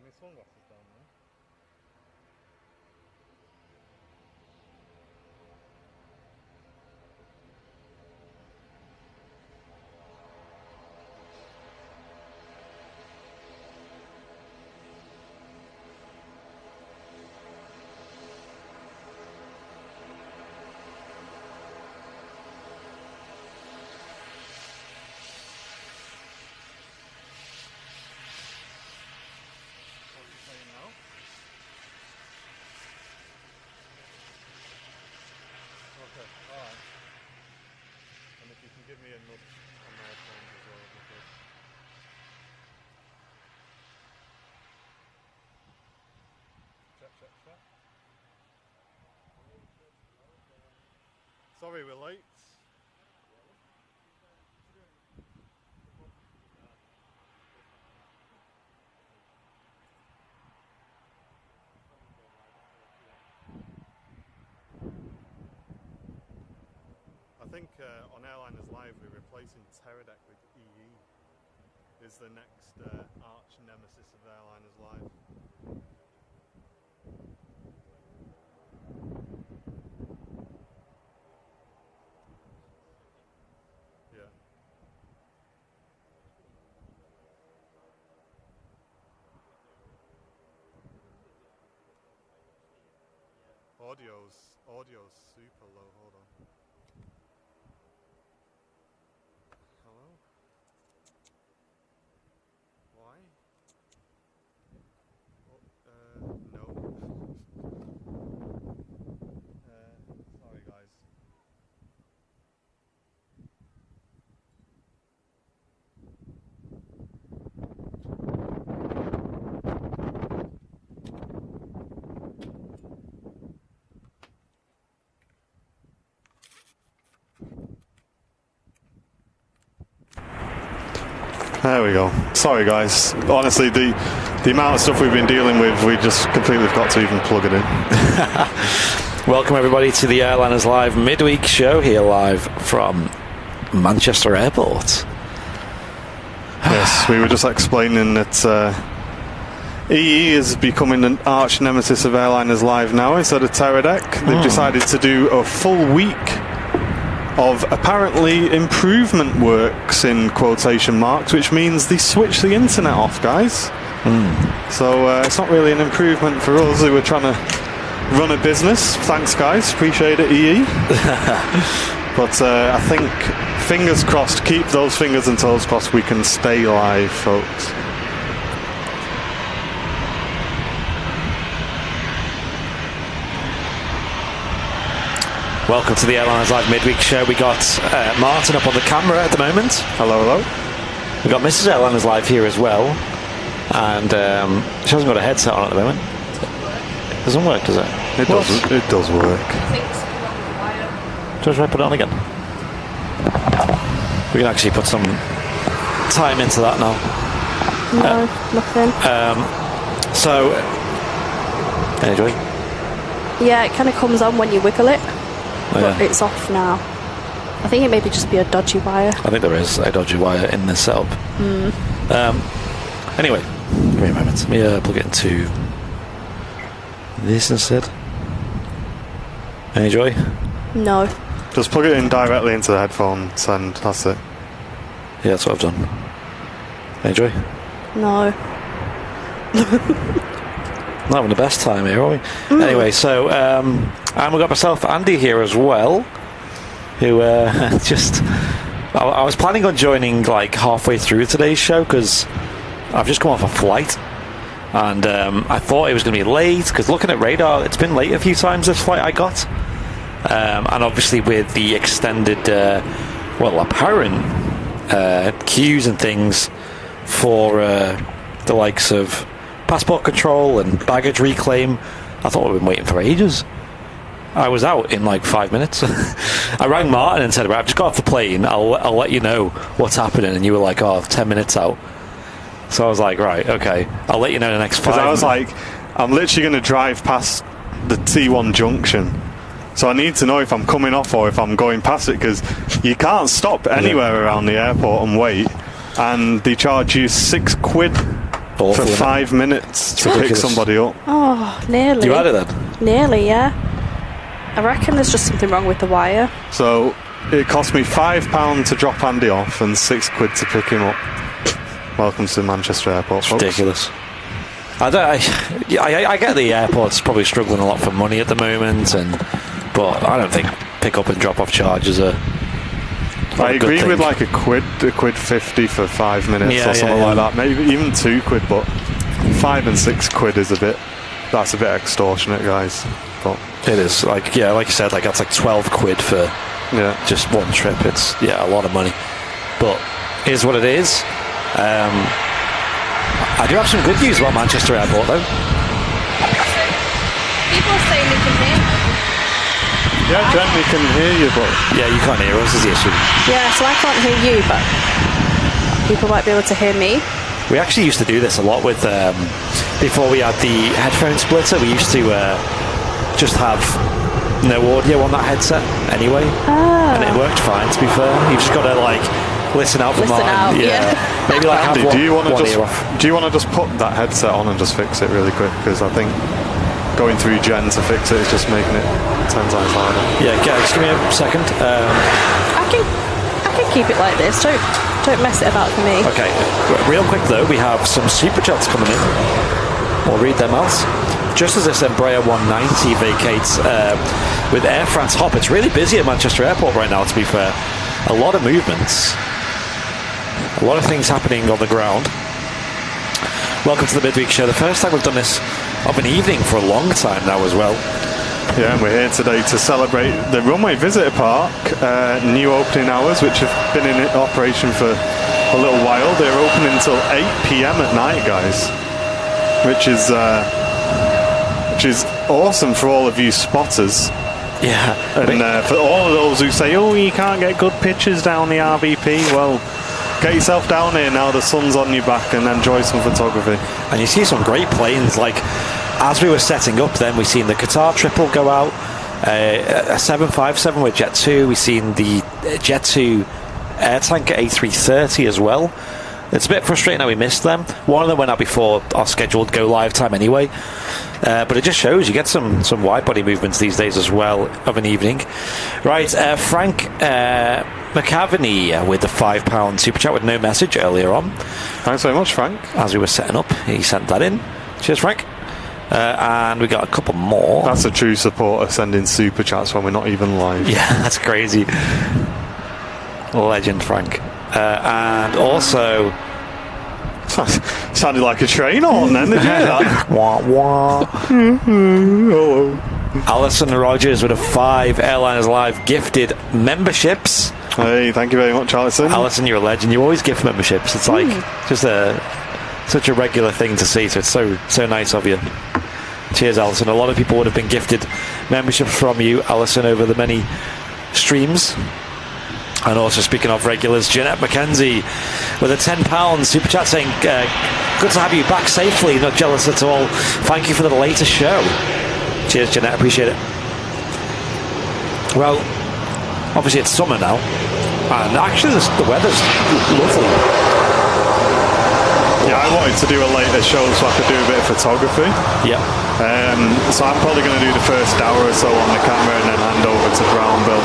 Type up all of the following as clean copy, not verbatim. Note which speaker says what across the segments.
Speaker 1: my sunglasses down there. Okay, alright. And if you can give me a nudge on my headphones as well, it'd be good. Check. Sorry we're late. I think on Airliners Live we're replacing Teradek with EE. Is the next arch nemesis of Airliners Live. Yeah. Audio's super low, hold on. Hello? Why? No. Sorry guys. There we go. Sorry guys. Honestly, the amount of stuff we've been dealing with, we just completely forgot to even plug it in.
Speaker 2: Welcome everybody to the Airliners Live midweek show here live from Manchester Airport.
Speaker 1: Yes, we were just explaining that EE is becoming an arch nemesis of Airliners Live now instead of Teradek. They've decided to do a full week of apparently improvement works in quotation marks, which means they switched the internet off, guys. So it's not really an improvement for us who were trying to run a business. Thanks guys, appreciate it, EE. But I think, fingers crossed, keep those fingers and toes crossed, we can stay live, folks.
Speaker 2: Welcome to the Airliners Live midweek show. We got Martin up on the camera at the moment.
Speaker 1: Hello.
Speaker 2: We got Mrs. Airliners Live here as well, and she hasn't got a headset on at the moment. It doesn't work, does it?
Speaker 1: It does work.
Speaker 2: Just put it on again. We can actually put some time into that now.
Speaker 3: No, nothing.
Speaker 2: So, enjoy.
Speaker 3: Yeah, it kind of comes on when you wiggle it, but
Speaker 2: yeah.
Speaker 3: It's off now. I think it may just be a dodgy wire.
Speaker 2: I think there is a dodgy wire in this setup. Anyway, give me a moment. Let me plug it into this instead. Enjoy.
Speaker 3: No.
Speaker 1: Just plug it in directly into the headphones and that's it.
Speaker 2: Yeah, that's what I've done. Enjoy.
Speaker 3: No.
Speaker 2: Not having the best time here, are we? Anyway, so and we've got myself, Andy, here as well, who just... I was planning on joining like halfway through today's show because I've just come off a flight and I thought it was going to be late because looking at radar, it's been late a few times this flight I got. And obviously with the extended, apparent queues and things for the likes of passport control and baggage reclaim, I thought we'd been waiting for ages. I was out in like 5 minutes. I rang Martin and said, I've just got off the plane, I'll let you know what's happening, and you were like, 10 minutes out. So I was like, right, okay, I'll let you know in the next 5 minutes.
Speaker 1: Because I was like, I'm literally going to drive past the T1 junction, so I need to know if I'm coming off or if I'm going past it, because you can't stop anywhere around the airport and wait, and they charge you £6
Speaker 2: Awful,
Speaker 1: for
Speaker 2: isn't it?
Speaker 1: 5 minutes to pick
Speaker 2: Ridiculous.
Speaker 1: somebody up.
Speaker 3: Oh, nearly.
Speaker 2: You had it then?
Speaker 3: Nearly, yeah. I reckon there's just something wrong with the wire.
Speaker 1: So it cost me £5 to drop Andy off and £6 to pick him up. Welcome to Manchester Airport,
Speaker 2: It's
Speaker 1: folks.
Speaker 2: ridiculous. I get the airport's probably struggling a lot for money at the moment, but I don't think pick up and drop off charges are.
Speaker 1: I agree with like a quid 50 for 5 minutes or something like that. Maybe even £2, but £5 and £6 is that's a bit extortionate, guys. But
Speaker 2: It is like you said, like that's like £12 for just one trip. It's a lot of money, but it is what it is. I do have some good news about Manchester Airport, though.
Speaker 3: People are saying they can hear me.
Speaker 1: yeah, Jen, we can hear you, but
Speaker 2: Yeah, you can't hear us, is the issue.
Speaker 3: Yeah, so I can't hear you, but people might be able to hear me.
Speaker 2: We actually used to do this a lot with before we had the headphone splitter. We used to just have no audio on that headset anyway, and it worked fine. To be fair, you just got to like listen out for
Speaker 3: Listen
Speaker 2: mine.
Speaker 3: out, yeah.
Speaker 2: Maybe like
Speaker 1: Andy,
Speaker 2: have
Speaker 1: do you want
Speaker 2: one
Speaker 1: to
Speaker 2: ear off.
Speaker 1: just put that headset on and just fix it really quick? Because I think going through Jen to fix it is just making it 10 times harder.
Speaker 2: Yeah, just give me a second.
Speaker 3: I can keep it like this. Don't mess it about for me.
Speaker 2: Okay, real quick though, we have some super chats coming in. We'll read them out. Just as this Embraer 190 vacates with Air France hop, it's really busy at Manchester Airport right now, to be fair. A lot of movements. A lot of things happening on the ground. Welcome to the Midweek Show. The first time we've done this of an evening for a long time now as well.
Speaker 1: Yeah, and we're here today to celebrate the Runway Visitor Park new opening hours, which have been in operation for a little while. They're open until 8 p.m. at night, guys, which is awesome for all of you spotters.
Speaker 2: Yeah.
Speaker 1: And for all of those who say, oh, you can't get good pictures down the RVP, well, get yourself down here now the sun's on your back and enjoy some photography.
Speaker 2: And you see some great planes. Like, as we were setting up then, we've seen the Qatar triple go out, a 757 with Jet 2. We've seen the Jet 2 air tanker A330 as well. It's a bit frustrating that we missed them. One of them went out before our scheduled go live time anyway. But it just shows you get some wide body movements these days as well of an evening. Right, Frank McAvaney with the £5 super chat with no message earlier on.
Speaker 1: Thanks very much, Frank.
Speaker 2: As we were setting up, he sent that in. Cheers, Frank. And we got a couple more.
Speaker 1: That's a true supporter, sending super chats when we're not even live.
Speaker 2: Yeah, that's crazy. Legend, Frank. And also...
Speaker 1: Sounded like a train horn then, did you hear that?
Speaker 2: Wah, wah. Alison Rogers with a 5 Airliners Live gifted memberships.
Speaker 1: Hey, thank you very much, Alison.
Speaker 2: Alison, you're a legend. You always gift memberships. It's like just such a regular thing to see. So it's so nice of you. Cheers, Alison. A lot of people would have been gifted memberships from you, Alison, over the many streams. And also, speaking of regulars, Jeanette McKenzie with a £10 super chat saying, good to have you back safely, not jealous at all. Thank you for the latest show. Cheers, Jeanette, appreciate it. Well, obviously it's summer now, and actually the weather's lovely.
Speaker 1: Yeah, I wanted to do a later show so I could do a bit of photography.
Speaker 2: Yeah.
Speaker 1: So I'm probably going to do the first hour or so on the camera and then hand over to Brownbill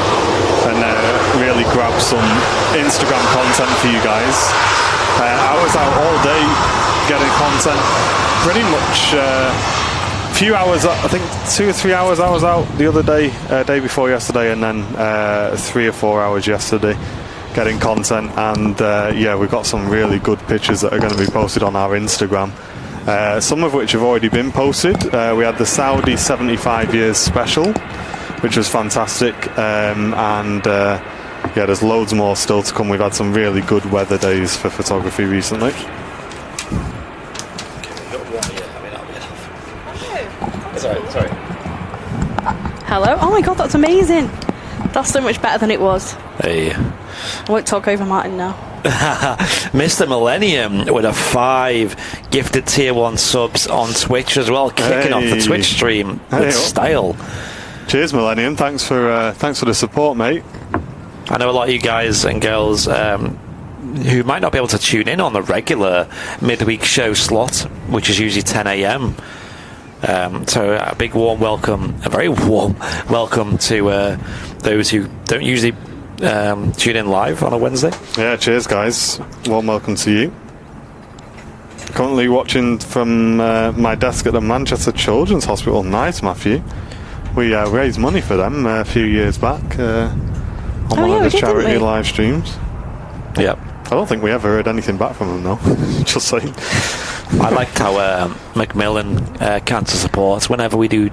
Speaker 1: and really grab some Instagram content for you guys. I was out all day getting content, pretty much a few hours, I think 2 or 3 hours I was out the other day, day before yesterday, and then 3 or 4 hours yesterday getting content, and yeah, we've got some really good pictures that are going to be posted on our Instagram. Some of which have already been posted. We had the Saudi 75 years special, which was fantastic, and yeah, there's loads more still to come. We've had some really good weather days for photography recently.
Speaker 2: Sorry.
Speaker 3: Hello? Oh my god, that's amazing. That's so much better than it was.
Speaker 2: Hey.
Speaker 3: I won't talk over Martin now.
Speaker 2: Mr. Millennium with a 5 gifted tier 1 subs on Twitch as well, kicking off the Twitch stream with style.
Speaker 1: Cheers, Millennium. Thanks for the support, mate.
Speaker 2: I know a lot of you guys and girls who might not be able to tune in on the regular midweek show slot, which is usually 10 a.m. So a big warm welcome, a very warm welcome to those who don't usually tune in live on a Wednesday.
Speaker 1: Yeah, cheers guys. Warm welcome to you. Currently watching from my desk at the Manchester Children's Hospital. Nice, Matthew. We raised money for them a few years back on one of the charity live streams.
Speaker 2: Yep.
Speaker 1: I don't think we ever heard anything back from them though. Just saying.
Speaker 2: I liked how Macmillan Cancer Support, whenever we do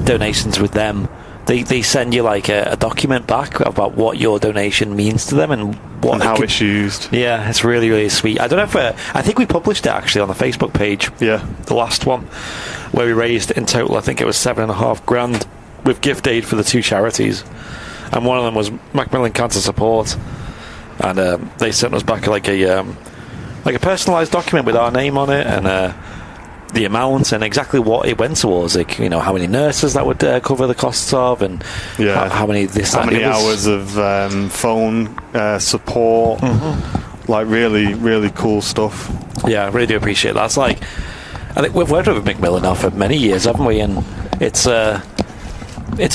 Speaker 2: donations with them, they send you like a document back about what your donation means to them and how
Speaker 1: it's used.
Speaker 2: Yeah, it's really, really sweet. I don't know if I think we published it actually on the Facebook page.
Speaker 1: Yeah,
Speaker 2: the last one where we raised in total, I think it was $7,500 with gift aid for the two charities, and one of them was Macmillan Cancer Support, and they sent us back like a personalised document with our name on it and the amount and exactly what it went towards, like how many nurses that would cover the costs of, and how many
Speaker 1: hours of phone support. Like really, really cool stuff.
Speaker 2: Yeah, I really do appreciate that. It's like, I think we've worked with Macmillan now for many years, haven't we? And it's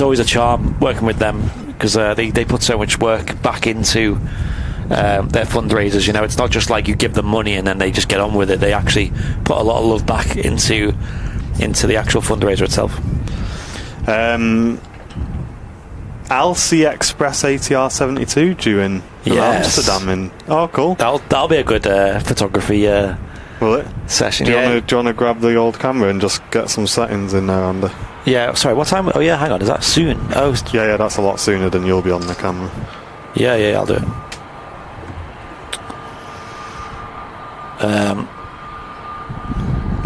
Speaker 2: always a charm working with them because they put so much work back into their fundraisers. It's not just like you give them money and then they just get on with it. They actually put a lot of love back into the actual fundraiser itself.
Speaker 1: Alcy Express ATR 72 due in Amsterdam. Oh, cool.
Speaker 2: That'll be a good photography
Speaker 1: will it?
Speaker 2: Session.
Speaker 1: Do you want to grab the old camera and just get some settings in there, Andy?
Speaker 2: Yeah. Sorry. What time? Oh yeah. Hang on. Is that soon? Oh.
Speaker 1: Yeah. That's a lot sooner than you'll be on the camera.
Speaker 2: Yeah. I'll do it.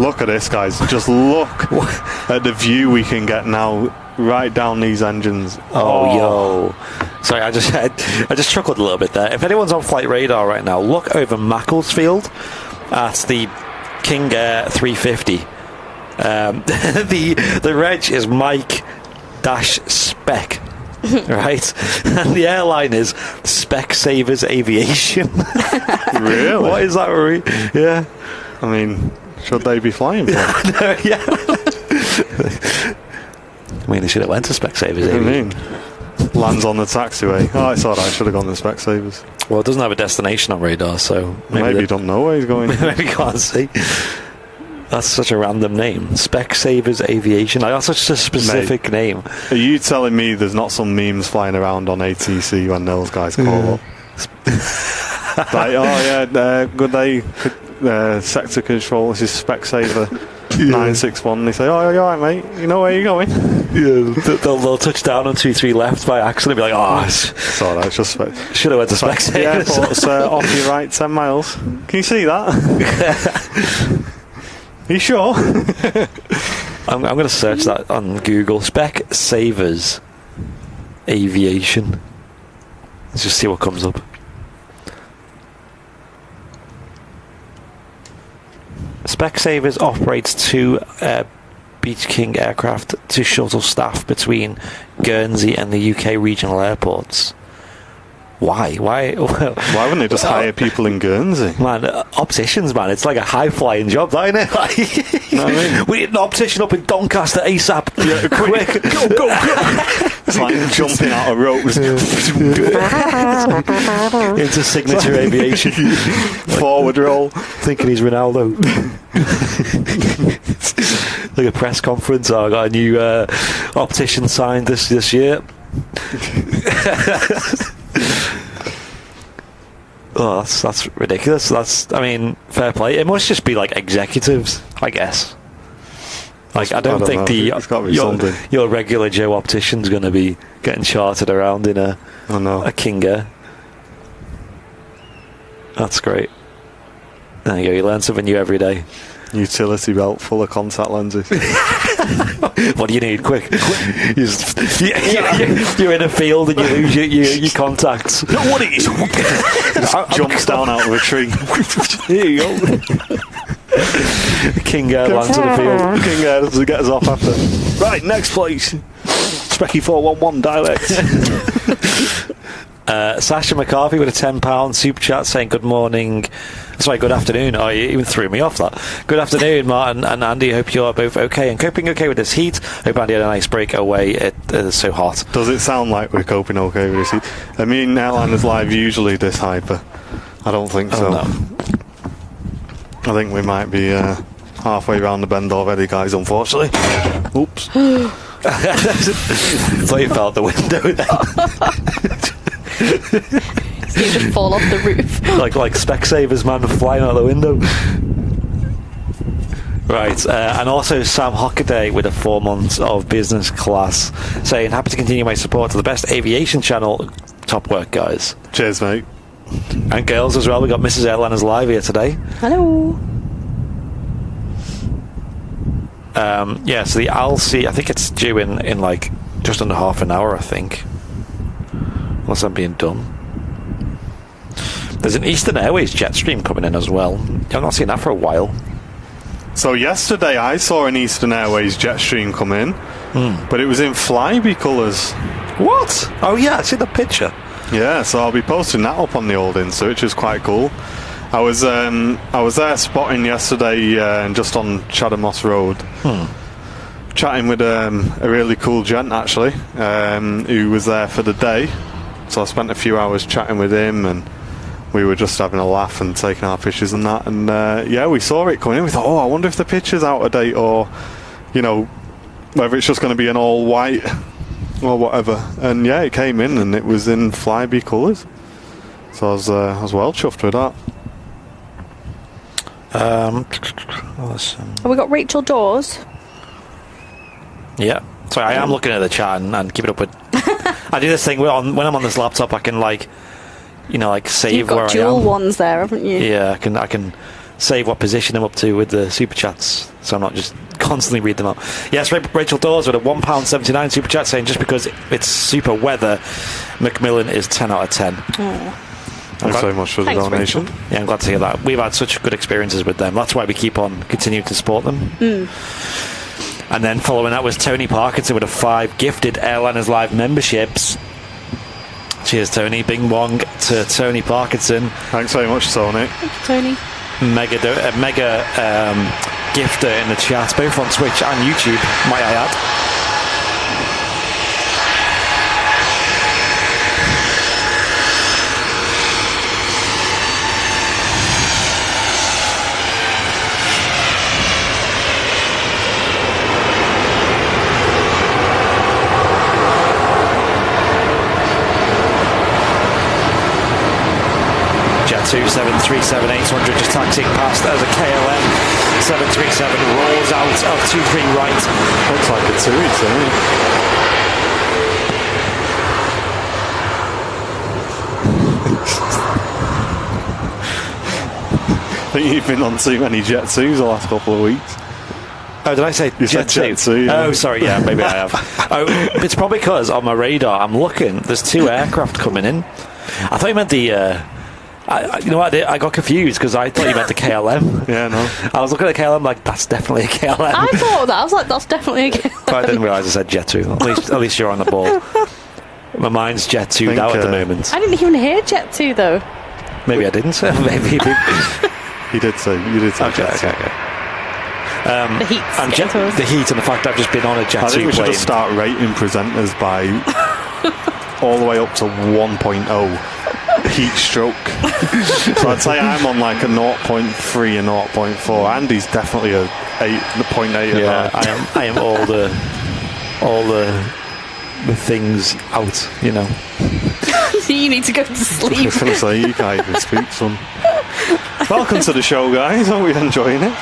Speaker 1: Look at this, guys. Just look at the view we can get now right down these engines.
Speaker 2: Yo. Sorry, I just chuckled a little bit there. If anyone's on Flight Radar right now, look over Macclesfield at the King Air 350. The reg is Mike-Spec. Right, and the airline is Specsavers Aviation.
Speaker 1: Really?
Speaker 2: What is that, Marie? Yeah.
Speaker 1: I mean, should they be flying for?
Speaker 2: No, yeah. I mean, they should have went to Specsavers Aviation.
Speaker 1: Lands on the taxiway. Oh, I thought I should have gone to Specsavers.
Speaker 2: Well, it doesn't have a destination on radar, so
Speaker 1: maybe you don't know where he's going.
Speaker 2: Maybe you can't see. That's such a random name. Specsavers Aviation. That's such a specific name.
Speaker 1: Are you telling me there's not some memes flying around on ATC when those guys call up? Like, good day, sector control, this is Specsaver 961. They say, oh, you're alright, mate, you know where you're going?
Speaker 2: Yeah, they'll touch down on 23 left by accident and be like,
Speaker 1: it's alright, just
Speaker 2: should have went to Specsavers.
Speaker 1: Yeah, but it's off your right 10 miles. Can you see that? Are you sure?
Speaker 2: I'm going to search that on Google. Specsavers Aviation. Let's just see what comes up. Specsavers operates two Beach King aircraft to shuttle staff between Guernsey and the UK regional airports. Why? Why
Speaker 1: wouldn't they just hire people in Guernsey?
Speaker 2: Man, opticians, man. It's like a high-flying job, isn't it? Like, you know what I mean? We need an optician up in Doncaster ASAP. Yeah, quick. Go.
Speaker 1: It's like jumping out of ropes.
Speaker 2: Into Signature Aviation.
Speaker 1: Forward roll.
Speaker 2: Thinking he's Ronaldo. Like a press conference. I got a new optician signed this year. Oh, that's ridiculous. I mean, fair play. It must just be like executives, I guess. Like, I don't think your regular Joe optician's going to be getting chartered around in a King Air. That's great. There you go. You learn something new every day.
Speaker 1: Utility belt full of contact lenses.
Speaker 2: What do you need? Quick. You're in a field and you lose your contacts.
Speaker 1: What is it? Jumps down out of a tree.
Speaker 2: Here you go. King Air lands in the field.
Speaker 1: King Air doesn't get us off after. Right, next place. Specky 411 direct.
Speaker 2: Sasha McCarthy with a £10 super chat saying good morning. Sorry, good afternoon. Oh, you even threw me off that. Good afternoon, Martin and Andy. Hope you're both okay and coping okay with this heat. Hope Andy had a nice break away. It is so hot.
Speaker 1: Does it sound like we're coping okay with this heat? I mean, Airliners Live usually this hyper. I don't think so.
Speaker 2: No.
Speaker 1: I think we might be halfway around the bend already, guys, unfortunately. Oops.
Speaker 2: I thought you fell out the window then.
Speaker 3: So you just fall off the roof.
Speaker 2: like Specsavers, man, flying out the window. Right, and also Sam Hockaday with a 4 months of business class saying, happy to continue my support to the best aviation channel. Top work, guys.
Speaker 1: Cheers, mate.
Speaker 2: And girls as well. We got Mrs. Airliners Live here today.
Speaker 3: Hello.
Speaker 2: So the ALC, I think it's due in like just under half an hour, I think. Unless I'm being dumb. There's an Eastern Airways jet stream coming in as well. I've not seen that for a while.
Speaker 1: So yesterday I saw an Eastern Airways jet stream come in, but it was in Flybe colours.
Speaker 2: What? Oh yeah, I see the picture.
Speaker 1: Yeah, so I'll be posting that up on the old Insta, which is quite cool. I was there spotting yesterday just on Chatham Moss Road, chatting with a really cool gent actually, who was there for the day. So I spent a few hours chatting with him, and we were just having a laugh and taking our pictures and that. And yeah, we saw it coming in. We thought, oh, I wonder if the picture's out of date, or you know, whether it's just going to be an all white or whatever. And yeah, it came in and it was in Flybe colours. So I was well chuffed with that.
Speaker 3: Have we got Rachel Dawes?
Speaker 2: Yeah. Sorry, I am looking at the chat and keep it up with. I do this thing when I'm on this laptop. I can save
Speaker 3: You've got
Speaker 2: where I am.
Speaker 3: dual ones there, haven't you?
Speaker 2: Yeah, I can save what position I'm up to with the super chats, so I'm not just constantly read them out. Yes, Rachel Dawes with a £1.79 super chat saying just because it's super weather, Macmillan is 10 out of 10.
Speaker 3: Oh.
Speaker 1: Thanks very much for the donation.
Speaker 3: Rachel.
Speaker 2: Yeah, I'm glad to hear that. We've had such good experiences with them. That's why we keep on continuing to support them. And then following that was Tony Parkinson with a 5 gifted Airliners Live memberships. Cheers, Tony. Bing bong to Tony Parkinson.
Speaker 1: Thanks very much, Tony.
Speaker 3: Thank you, Tony.
Speaker 2: Mega gifter in the chat, both on Twitch and YouTube, might I add. Jet 737-800 just taxiing past as a KLM 737 rolls out of 23 right.
Speaker 1: Looks like a TUI to me. I think you've been on too many Jet 2s the last couple of weeks.
Speaker 2: Oh, did I say Jet 2?
Speaker 1: Jet 2, yeah.
Speaker 2: Oh, sorry, yeah, maybe I have. Oh, it's probably because on my radar I'm looking, there's 2 aircraft coming in. I thought you meant the... you know what? I got confused because I thought you meant the KLM.
Speaker 1: Yeah, no.
Speaker 2: I was looking at the KLM like, that's definitely a KLM.
Speaker 3: I thought that. I was like, that's definitely a KLM.
Speaker 2: But I didn't realise I said Jet 2. At least you're on the ball. My mind's Jet 2'd out at the moment.
Speaker 3: I didn't even hear Jet 2 though.
Speaker 2: Maybe I didn't. Maybe you did.
Speaker 1: You did say
Speaker 2: Okay.
Speaker 3: The heat.
Speaker 2: And the heat and the fact I've just been on a Jet 2
Speaker 1: I think we should
Speaker 2: plane.
Speaker 1: just start rating presenters by all the way up to 1.0 heat stroke. So I'd say I'm on like a 0.3 and 0.4. Andy's definitely a 0.8.
Speaker 2: Yeah, I am all the things out, you know.
Speaker 3: So you need to go to
Speaker 1: I
Speaker 3: sleep.
Speaker 1: was going to say, you can't even speak, son. Welcome to the show, guys. Hope you're enjoying it.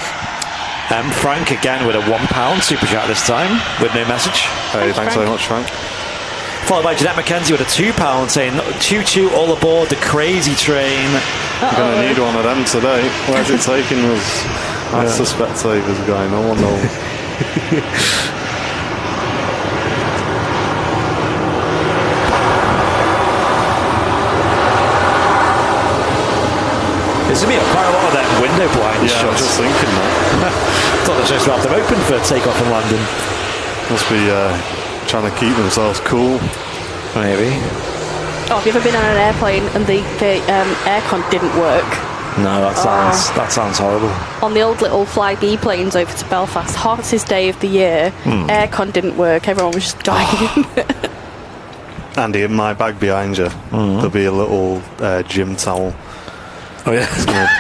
Speaker 2: Frank again with a £1 super chat this time with no message.
Speaker 1: Hey, thanks very much, Frank.
Speaker 2: Followed by Jeanette McKenzie with a £2 saying, choo choo all aboard the crazy train.
Speaker 1: You're going to need one of them today. Where's it taking us? I suspect Savers guy, no one knows.
Speaker 2: There's going to be quite a lot of them window blinds
Speaker 1: Yeah, I
Speaker 2: shots.
Speaker 1: was just thinking that.
Speaker 2: Thought they're supposed to have them open for takeoff and landing.
Speaker 1: Must be trying to keep themselves cool.
Speaker 2: Maybe.
Speaker 3: Oh, have you ever been on an airplane and the aircon didn't work?
Speaker 2: No, that sounds horrible.
Speaker 3: On the old little Fly B planes over to Belfast, hottest day of the year, aircon didn't work. Everyone was just dying.
Speaker 1: Andy, in my bag behind you, there'll be a little gym towel.
Speaker 2: Oh yeah,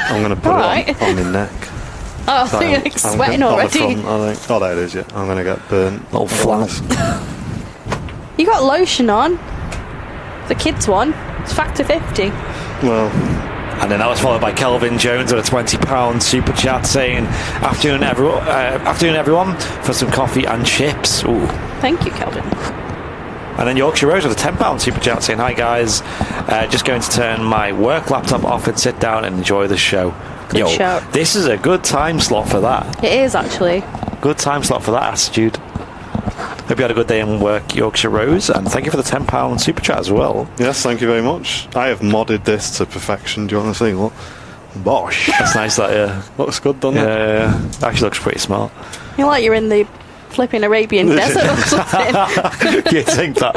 Speaker 1: I'm going to put it on my neck.
Speaker 3: Oh, so you're like sweating already.
Speaker 1: I think. Oh, there it is. Yeah, I'm going to get burnt.
Speaker 2: little flannel.
Speaker 3: You got lotion on. The kids one. It's factor 50.
Speaker 1: Well.
Speaker 2: And then that was followed by Kelvin Jones with a £20 super chat saying, afternoon everyone, for some coffee and chips. Ooh.
Speaker 3: Thank you, Kelvin.
Speaker 2: And then Yorkshire Rose with a £10 super chat saying, hi guys, just going to turn my work laptop off and sit down and enjoy the show.
Speaker 3: Good shout.
Speaker 2: This is a good time slot for that.
Speaker 3: It is, actually.
Speaker 2: Good time slot for that attitude. Hope you had a good day in work, Yorkshire Rose, and thank you for the £10 super chat as well.
Speaker 1: Yes, thank you very much. I have modded this to perfection. Do you want to see? Look. Bosh.
Speaker 2: That's nice, that, yeah.
Speaker 1: Looks good, doesn't it?
Speaker 2: Yeah, actually looks pretty smart.
Speaker 3: You're like you're in the flipping Arabian desert or something.
Speaker 2: You think that?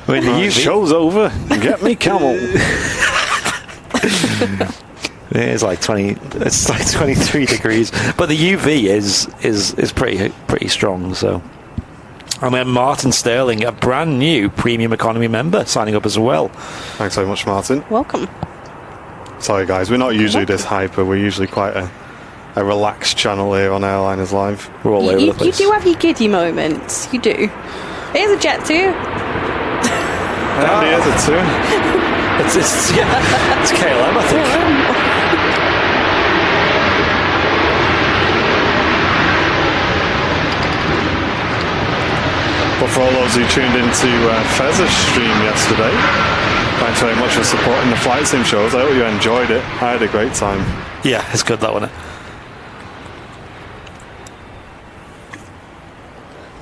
Speaker 2: I mean, the
Speaker 1: show's over. Get me camel.
Speaker 2: It's like 23 degrees, but the UV is pretty strong. So, and then Martin Sterling, a brand new premium economy member, signing up as well.
Speaker 1: Thanks very much, Martin.
Speaker 3: Welcome.
Speaker 1: Sorry, guys, we're not usually this hyper. We're usually quite a relaxed channel here on Airliners Live.
Speaker 2: We're all over the place.
Speaker 3: You do have your giddy moments. You do. Here's a jet too.
Speaker 1: Andy has it too.
Speaker 2: It's KLM, I think.
Speaker 1: But for all those who tuned into Fez's stream yesterday, thanks very much for supporting the flight sim shows. I hope you enjoyed it. I had a great time.
Speaker 2: Yeah, it's good, that one.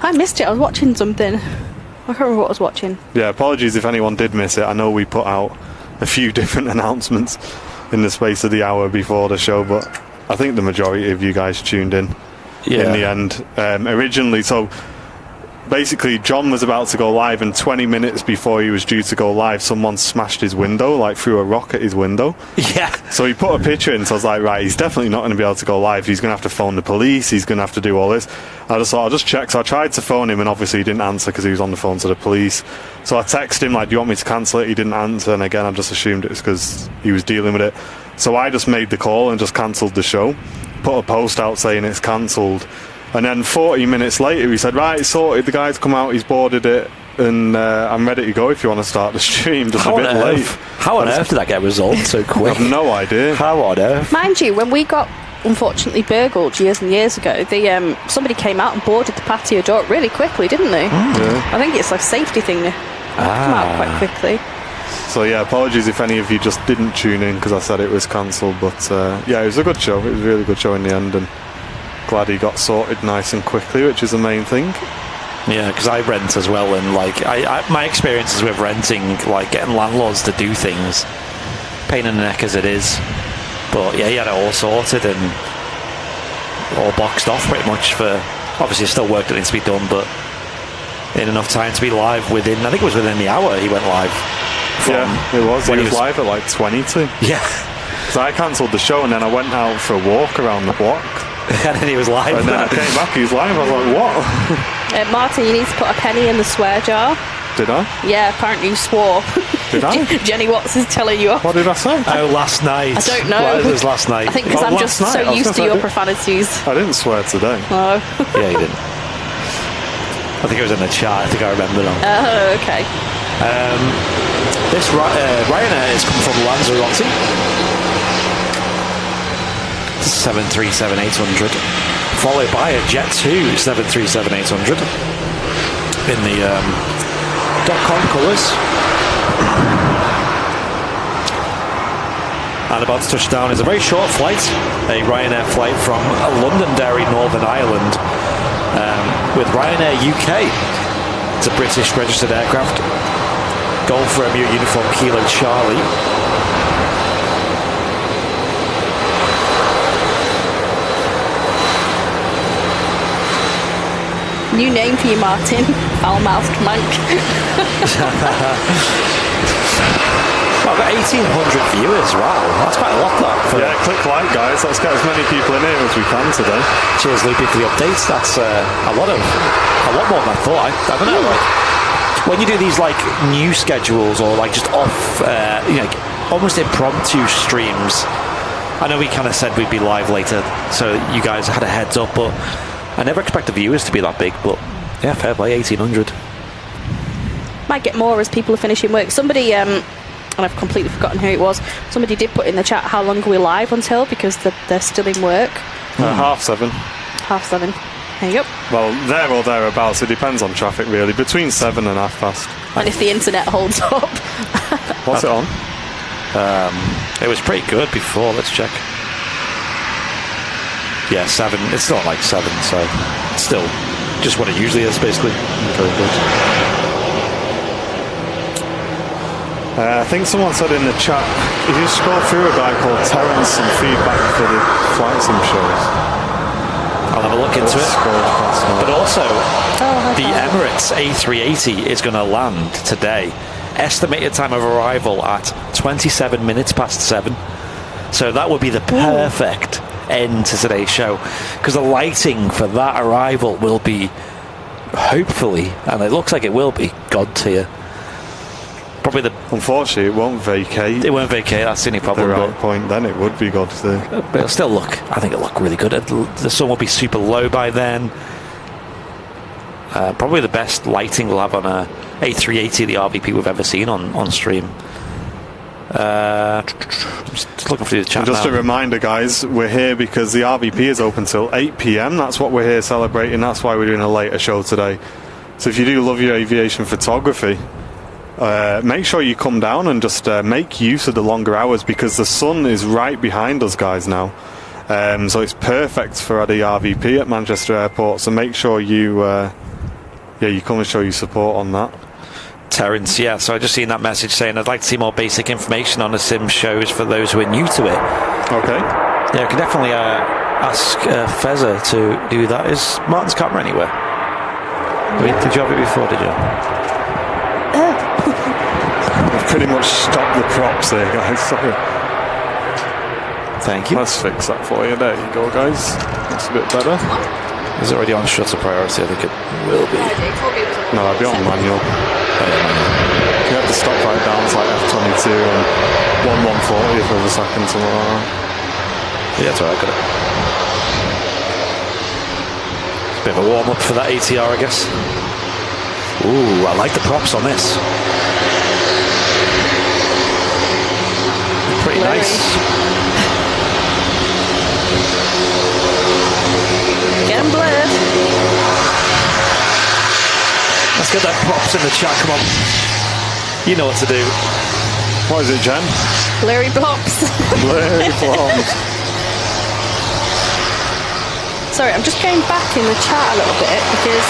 Speaker 3: I missed it. I was watching something. I can't remember what I was watching.
Speaker 1: Yeah, apologies if anyone did miss it. I know we put out a few different announcements in the space of the hour before the show, but I think the majority of you guys tuned in in the end. Originally, so basically John was about to go live, and 20 minutes before he was due to go live, someone smashed his window, like threw a rock at his window.
Speaker 2: Yeah.
Speaker 1: So he put a picture in, so I was like, right, he's definitely not going to be able to go live. He's going to have to phone the police. He's going to have to do all this. I just thought, I'll just check. So I tried to phone him, and obviously he didn't answer because he was on the phone to the police. So I texted him, like, do you want me to cancel it? He didn't answer, and again, I just assumed it was because he was dealing with it. So I just made the call and just cancelled the show. Put a post out saying it's cancelled. And then 40 minutes later, he said, right, it's sorted, the guy's come out, he's boarded it, and I'm ready to go if you want to start the stream, just a bit late.
Speaker 2: How on earth did that get resolved so quick?
Speaker 1: I have no idea.
Speaker 2: How on earth?
Speaker 3: Mind you, when we got, unfortunately, burgled years and years ago, somebody came out and boarded the patio door really quickly, didn't they?
Speaker 1: Yeah.
Speaker 3: I think it's like a safety thing. They come out quite quickly.
Speaker 1: So yeah, apologies if any of you just didn't tune in because I said it was cancelled, but yeah, it was a good show. It was a really good show in the end, and glad he got sorted nice and quickly, which is the main thing.
Speaker 2: Yeah, because I rent as well, and like my experiences with renting, like getting landlords to do things, pain in the neck as it is. But yeah, he had it all sorted and all boxed off pretty much for, obviously still work that needs to be done, but in enough time to be live within, I think it was within the hour he went live.
Speaker 1: Yeah, it was. He was live at like 22.
Speaker 2: Yeah.
Speaker 1: So I cancelled the show and then I went out for a walk around the block.
Speaker 2: And then he was live.
Speaker 1: And then I came back, he was live. I was like, what?
Speaker 3: Martin, you need to put a penny in the swear jar.
Speaker 1: Did I?
Speaker 3: Yeah, apparently you swore.
Speaker 1: Did I?
Speaker 3: Jenny Watts is telling you off.
Speaker 1: What did I say?
Speaker 2: Oh, last night.
Speaker 3: I don't know.
Speaker 2: It was last night.
Speaker 3: I think because I'm just so used to your profanities.
Speaker 1: I didn't swear today.
Speaker 3: Oh.
Speaker 2: Yeah, you didn't. I think it was in the chat. I think I remember now.
Speaker 3: Oh, okay.
Speaker 2: This Ryanair is coming from Lanzarote. 737-800, followed by a Jet 2 737-800 in the .com colours. And about to touch down is a very short flight, a Ryanair flight from Londonderry, Northern Ireland, with Ryanair UK. It's a British registered aircraft. Golf Romeo uniform Kilo Charlie.
Speaker 3: New name for you, Martin. Foul-mouthed mank.
Speaker 2: I've got 1,800 viewers. Wow, that's quite a lot. That for
Speaker 1: Yeah, click like, guys. Let's get as many people in here as we can today.
Speaker 2: Cheers, Loopy, for the updates. That's a lot more than I thought. I don't know. Like, when you do these like new schedules or like just off, like almost impromptu streams. I know we kind of said we'd be live later, so you guys had a heads up, but I never expect the viewers to be that big. But yeah, fair play, 1,800.
Speaker 3: Might get more as people are finishing work. Somebody, and I've completely forgotten who it was, somebody did put in the chat how long are we live until, because they're still in work.
Speaker 1: 7:30.
Speaker 3: 7:30. There you go.
Speaker 1: Well, there or thereabouts. It depends on traffic, really. Between 7 and past.
Speaker 3: And if the internet holds up.
Speaker 1: What's it on?
Speaker 2: It was pretty good before. Let's check. Yeah, 7. It's not like 7, so it's still just what it usually is, basically.
Speaker 1: Very good. I think someone said in the chat, if you scroll through a guy called Terence, some feedback for the flight sim shows.
Speaker 2: I'll have a look into it. But also, the Emirates A380 is going to land today. Estimated time of arrival at 27 minutes past 7. So that would be the perfect end to today's show, because the lighting for that arrival will be, hopefully, and it looks like it will be, God tier. Probably
Speaker 1: Unfortunately, it won't vacate.
Speaker 2: It won't vacate. That's the only problem.
Speaker 1: The right point, then it would be God tier.
Speaker 2: But it'll still look. I think it'll look really good. The sun will be super low by then. Probably the best lighting we'll have on a A380, the RVP we've ever seen on stream. Just looking through the chat.
Speaker 1: Just
Speaker 2: now.
Speaker 1: a reminder, guys, we're here because the RVP is open till 8 p.m. That's what we're here celebrating. That's why we're doing a later show today. So if you do love your aviation photography, make sure you come down and just make use of the longer hours, because the sun is right behind us, guys, now. So it's perfect for the RVP at Manchester Airport. So make sure you come and show your support on that.
Speaker 2: Terence, yeah, so I just seen that message saying I'd like to see more basic information on the sim shows for those who are new to it.
Speaker 1: Okay.
Speaker 2: Yeah, I can definitely ask Fezza to do that. Is Martin's camera anywhere? Did you have it before, did you?
Speaker 1: We've pretty much stopped the props there, guys. Sorry.
Speaker 2: Thank you.
Speaker 1: Let's fix that for you. There you go, guys. That's a bit better.
Speaker 2: Is it already on shutter priority? I think it will be.
Speaker 1: No, I'll be on manual. You have to stop right down to like F22 and 140 for a second, something like that.
Speaker 2: Yeah, that's right, I got it. It's a bit of a warm up for that ATR, I guess. Ooh, I like the props on this. Pretty nice.
Speaker 3: Get them blurred.
Speaker 2: Let's get that props in the chat, come on. You know what to do.
Speaker 1: What is it, Jen?
Speaker 3: Blurry blobs.
Speaker 1: Blurry blobs.
Speaker 3: Sorry, I'm just going back in the chat a little bit because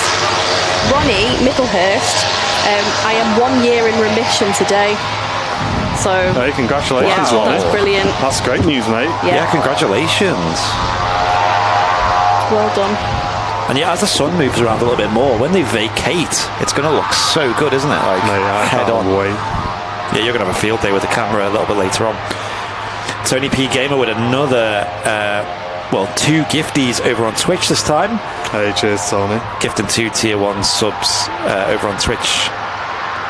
Speaker 3: Ronnie Middlehurst, I am 1 year in remission today. So,
Speaker 1: Hey, congratulations,
Speaker 3: yeah,
Speaker 1: Ronnie.
Speaker 3: that's brilliant.
Speaker 1: That's great news, mate.
Speaker 2: Yeah, congratulations.
Speaker 3: Well done.
Speaker 2: And yeah, as the sun moves around a little bit more, when they vacate, it's going to look so good, isn't it? Like,
Speaker 1: Mate, I
Speaker 2: head
Speaker 1: can't
Speaker 2: on.
Speaker 1: wait.
Speaker 2: Yeah, you're going to have a field day with the camera a little bit later on. Tony P Gamer with another, 2 gifties over on Twitch this time.
Speaker 1: Hey, cheers, Tony.
Speaker 2: Gifting 2 tier 1 subs over on Twitch.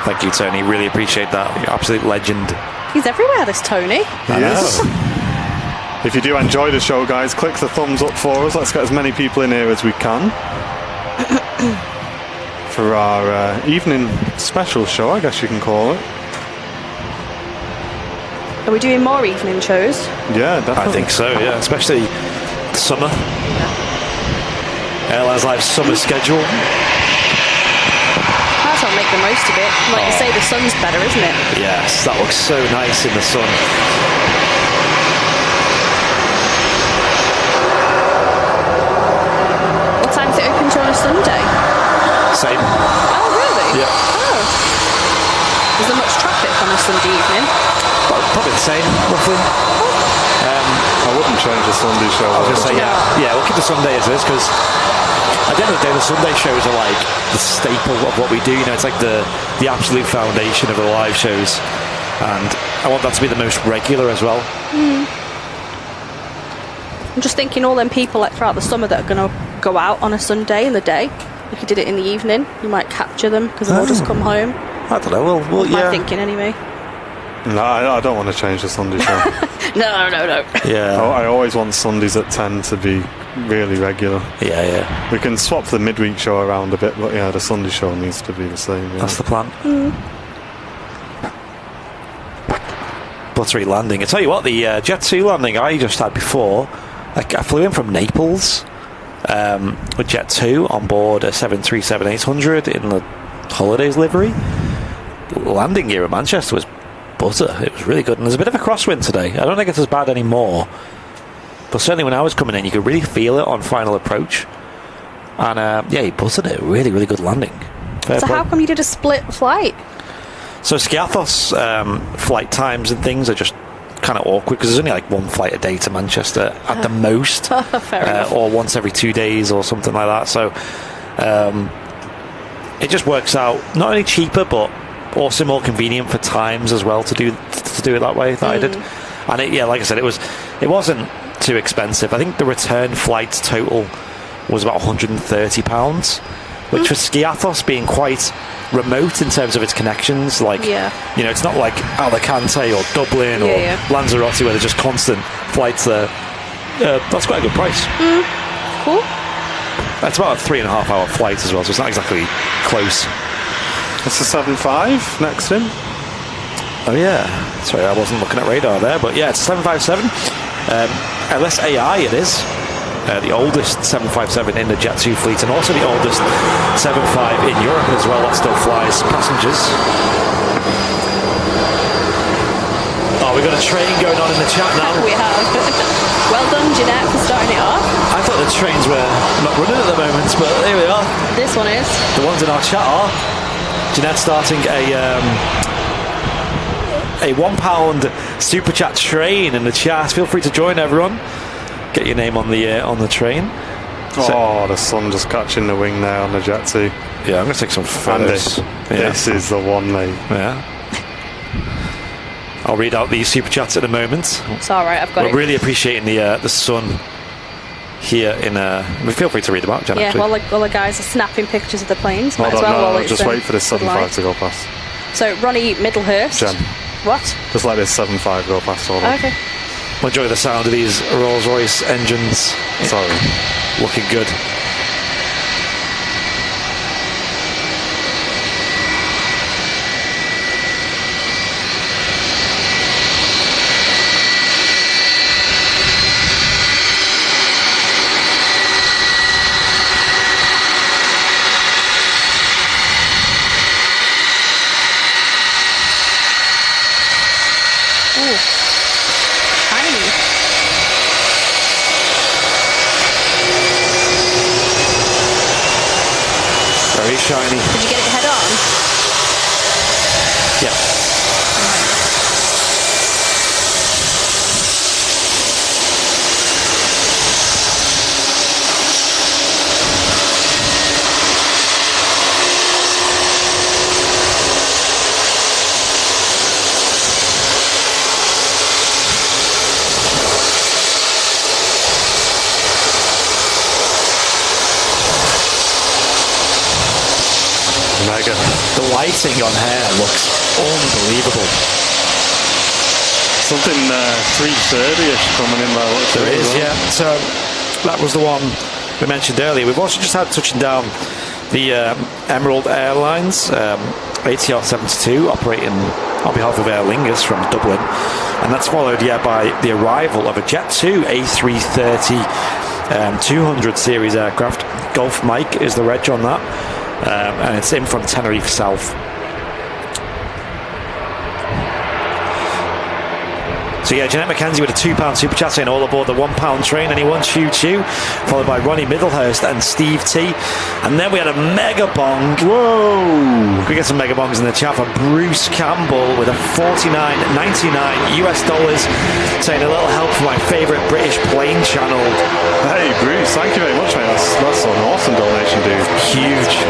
Speaker 2: Thank you, Tony. Really appreciate that. You're an absolute legend.
Speaker 3: He's everywhere, this Tony.
Speaker 1: Yes. If you do enjoy the show, guys, click the thumbs up for us. Let's get as many people in here as we can for our evening special show, I guess you can call it.
Speaker 3: Are we doing more evening shows?
Speaker 1: Yeah, definitely.
Speaker 2: I think so, yeah. Especially summer. Airlines Live summer schedule.
Speaker 3: Might as well make the most of it. Like you say, the sun's better, isn't it?
Speaker 2: Yes, that looks so nice in the sun.
Speaker 3: What time's it open to on a Sunday?
Speaker 2: Same.
Speaker 3: Oh, really?
Speaker 2: Yeah.
Speaker 3: Oh. Is there much traffic on a Sunday evening?
Speaker 2: Probably the same, roughly.
Speaker 1: I wouldn't change the Sunday show.
Speaker 2: I was going to say, yeah, we'll keep the Sunday as is, because at the end of the day, the Sunday shows are like the staple of what we do. You know, it's like the absolute foundation of the live shows, and I want that to be the most regular as well.
Speaker 3: I'm just thinking all them people like throughout the summer that are going to go out on a Sunday in the day. If you did it in the evening, you might capture them because they'll just come home.
Speaker 2: I don't know. Well,
Speaker 3: That's my thinking anyway.
Speaker 1: No, I don't want to change the Sunday show.
Speaker 3: No.
Speaker 2: Yeah.
Speaker 1: I always want Sundays at 10 to be really regular.
Speaker 2: Yeah.
Speaker 1: We can swap the midweek show around a bit, but yeah, the Sunday show needs to be the same. Yeah.
Speaker 2: That's the plan. Buttery landing. I tell you what, the Jet 2 landing I just had before, I flew in from Naples with Jet 2 on board a 737-800 in the holidays livery. The landing gear at Manchester was butter. It was really good, and there's a bit of a crosswind today. I don't think it's as bad anymore, but certainly when I was coming in, you could really feel it on final approach. And he buttered it. Really, really good landing. Fair play.
Speaker 3: How come you did a split flight?
Speaker 2: So Skiathos flight times and things are just kind of awkward because there's only like one flight a day to Manchester at the most, or once every 2 days or something like that. So it just works out not only cheaper but also more convenient for times as well to do it that way that I did. And like I said, it wasn't too expensive. I think the return flight total was about £130, which for Skiathos being quite remote in terms of its connections, it's not like Alicante or Dublin or Lanzarote where there's just constant flights there. That's quite a good price.
Speaker 3: Cool.
Speaker 2: That's about a 3.5 hour flight as well, so it's not exactly close.
Speaker 1: It's a 7.5 next in.
Speaker 2: Oh yeah, sorry, I wasn't looking at radar there, but yeah, it's a 757 LSAI. It is the oldest 757 in the Jet 2 fleet, and also the oldest 75 in Europe as well. That still flies passengers. Oh, we've got a train going on in the chat now.
Speaker 3: We have. Well done, Jeanette, for starting it off.
Speaker 2: I thought the trains were not running at the moment, but here we are.
Speaker 3: This one is.
Speaker 2: The ones in our chat are. Jeanette starting a £1 super chat train in the chat. Feel free to join, everyone. Get your name on the train.
Speaker 1: The sun just catching the wing there on the Jet 2.
Speaker 2: Yeah, I'm going to take some photos.
Speaker 1: This is the one, mate.
Speaker 2: Yeah. I'll read out these super chats in a moment.
Speaker 3: It's all right, I've got it.
Speaker 2: We're really appreciating the sun here in. Feel free to read them out, Jen.
Speaker 3: Yeah,
Speaker 2: actually.
Speaker 3: while the guys are snapping pictures of the planes.
Speaker 1: Hold on, just wait for this 7.5 to go past.
Speaker 3: So Ronnie Middlehurst.
Speaker 1: Jen.
Speaker 3: What?
Speaker 1: Just let this 7.5 go past. Hold on.
Speaker 3: Okay.
Speaker 2: Enjoy the sound of these Rolls-Royce engines.
Speaker 1: Sorry.
Speaker 2: Looking good. Shiny.
Speaker 3: Did you get it head on?
Speaker 2: Yeah. The lighting on here looks unbelievable.
Speaker 1: Something 330ish coming in by what
Speaker 2: there is, yeah. So that was the one we mentioned earlier. We've also just had touching down the Emerald Airlines Etihad 72 operating on behalf of Aer Lingus from Dublin, and that's followed by the arrival of a Jet 2 A330 200 series aircraft. Golf Mike is the reg on that. And it's in from Tenerife South. So yeah, Jeanette McKenzie with a £2 super chat saying all aboard the £1 train, anyone, choo choo, followed by Ronnie Middlehurst and Steve T. And then we had a mega bong.
Speaker 1: Whoa!
Speaker 2: We get some mega bongs in the chat for Bruce Campbell with a $49.99 US, saying a little help for my favourite British plane channel.
Speaker 1: Hey Bruce, thank you very much, mate. That's an awesome donation, dude.
Speaker 2: Huge.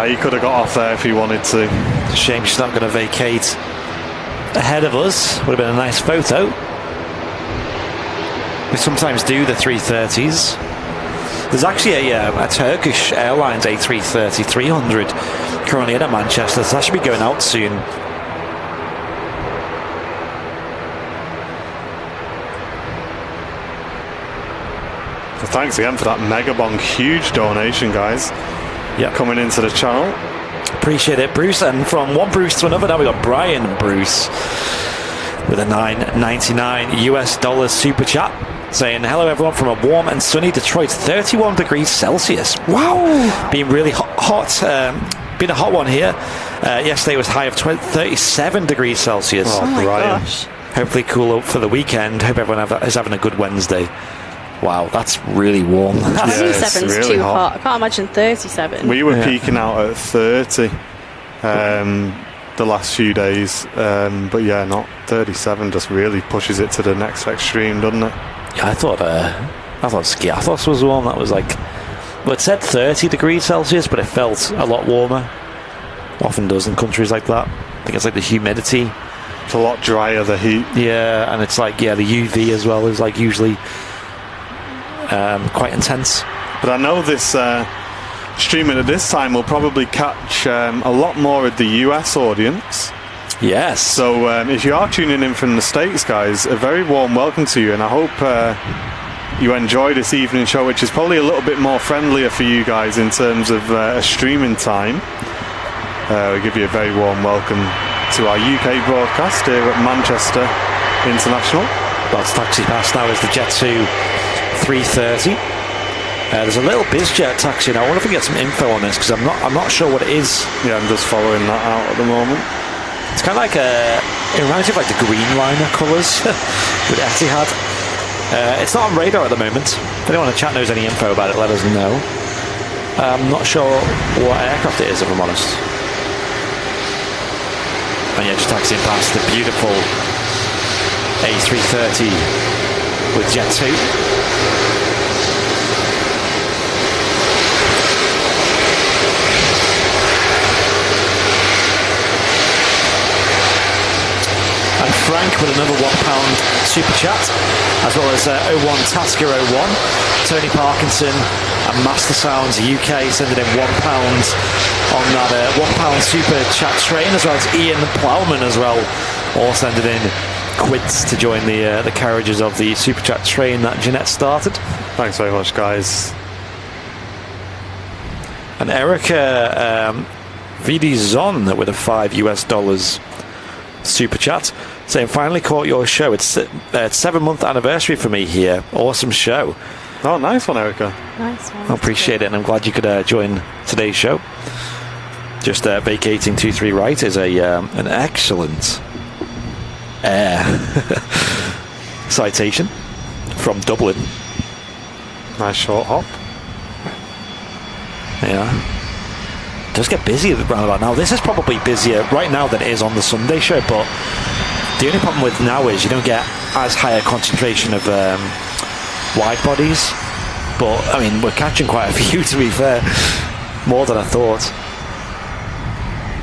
Speaker 1: He could have got off there if he wanted to.
Speaker 2: It's a shame she's not going to vacate ahead of us. Would have been a nice photo. We sometimes do the 330s. There's actually a Turkish Airlines A330-300 currently in Manchester, so that should be going out soon.
Speaker 1: So thanks again for that mega bong. Huge donation, guys.
Speaker 2: Yeah,
Speaker 1: coming into the channel.
Speaker 2: Appreciate it, Bruce. And from one Bruce to another, now we got Brian Bruce with a $9.99 US super chat, saying hello everyone from a warm and sunny Detroit, 31 degrees Celsius. Wow, being really hot. Been a hot one here. Yesterday was high of 37 degrees Celsius.
Speaker 3: Oh my gosh.
Speaker 2: Hopefully cool up for the weekend. Hope everyone is having a good Wednesday. Wow, that's really warm.
Speaker 3: 37's
Speaker 1: really
Speaker 3: too
Speaker 1: hot.
Speaker 3: hot. I can't imagine 37.
Speaker 1: We were peaking out at 30 the last few days, but yeah, not 37. Just really pushes it to the next extreme, doesn't it?
Speaker 2: Yeah, I thought Skiathos was the one that was like, well, it said 30 degrees Celsius, but it felt a lot warmer. Often does in countries like that. I think it's like the humidity.
Speaker 1: It's a lot drier, the heat.
Speaker 2: Yeah, and it's like, the UV as well is like usually quite intense.
Speaker 1: But I know this streaming at this time will probably catch a lot more of the US audience.
Speaker 2: Yes.
Speaker 1: So if you are tuning in from the States, guys, a very warm welcome to you, and I hope you enjoy this evening show, which is probably a little bit more friendlier for you guys in terms of a streaming time. We give you a very warm welcome to our UK broadcast here at Manchester International.
Speaker 2: That's taxi pass now is the Jet2 330. There's a little BizJet taxi now. I wonder if we can get some info on this, because I'm not sure what it is.
Speaker 1: Yeah, I'm just following that out at the moment.
Speaker 2: It's kind of like it reminds me of like the Dreamliner colours with Etihad. It's not on radar at the moment. If anyone in the chat knows any info about it, let us know. I'm not sure what aircraft it is, if I'm honest. And yeah, just taxiing past the beautiful A330 with Jet2. And Frank with another £1 super chat, as well as 01 Tasker 01, Tony Parkinson and Master Sounds UK sending in £1 on that £1 super chat train, as well as Ian Plowman as well, all sending in quids to join the carriages of the super chat train that Jeanette started.
Speaker 1: Thanks very much, guys.
Speaker 2: And Erica VD with a $5 super chat, saying finally caught your show. It's 7-month anniversary for me here. Awesome show.
Speaker 1: Oh, nice one, Erica.
Speaker 3: Nice one.
Speaker 2: I appreciate it, and I'm glad you could join today's show. Just vacating 23 right is an excellent air citation from Dublin.
Speaker 1: Nice short hop.
Speaker 2: Yeah. Does get busy around about now. This is probably busier right now than it is on the Sunday show, but the only problem with now is you don't get as high a concentration of wide bodies, but I mean we're catching quite a few, to be fair, more than I thought.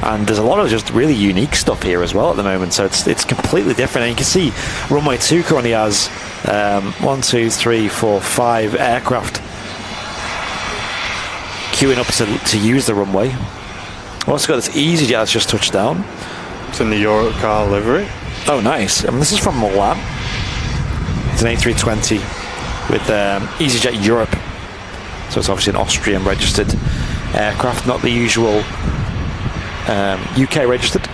Speaker 2: And there's a lot of just really unique stuff here as well at the moment, so it's completely different. And you can see Runway 2 currently has 1, 2, 3, 4, 5 aircraft queuing up to use the runway. We've also got this EasyJet that's just touched down.
Speaker 1: It's in the Europe car livery.
Speaker 2: Oh, nice. I mean, this is from Milan. It's an A320 with EasyJet Europe. So it's obviously an Austrian registered aircraft, not the usual UK registered.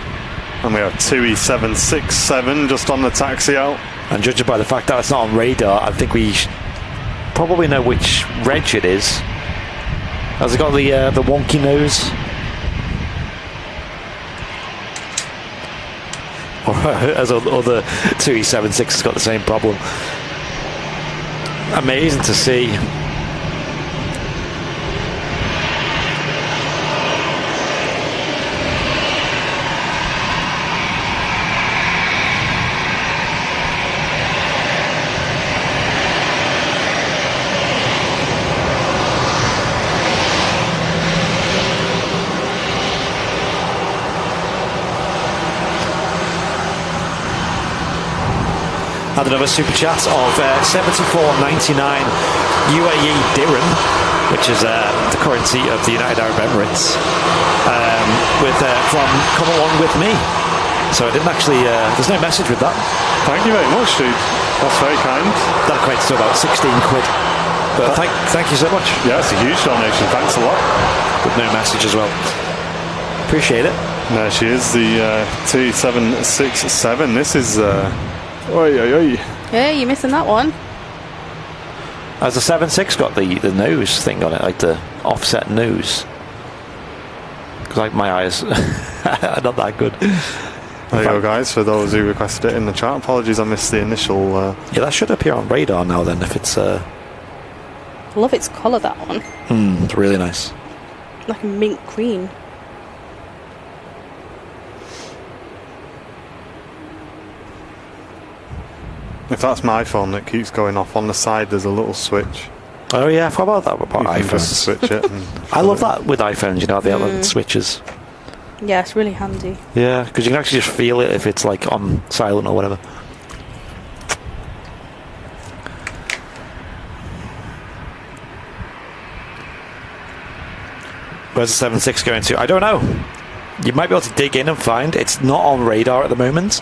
Speaker 1: And we have 2E767 just on the taxi out.
Speaker 2: And judging by the fact that it's not on radar, I think we probably know which reg it is. Has it got the wonky nose? Or as other 2E76 has got the same problem. Amazing to see. Had another super chat of 74.99 UAE dirham, which is the currency of the United Arab Emirates, from come along with me. So I didn't actually. There's no message with that.
Speaker 1: Thank you very much, dude. That's very kind.
Speaker 2: That equates to about 16 quid. But thank you so much.
Speaker 1: Yeah, it's a huge donation. Thanks a lot.
Speaker 2: With no message as well. Appreciate it.
Speaker 1: There she is, the 2E767. This is. Oi, oi, oi.
Speaker 3: Yeah, you're missing that one.
Speaker 2: Has the 7.6 got the nose thing on it, like the offset nose? Because like my eyes are not that good.
Speaker 1: There you go, guys, for those who requested it in the chat. Apologies, I missed the initial...
Speaker 2: Yeah, that should appear on radar now then, if it's...
Speaker 3: I love its colour, that one.
Speaker 2: It's really nice.
Speaker 3: Like a mint green.
Speaker 1: If that's my phone that keeps going off, on the side there's a little switch.
Speaker 2: Oh yeah, I forgot about that about
Speaker 1: you
Speaker 2: iPhones.
Speaker 1: Just switch it.
Speaker 2: I love that with iPhones, you know, the little switches.
Speaker 3: Yeah, it's really handy.
Speaker 2: Yeah, because you can actually just feel it if it's like on silent or whatever. Where's the 7.6 going to? I don't know. You might be able to dig in and find. It's not on radar at the moment.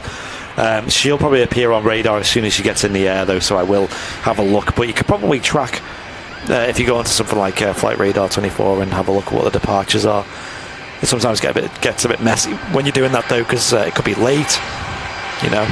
Speaker 2: She'll probably appear on radar as soon as she gets in the air, though, so I will have a look. But you could probably track, if you go onto something like Flight Radar 24 and have a look at what the departures are. It sometimes gets a bit messy when you're doing that, though, because it could be late, you know.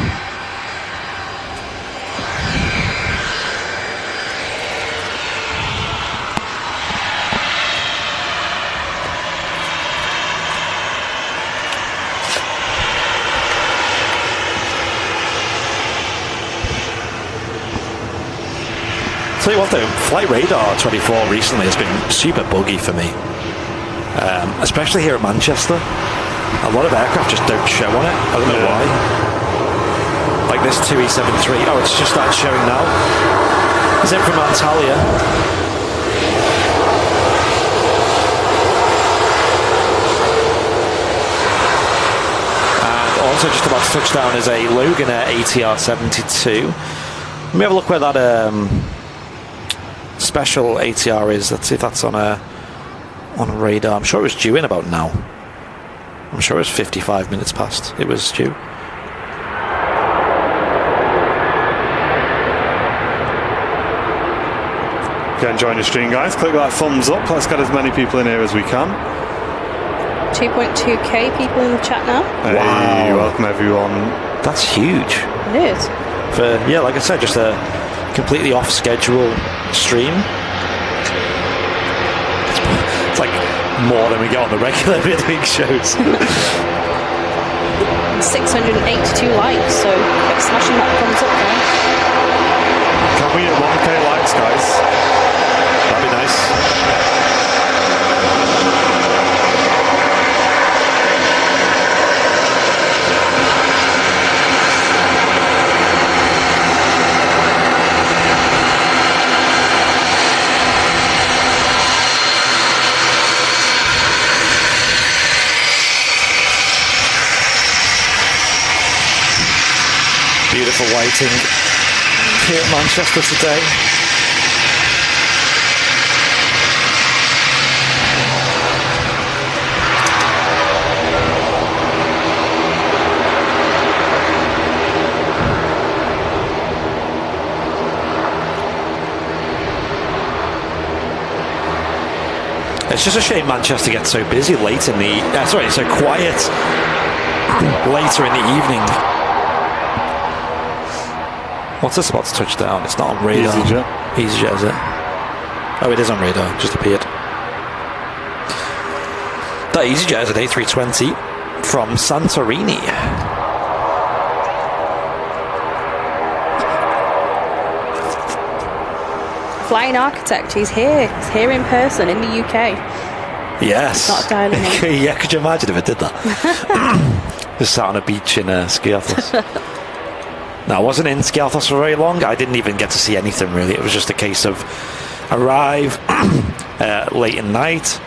Speaker 2: Tell you what though, Flight Radar 24 recently has been super buggy for me, especially here at Manchester. A lot of aircraft just don't show on it. I don't know why. Like this 2E73. Oh, it's just started showing now. It's in from Antalya. And also just about to touch down is a Logan Air ATR 72. Let me have a look where that special ATR is. Let's see if that's on a radar. I'm sure it was due in about now. I'm sure it was 55 minutes past it was due.
Speaker 1: If you're enjoying the stream, guys, click that thumbs up. Let's get as many people in here as we can.
Speaker 3: 2.2k people in the chat now.
Speaker 1: Hey,
Speaker 2: wow.
Speaker 1: Welcome everyone.
Speaker 2: That's huge.
Speaker 3: It is.
Speaker 2: For, yeah, like I said, just a completely off schedule stream. It's like more than we get on the regular midweek shows.
Speaker 3: 682 likes, so keep smashing that thumbs up, guys.
Speaker 1: Can we hit 1k likes, guys?
Speaker 2: That'd be nice. beautiful lighting here at Manchester today. It's just a shame Manchester gets so busy late in the... so quiet later in the evening. What's this about to touch down? It's not on radar. EasyJet, is it? Oh, it is on radar. Just appeared. That EasyJet is an A320 from Santorini.
Speaker 3: Flying architect, he's here. He's here in person in the UK.
Speaker 2: Yes.
Speaker 3: Not dialing in.
Speaker 2: Yeah, could you imagine if it did that? Just sat on a beach in Skiathos. Now, I wasn't in Skiathos for very long. I didn't even get to see anything, really. It was just a case of arrive late at night,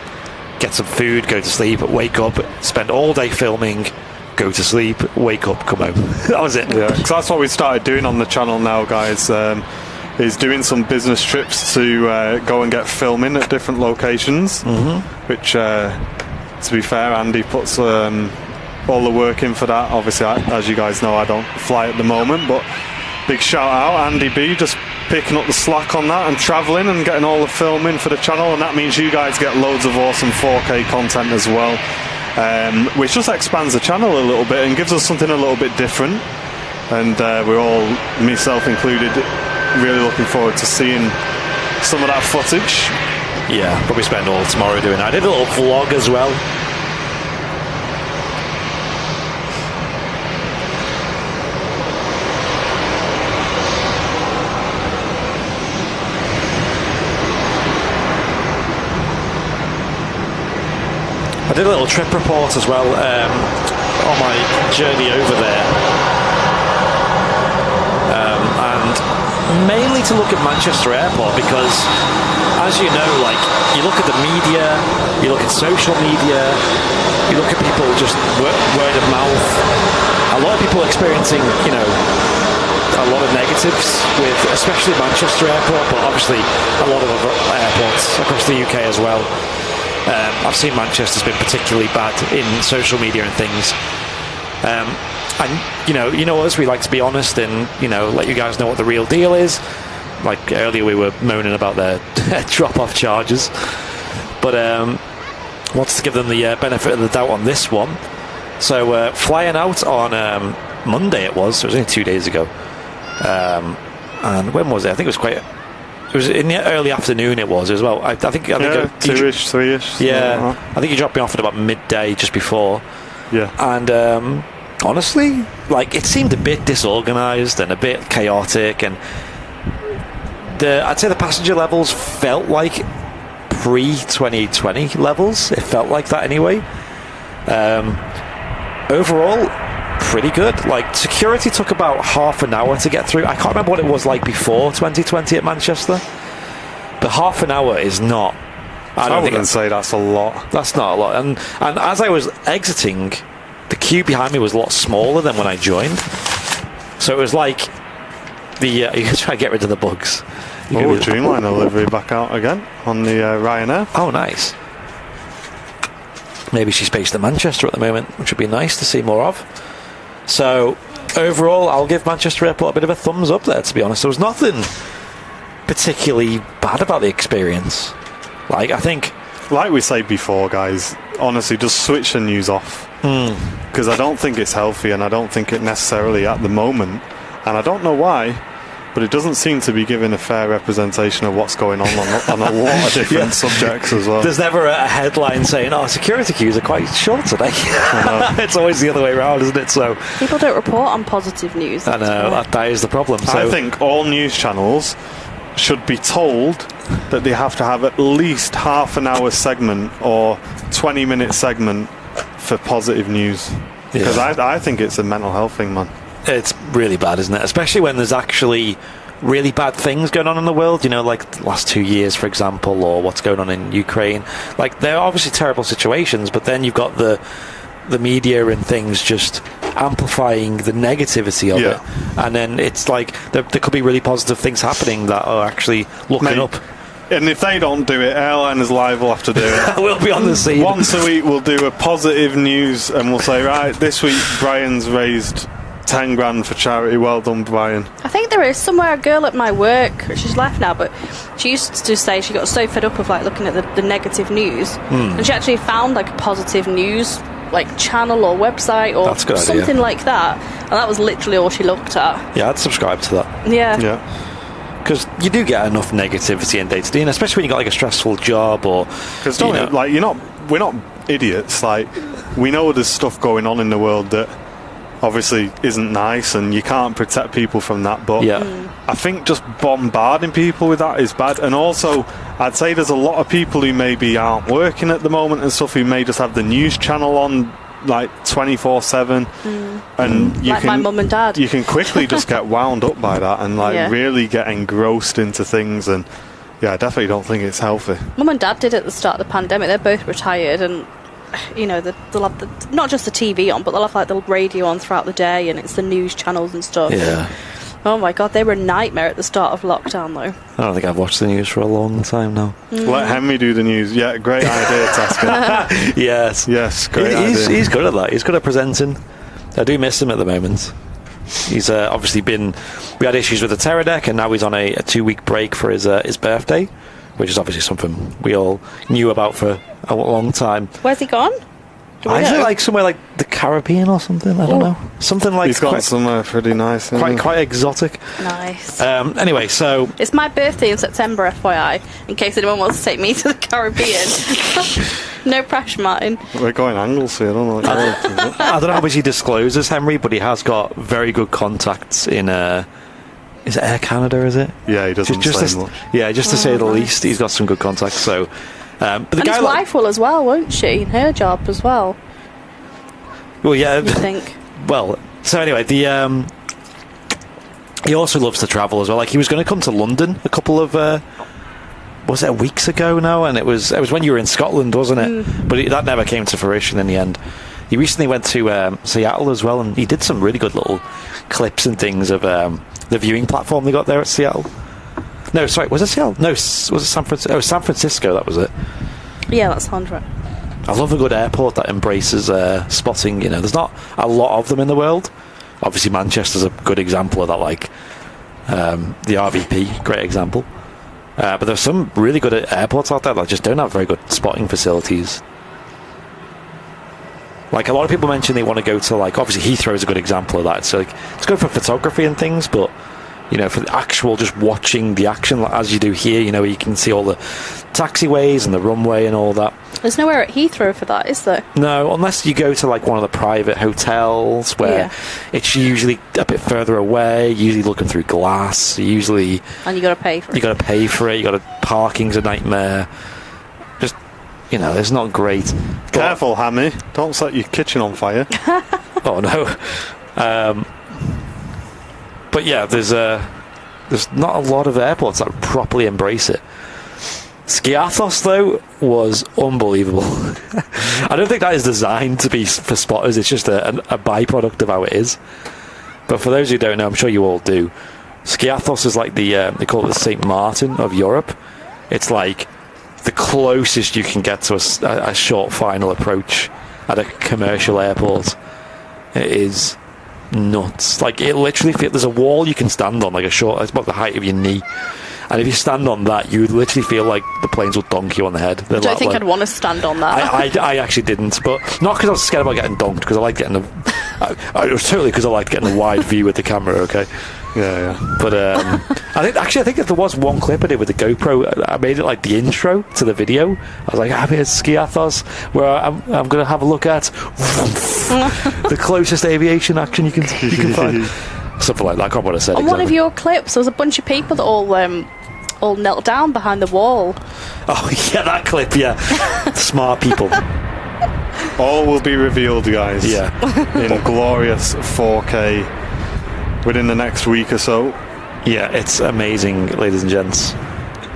Speaker 2: get some food, go to sleep, wake up, spend all day filming, go to sleep, wake up, come home. That was it.
Speaker 1: Yeah, because that's what we started doing on the channel now, guys. Is doing some business trips to go and get filming at different locations, which, to be fair, Andy puts all the work in for that. Obviously, as you guys know, I don't fly at the moment, but big shout out, Andy B, just picking up the slack on that and travelling and getting all the filming for the channel, and that means you guys get loads of awesome 4K content as well, which just expands the channel a little bit and gives us something a little bit different, and we're all, myself included, really looking forward to seeing some of that footage.
Speaker 2: Yeah, probably spend all tomorrow doing that. I did a little vlog as well. I did a little trip report as well on my journey over there. Mainly to look at Manchester Airport because, as you know, like, you look at the media, you look at social media, you look at people just word of mouth. A lot of people experiencing, you know, a lot of negatives with, especially Manchester Airport, but obviously a lot of other airports across the UK as well. I've seen Manchester's been particularly bad in social media and things. And you know us, we like to be honest and, you know, let you guys know what the real deal is. Like earlier we were moaning about their drop-off charges, but wants to give them the benefit of the doubt on this one. So flying out on Monday it was only 2 days ago, and when was it? I think it was in the early afternoon. It was as well. I think
Speaker 1: 2-ish, 3-ish.
Speaker 2: Yeah, I think you dropped me off at about midday just before.
Speaker 1: Yeah,
Speaker 2: and honestly, like, it seemed a bit disorganised and a bit chaotic, and I'd say the passenger levels felt like pre-2020 levels. It felt like that anyway. Overall, pretty good. Like, security took about half an hour to get through. I can't remember what it was like before 2020 at Manchester, but half an hour is not...
Speaker 1: I wouldn't say that's a lot.
Speaker 2: That's not a lot. And as I was exiting, the queue behind me was a lot smaller than when I joined. So it was like you can try to get rid of the bugs.
Speaker 1: Dreamliner livery back out again on the Ryanair.
Speaker 2: Oh, nice. Maybe she's based in Manchester at the moment, which would be nice to see more of. So overall, I'll give Manchester Airport a bit of a thumbs up there, to be honest. There was nothing particularly bad about the experience. Like, I think...
Speaker 1: Like we said before, guys, honestly, just switch the news off. Because I don't think it's healthy, and I don't think it necessarily at the moment, and I don't know why, but it doesn't seem to be giving a fair representation of what's going on a lot of different subjects as well.
Speaker 2: There's never a headline saying, oh, security queues are quite short today. It's always the other way around, isn't it? So
Speaker 3: people don't report on positive news.
Speaker 2: I know, that is the problem. So
Speaker 1: I think all news channels should be told that they have to have at least half an hour segment or 20-minute segment for positive news, because I think it's a mental health thing, man.
Speaker 2: It's really bad, isn't it? Especially when there's actually really bad things going on in the world, you know, like the last 2 years, for example, or what's going on in Ukraine. Like, they're obviously terrible situations, but then you've got the media and things just amplifying the negativity of it, and then it's like there could be really positive things happening that are actually looking up.
Speaker 1: And if they don't do it, Airliners Live will have to do it.
Speaker 2: We'll be on the scene.
Speaker 1: Once a week we'll do a positive news and we'll say, right, this week Brian's raised 10 grand for charity. Well done, Brian.
Speaker 3: I think there is somewhere a girl at my work, she's left now, but she used to say she got so fed up of like looking at the negative news, and she actually found like a positive news like channel or website or something like that, and that was literally all she looked at.
Speaker 2: Yeah, I'd subscribe to that.
Speaker 1: Yeah.
Speaker 2: Because you do get enough negativity in day-to-day, and especially when you got like a stressful job or...
Speaker 1: Because we're not idiots. Like, we know there's stuff going on in the world that obviously isn't nice, and you can't protect people from that. But I think just bombarding people with that is bad. And also, I'd say there's a lot of people who maybe aren't working at the moment and stuff, who may just have the news channel on like 24/7, and you
Speaker 3: like
Speaker 1: can,
Speaker 3: my mum and dad.
Speaker 1: You can quickly just get wound up by that and really get engrossed into things. And I definitely don't think it's healthy.
Speaker 3: Mum and dad did it at the start of the pandemic. They're both retired, and they'll have not just the TV on, but they'll have like the radio on throughout the day, and it's the news channels and stuff.
Speaker 2: Yeah.
Speaker 3: Oh my god, they were a nightmare at the start of lockdown, though.
Speaker 2: I don't think I've watched the news for a long time now.
Speaker 1: Let Henry do the news. Yeah, great idea, Tasker.
Speaker 2: Yes,
Speaker 1: great idea.
Speaker 2: He's good at that. He's good at presenting. I do miss him at the moment. He's obviously been... We had issues with the Terror Deck, and now he's on a 2-week break for his birthday, which is obviously something we all knew about for a long time.
Speaker 3: Where's he gone?
Speaker 2: Is it like somewhere like the Caribbean or something? I don't know. Something like...
Speaker 1: He's gone somewhere pretty nice.
Speaker 2: Quite exotic.
Speaker 3: Nice.
Speaker 2: Anyway, so...
Speaker 3: It's my birthday in September, FYI, in case anyone wants to take me to the Caribbean. No pressure, Martin.
Speaker 1: We're going Anglesey, I don't know.
Speaker 2: I don't know how much he discloses, Henry, but he has got very good contacts in... is it Air Canada, is it?
Speaker 1: Yeah, he doesn't say much.
Speaker 2: Yeah, just to say the least, he's got some good contacts, so... but
Speaker 3: and his wife will as well, won't she? In her job as well.
Speaker 2: Well, yeah.
Speaker 3: You think?
Speaker 2: Well, so anyway, he also loves to travel as well. Like, he was going to come to London a couple of was it weeks ago now? And it was when you were in Scotland, wasn't it? But that never came to fruition in the end. He recently went to Seattle as well, and he did some really good little clips and things of the viewing platform they got there at Seattle. No, sorry, was it Seattle? No, was it San Francisco? Oh, San Francisco, that was it.
Speaker 3: Yeah, that sounds right.
Speaker 2: I love a good airport that embraces spotting. There's not a lot of them in the world. Obviously, Manchester's a good example of that, like the RVP, great example. But there's some really good airports out there that just don't have very good spotting facilities. Like, a lot of people mention they want to go to, like, obviously Heathrow is a good example of that. So, like, it's good for photography and things, but... for the actual just watching the action, like, as you do here, where you can see all the taxiways and the runway and all that.
Speaker 3: There's nowhere at Heathrow for that, is there?
Speaker 2: No, unless you go to like one of the private hotels where it's usually a bit further away, usually looking through glass, and you got to pay for it. Parking's a nightmare. Just, it's not great.
Speaker 1: Careful, Hammy. Don't set your kitchen on fire.
Speaker 2: Oh, no. But yeah, there's not a lot of airports that properly embrace it. Skiathos, though, was unbelievable. I don't think that is designed to be for spotters. It's just a byproduct of how it is. But for those who don't know, I'm sure you all do, Skiathos is like they call it the St. Martin of Europe. It's like the closest you can get to a short final approach at a commercial airport. It is... nuts. Like, it literally there's a wall you can stand on, like it's about the height of your knee, and if you stand on that, you would literally feel like the planes will donk you on the head.
Speaker 3: I don't think I'd want to stand on that.
Speaker 2: I actually didn't, but not because I was scared about getting donked, because I like getting it was totally because I liked getting a wide view with the camera. Okay.
Speaker 1: Yeah.
Speaker 2: But I think if there was one clip I did with the GoPro, I made it like the intro to the video. I was like, I'm here at Skiathos, where I'm going to have a look at the closest aviation action you can find. Something like that. I can't remember what I said.
Speaker 3: On one of your clips, there was a bunch of people that all knelt down behind the wall.
Speaker 2: Oh, yeah, that clip, yeah. Smart people.
Speaker 1: All will be revealed, guys.
Speaker 2: Yeah.
Speaker 1: In glorious 4K. Within the next week or so.
Speaker 2: Yeah, it's amazing, ladies and gents.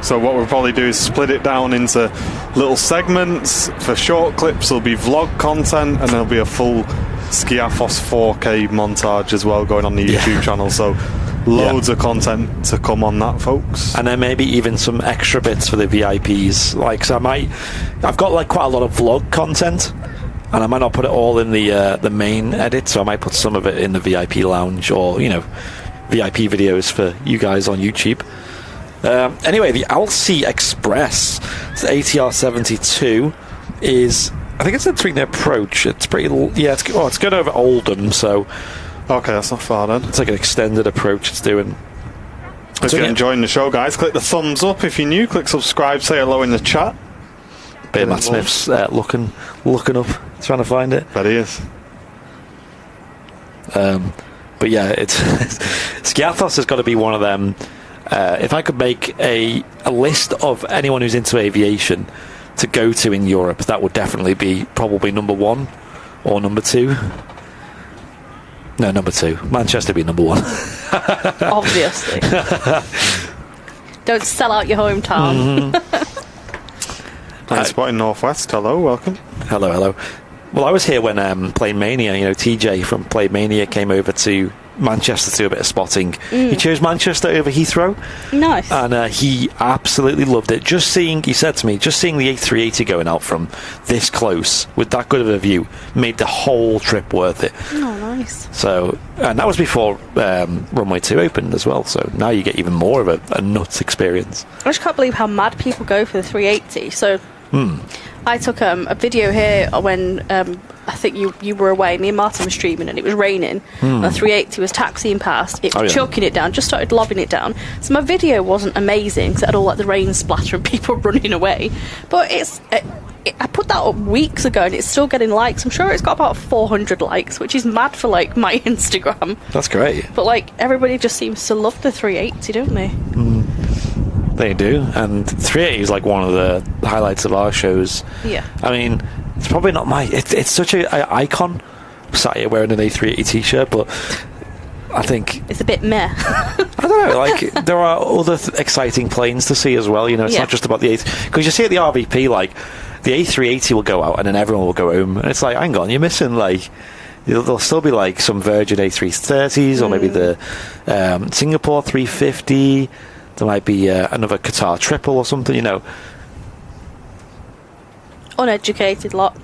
Speaker 1: So what we'll probably do is split it down into little segments. For short clips, there'll be vlog content, and there'll be a full Skiathos 4K montage as well going on the YouTube channel, so loads of content to come on that, folks.
Speaker 2: And then maybe even some extra bits for the VIPs. Like, so I've got like quite a lot of vlog content, and I might not put it all in the main edit, so I might put some of it in the VIP lounge, or VIP videos for you guys on YouTube. Anyway, the Alsi Express, it's the ATR 72, is, I think it's entering the approach. It's pretty, it's going over Oldham, so
Speaker 1: okay, that's not far then.
Speaker 2: it's like an extended approach it's doing.
Speaker 1: If you're enjoying the show, guys, click the thumbs up. If you're new, click subscribe, say hello in the chat.
Speaker 2: Bit Matt Smith's looking up, trying to find it.
Speaker 1: There he is.
Speaker 2: But yeah, it's Skiathos has got to be one of them. If I could make a list of anyone who's into aviation to go to in Europe, that would definitely be probably number 1 or number 2. No, number 2. Manchester would be number 1.
Speaker 3: Obviously. Don't sell out your hometown.
Speaker 1: Nice spot in Northwest. Hello, welcome.
Speaker 2: Hello. Well, I was here when Plane Mania, TJ from Plane Mania came over to Manchester to do a bit of spotting. He chose Manchester over Heathrow.
Speaker 3: Nice.
Speaker 2: And he absolutely loved it. He said to me, just seeing the A380 going out from this close with that good of a view made the whole trip worth it.
Speaker 3: Oh, nice.
Speaker 2: So, and that was before Runway 2 opened as well, so now you get even more of a nuts experience.
Speaker 3: I just can't believe how mad people go for the 380. So I took a video here when I think you were away. Me and Martin were streaming, and it was raining. And the 380 was taxiing past. It was chucking it down, just started lobbing it down. So my video wasn't amazing because it had all like the rain splatter and people running away. But I put that up weeks ago, and it's still getting likes. I'm sure it's got about 400 likes, which is mad for like my Instagram.
Speaker 2: That's great.
Speaker 3: But like everybody just seems to love the 380, don't they?
Speaker 2: They do, and 380 is like one of the highlights of our shows. Yeah. I mean, it's probably not it's such an icon. I'm sat here wearing an A380 t-shirt, but I think
Speaker 3: it's a bit meh.
Speaker 2: I don't know, like there are other exciting planes to see as well, it's not just about the A380, because you see at the RVP, like the A380 will go out and then everyone will go home, and it's like, hang on, you're missing like there'll still be like some Virgin A330s or maybe the Singapore 350. There might be another Qatar triple or something,
Speaker 3: Uneducated lot.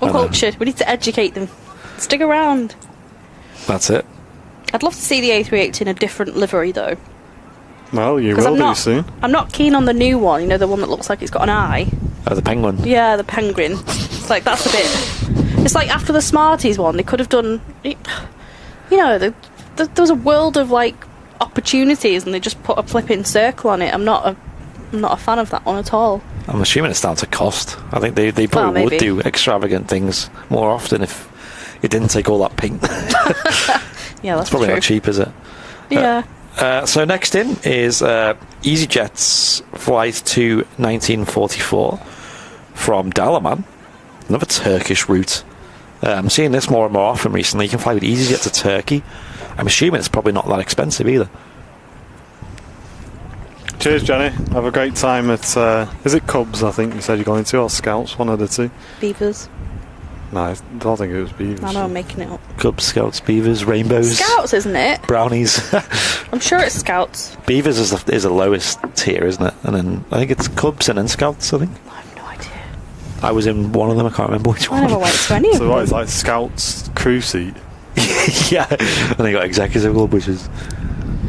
Speaker 3: Uncultured. We need to educate them. Stick around.
Speaker 2: That's it.
Speaker 3: I'd love to see the A380 in a different livery, though.
Speaker 1: Well, you will do soon.
Speaker 3: I'm not keen on the new one, the one that looks like it's got an eye.
Speaker 2: Oh, the penguin.
Speaker 3: Yeah, the penguin. It's like, that's a bit... It's like after the Smarties one, they could have done... there was a world of, like, opportunities, and they just put a flipping circle on it. I'm not a fan of that one at all. I'm
Speaker 2: assuming it's down to cost. I think they probably would do extravagant things more often if it didn't take all that paint.
Speaker 3: Yeah, that's
Speaker 2: it's probably
Speaker 3: true.
Speaker 2: Not cheap, is it?
Speaker 3: Yeah.
Speaker 2: So next in is EasyJet's flight to 1944 from Dalaman, another Turkish route. I'm seeing this more and more often recently. You can fly with EasyJet to Turkey. I'm assuming it's probably not that expensive either.
Speaker 1: Cheers, Jenny. Have a great time at... is it Cubs, I think you said you're going to, or Scouts? One of the two.
Speaker 3: Beavers.
Speaker 1: No, I don't think it was Beavers.
Speaker 3: I know, I'm making it up.
Speaker 2: Cubs, Scouts, Beavers, Rainbows.
Speaker 3: Scouts, isn't it?
Speaker 2: Brownies.
Speaker 3: I'm sure it's Scouts.
Speaker 2: Beavers is the lowest tier, isn't it? And then I think it's Cubs and then Scouts, I think.
Speaker 3: I have no idea.
Speaker 2: I was in one of them, I can't remember which one.
Speaker 3: I never went to any of them.
Speaker 1: So what, it's like Scouts crew seat?
Speaker 2: Yeah. And they got Executive Club, which is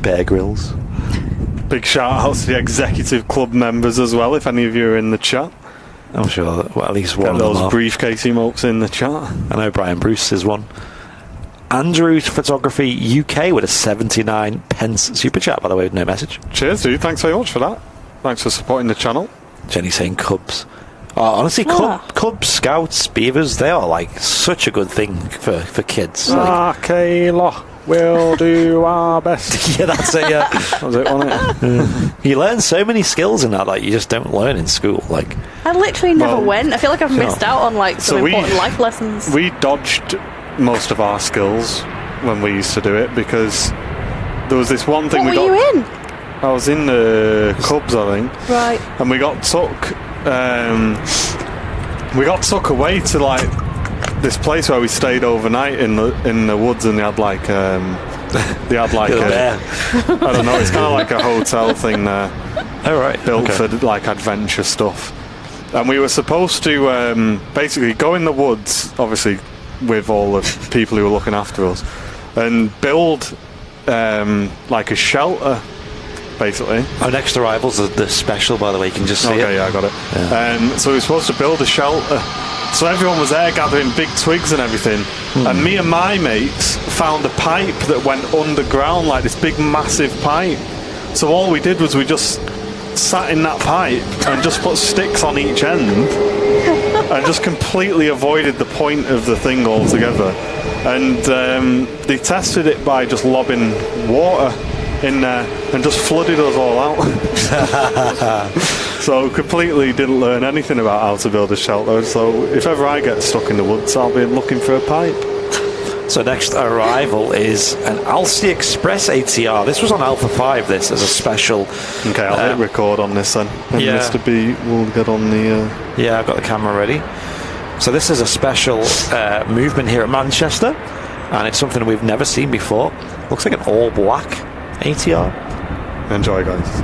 Speaker 2: Bear Grylls.
Speaker 1: Big shout out to the Executive Club members as well, if any of you are in the chat.
Speaker 2: I'm sure at least one
Speaker 1: Get
Speaker 2: of
Speaker 1: those
Speaker 2: them
Speaker 1: briefcase emotes in the chat.
Speaker 2: I know Brian Bruce is one. Andrew Photography UK with a 79 pence super chat, by the way, with no message.
Speaker 1: Cheers, dude. Thanks very much for that. Thanks for supporting the channel.
Speaker 2: Jenny saying Cubs. Honestly, Cubs, Scouts, Beavers, they are like such a good thing for kids.
Speaker 1: Kayla, we'll do our best.
Speaker 2: Yeah, that's it, yeah.
Speaker 1: That was it, wasn't it?
Speaker 2: You learn so many skills in that you just don't learn in school. Like,
Speaker 3: I literally never went. I feel like I've missed out on some important life lessons.
Speaker 1: We dodged most of our skills when we used to do it because there was this one thing
Speaker 3: What were you in?
Speaker 1: I was in the Cubs, I think.
Speaker 3: Right.
Speaker 1: And we got took away to this place where we stayed overnight in the woods, and they had like I don't know, it's kind of like a hotel thing there.
Speaker 2: Oh, right.
Speaker 1: Built for like adventure stuff. And we were supposed to basically go in the woods, obviously with all the people who were looking after us, and build like a shelter, basically.
Speaker 2: Our next arrival's the special, by the way. You can just see it.
Speaker 1: Okay, yeah, I got it.
Speaker 2: Yeah.
Speaker 1: So we were supposed to build a shelter. So everyone was there gathering big twigs and everything. And me and my mates found a pipe that went underground, like this big massive pipe. So all we did was we just sat in that pipe and just put sticks on each end and just completely avoided the point of the thing altogether. And they tested it by just lobbing water in there and just flooded us all out. So completely didn't learn anything about how to build a shelter. So if ever I get stuck in the woods, I'll be looking for a pipe.
Speaker 2: So next arrival is an Alsi Express ATR. This was on Alpha 5, this, as a special.
Speaker 1: Okay, I'll hit record on this then. And Mr. B will get on the...
Speaker 2: Yeah, I've got the camera ready. So this is a special movement here at Manchester, and it's something we've never seen before. Looks like an all-black ATR.
Speaker 1: Enjoy, guys.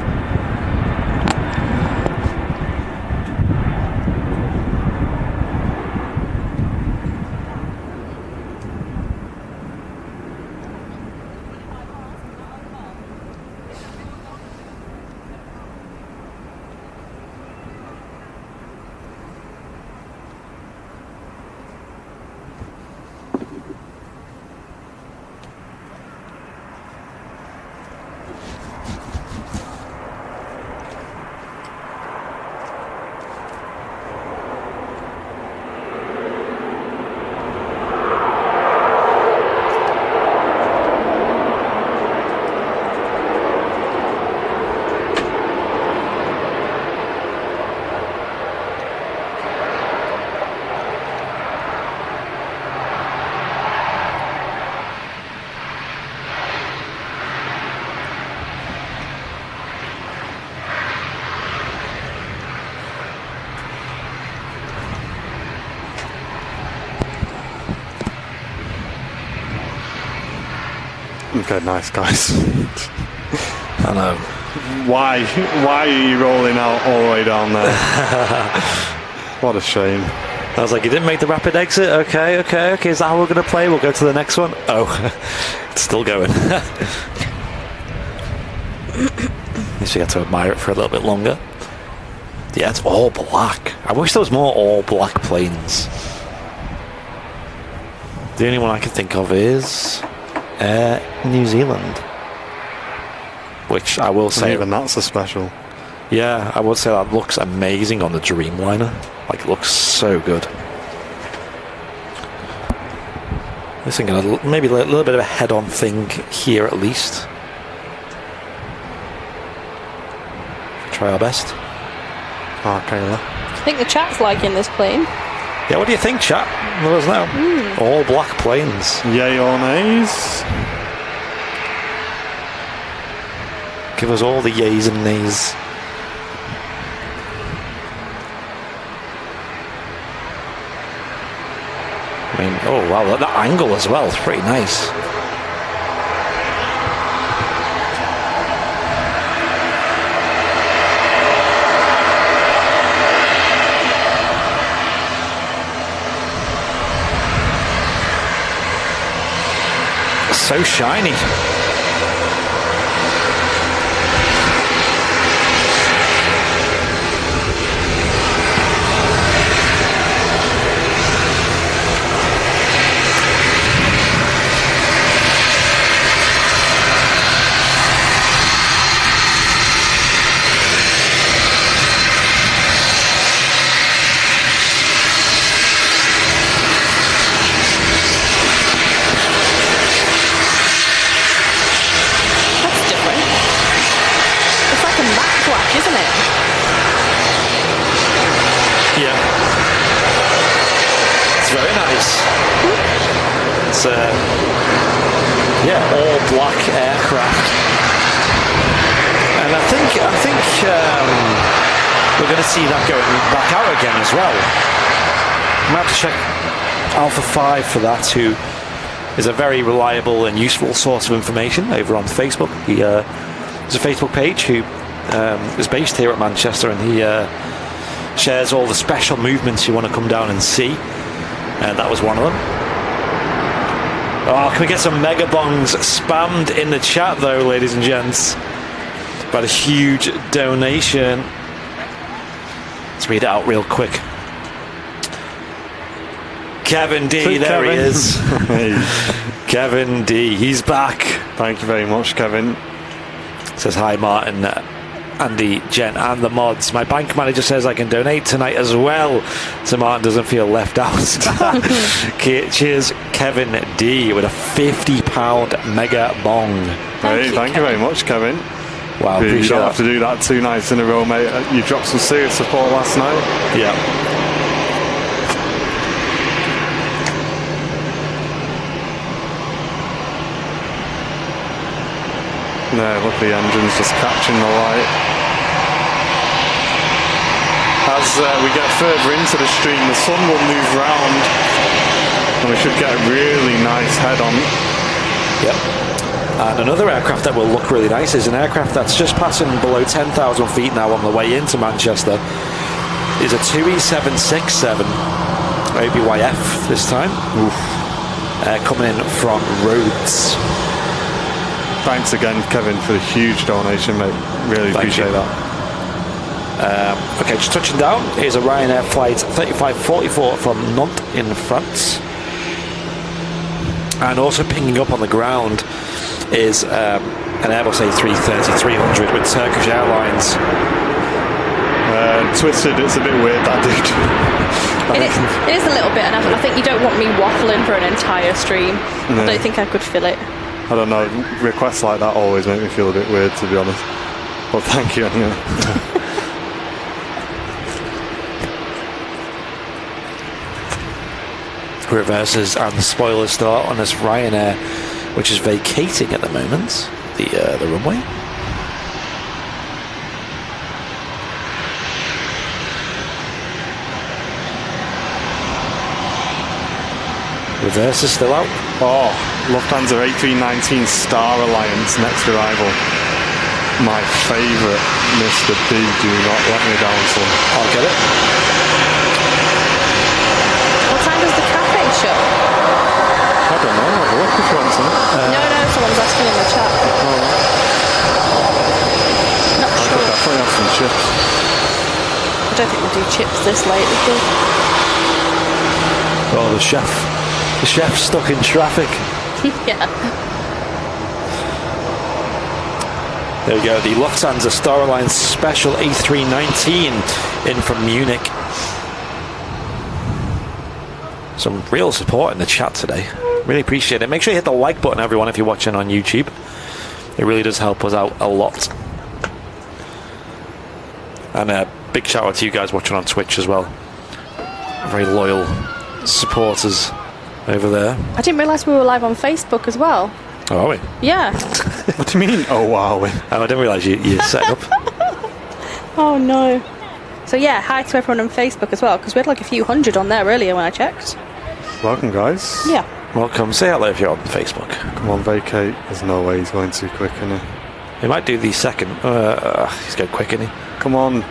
Speaker 1: Okay, nice, guys.
Speaker 2: I know.
Speaker 1: Why are you rolling out all the way down there? What a shame.
Speaker 2: I was like, you didn't make the rapid exit? Okay, is that how we're going to play? We'll go to the next one. Oh, it's still going. At least we had to admire it for a little bit longer. Yeah, it's all black. I wish there was more all black planes. The only one I can think of is New Zealand, which I will say,
Speaker 1: even that's a special.
Speaker 2: Yeah, I would say that looks amazing on the Dreamliner. Like, it looks so good. I'm thinking maybe a little bit of a head-on thing here at least. Try our best.
Speaker 1: Oh, Kayla.
Speaker 3: I think the chat's liking this plane.
Speaker 2: Yeah, what do you think, chat? Let us know. All black planes.
Speaker 1: Yay or nays?
Speaker 2: Give us all the yays and nays. I mean, oh wow, that angle as well is pretty nice. So shiny. We're going to see that going back out again as well. I'm going to have to check. Alpha 5 for that, who is a very reliable and useful source of information over on Facebook. He has a Facebook page who is based here at Manchester, and he shares all the special movements you want to come down and see. And that was one of them. Oh, can we get some mega bongs spammed in the chat, though, ladies and gents? About a huge donation. Let's read it out real quick. Kevin D, there Kevin. He is.
Speaker 1: Hey.
Speaker 2: Kevin D, he's back.
Speaker 1: Thank you very much, Kevin.
Speaker 2: Says hi, Martin, Andy, Jen, and the mods. My bank manager says I can donate tonight as well, so Martin doesn't feel left out. Cheers, Kevin D, with a £50 mega bong.
Speaker 1: Thank you very much, Kevin.
Speaker 2: Wow,
Speaker 1: you don't have to do that 2 nights in a row, mate. You dropped some serious support last night.
Speaker 2: Yeah.
Speaker 1: No, look, the engine's just catching the light. As we get further into the stream, the sun will move round and we should get a really nice head on.
Speaker 2: Yep. And another aircraft that will look really nice is an aircraft that's just passing below 10,000 feet now on the way into Manchester. Is a 2E767 OBYF this time. Coming in from Rhodes.
Speaker 1: Thanks again, Kevin, for the huge donation, mate. Really appreciate that.
Speaker 2: Okay, just touching down. Here's a Ryanair flight 3544 from Nantes in France. And also pinging up on the ground is an Airbus A330-300 with Turkish Airlines.
Speaker 1: Twisted, it's a bit weird, that dude.
Speaker 3: It is a little bit, and I think you don't want me waffling for an entire stream. No. I don't think I could fill it.
Speaker 1: I don't know, requests like that always make me feel a bit weird, to be honest. But thank you anyway.
Speaker 2: Reverses and spoilers start on this Ryanair, which is vacating at the moment, the runway. Reverse is still out.
Speaker 1: Oh, Lufthansa A319 Star Alliance, next arrival. My favourite, Mr. B, do not let me down, son.
Speaker 2: I'll get it.
Speaker 3: What time does the cafe shut?
Speaker 1: I don't know, I'll have a look if you want something.
Speaker 3: No, someone's asking in the chat. Not
Speaker 1: I
Speaker 3: sure.
Speaker 1: could definitely have some chips.
Speaker 3: I don't think we do chips this late, do we?
Speaker 2: Oh, the chef's stuck in traffic.
Speaker 3: Yeah.
Speaker 2: There we go, the Lufthansa Star Alliance Special A319 in from Munich. Some real support in the chat today. Really appreciate it. Make sure you hit the like button, everyone, if you're watching on YouTube. It really does help us out a lot. And a big shout out to you guys watching on Twitch as well. Very loyal supporters over there.
Speaker 3: I didn't realise we were live on Facebook as well.
Speaker 2: Oh, are we?
Speaker 3: Yeah.
Speaker 1: What do you mean, oh, are we?
Speaker 2: Oh, I didn't realise you set up.
Speaker 3: Oh, no. So, yeah, hi to everyone on Facebook as well, because we had like a few hundred on there earlier when I checked.
Speaker 1: Welcome, guys.
Speaker 3: Yeah.
Speaker 2: Welcome. Say hello if you're on Facebook.
Speaker 1: Come on, vacate. There's no way he's going too quick, isn't he?
Speaker 2: He might do the second. He's going quick, isn't he?
Speaker 1: Come on,